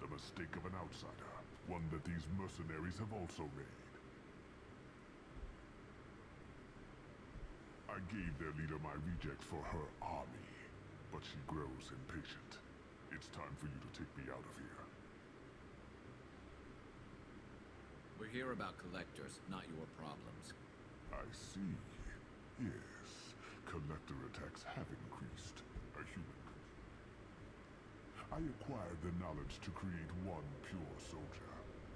The mistake of an outsider, one that these mercenaries have also made. I gave their leader my rejects for her army, but she grows impatient. It's time for you to take me out of here. We're here about collectors, not your problems. I see. Yes, collector attacks have increased. A human. I acquired the knowledge to create one pure soldier.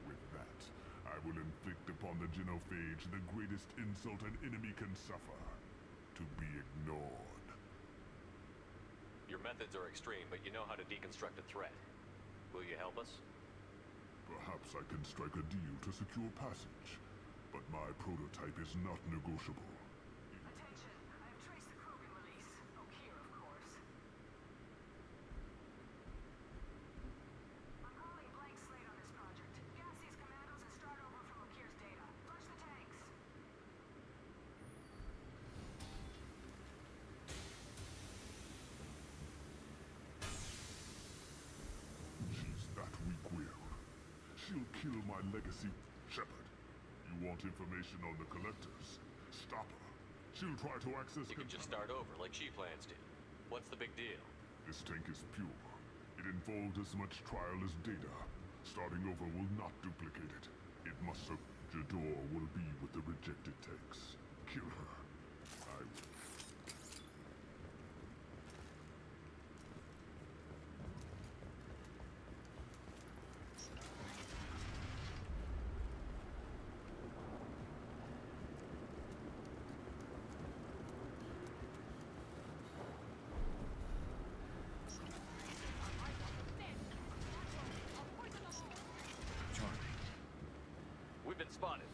With that, I will inflict upon the Genophage the greatest insult an enemy can suffer. To be ignored. Your methods are extreme, but you know how to deconstruct a threat. Will you help us? Perhaps I can strike a deal to secure passage, but my prototype is not negotiable. Attention, I have traced the Krogan release. Okeer, of course. I'm calling a blank slate on this project. Gas these commandos and start over from Okeer's data. Flush the tanks. She's that weak-willed. She'll kill my legacy. Shepard, you want information on the collectors? Stop her. She'll try to access... You could just start over, like she plans to. What's the big deal? This tank is pure. It involved as much trial as data. Starting over will not duplicate it. It must... Jador will be with the rejected tanks. Kill her. I will. We've been spotted.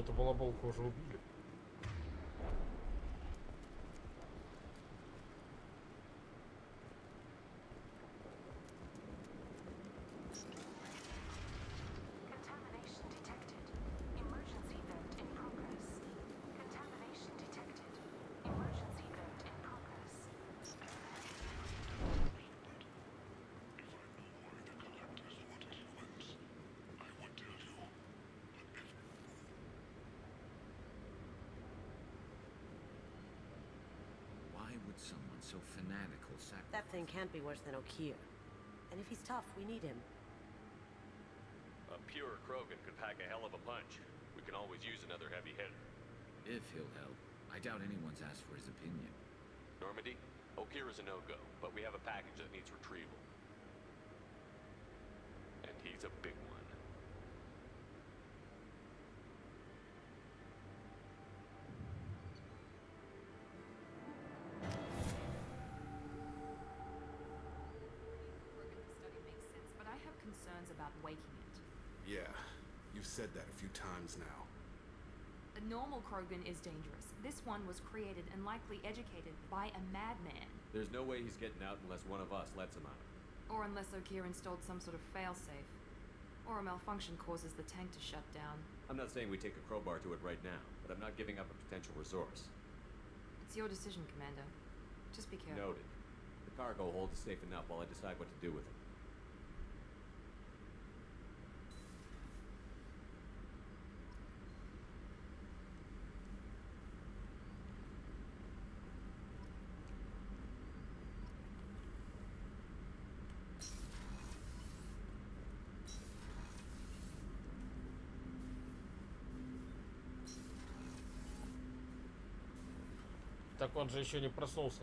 эту балаболку уже убили. Contamination detected. Emergency vent in progress. Contamination detected. Emergency vent in progress. Why would someone so fanatical sacrifice? That thing can't be worse than Okier. And if he's tough, we need him. A pure Krogan could pack a hell of a punch. We can always use another heavy hitter. If he'll help. I doubt anyone's asked for his opinion. Normandy, Okier is a no-go, but we have a package that needs retrieval. And he's a big one. Study makes sense, but I have concerns about waking it. Yeah, you've said that a few times now. A normal Krogan is dangerous. This one was created and likely educated by a madman. There's no way he's getting out unless one of us lets him out. Or unless Okier installed some sort of failsafe. Or a malfunction causes the tank to shut down. I'm not saying we take a crowbar to it right now, but I'm not giving up a potential resource. It's your decision, Commander. Just be careful. Noted. The cargo hold is safe enough while I decide what to do with it. Так он же еще не проснулся.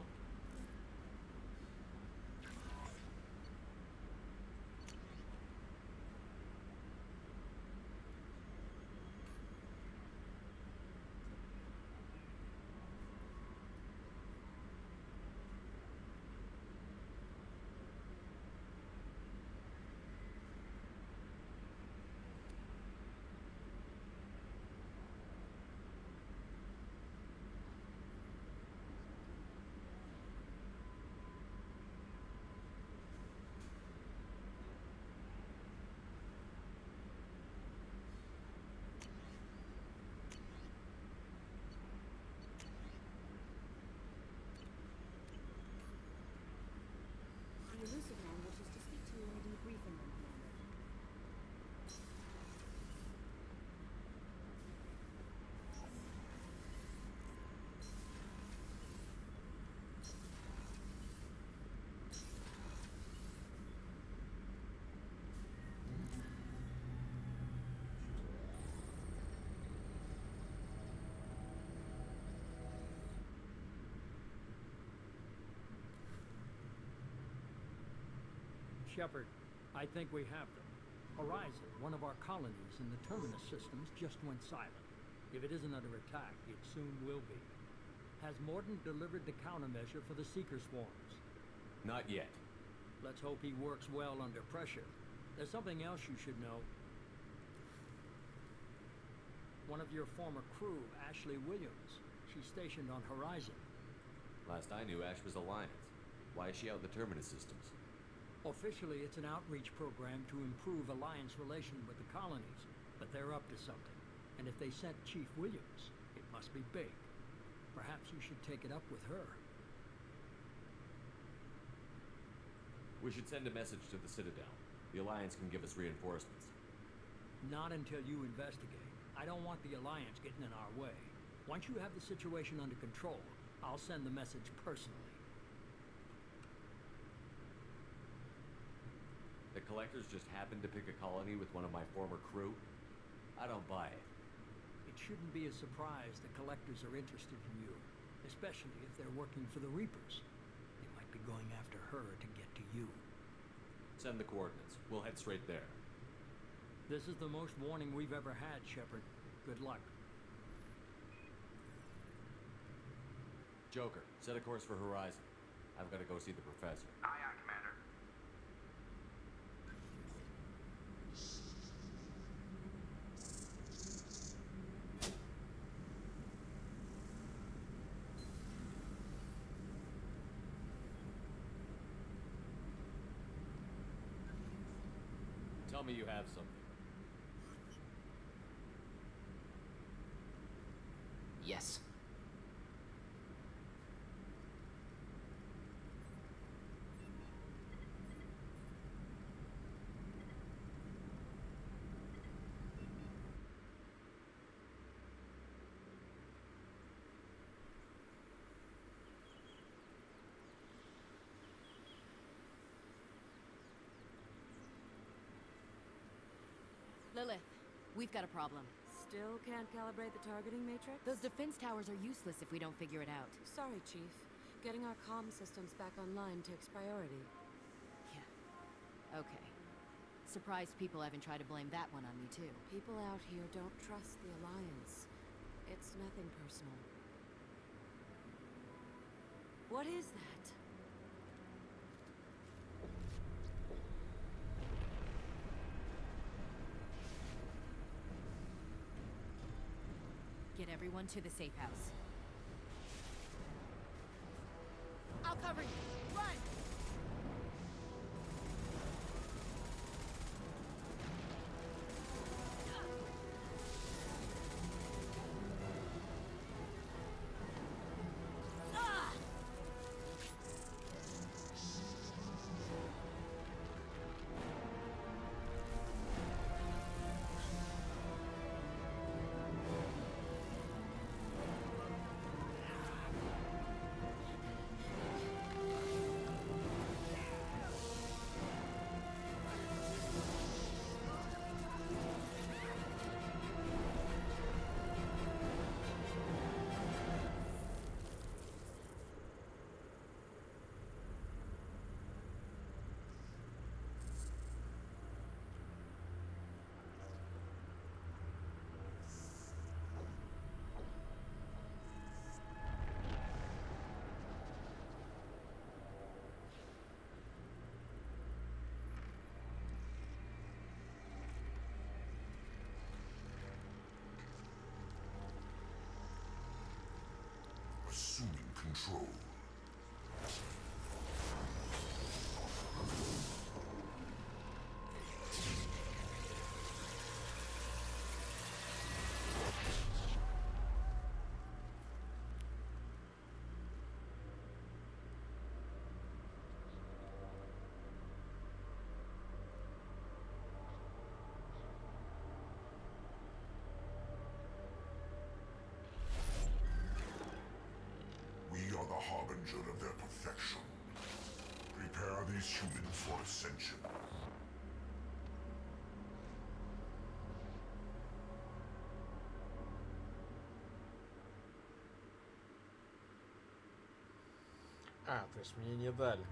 The elusive man wishes to speak to you in a debriefing room, Commander. Shepard, I think we have them. Horizon, one of our colonies in the Terminus systems, just went silent. If it isn't under attack, it soon will be. Has Mordin delivered the countermeasure for the Seeker swarms? Not yet. Let's hope he works well under pressure. There's something else you should know. One of your former crew, Ashley Williams. She's stationed on Horizon. Last I knew, Ash was Alliance. Why is she out in the Terminus systems? Officially, it's an outreach program to improve Alliance relations with the colonies, but they're up to something. And if they sent Chief Williams, it must be big. Perhaps you should take it up with her. We should send a message to the Citadel. The Alliance can give us reinforcements. Not until you investigate. I don't want the Alliance getting in our way. Once you have the situation under control, I'll send the message personally. The Collectors just happened to pick a colony with one of my former crew? I don't buy it. It shouldn't be a surprise the Collectors are interested in you, especially if they're working for the Reapers. They might be going after her to get to you. Send the coordinates. We'll head straight there. This is the most warning we've ever had, Shepard. Good luck. Joker, set a course for Horizon. I've got to go see the Professor. Aye, aye, Commander. Tell me you have something. Yes. Lilith, we've got a problem. Still can't calibrate the targeting matrix? Those defense towers are useless if we don't figure it out. Sorry, Chief. Getting our comm systems back online takes priority. Yeah. Okay. Surprised people haven't tried to blame that one on me, too. People out here don't trust the Alliance. It's nothing personal. What is that? Get everyone to the safe house. I'll cover you. Run! Assuming control. We are the harbinger of their perfection. Prepare these humans for ascension. А, то есть мне не дали.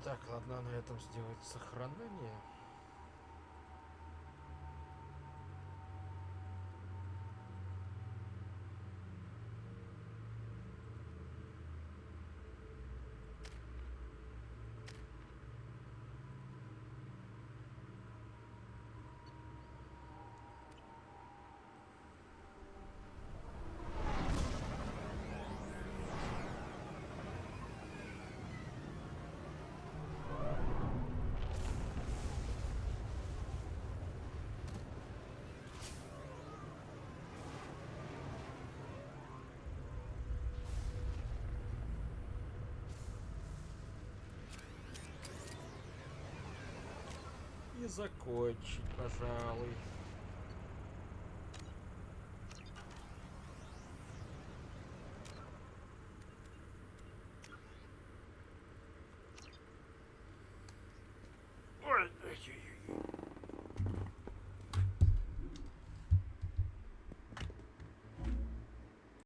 Так, ладно, на этом сделать сохранение. И закончить, пожалуй.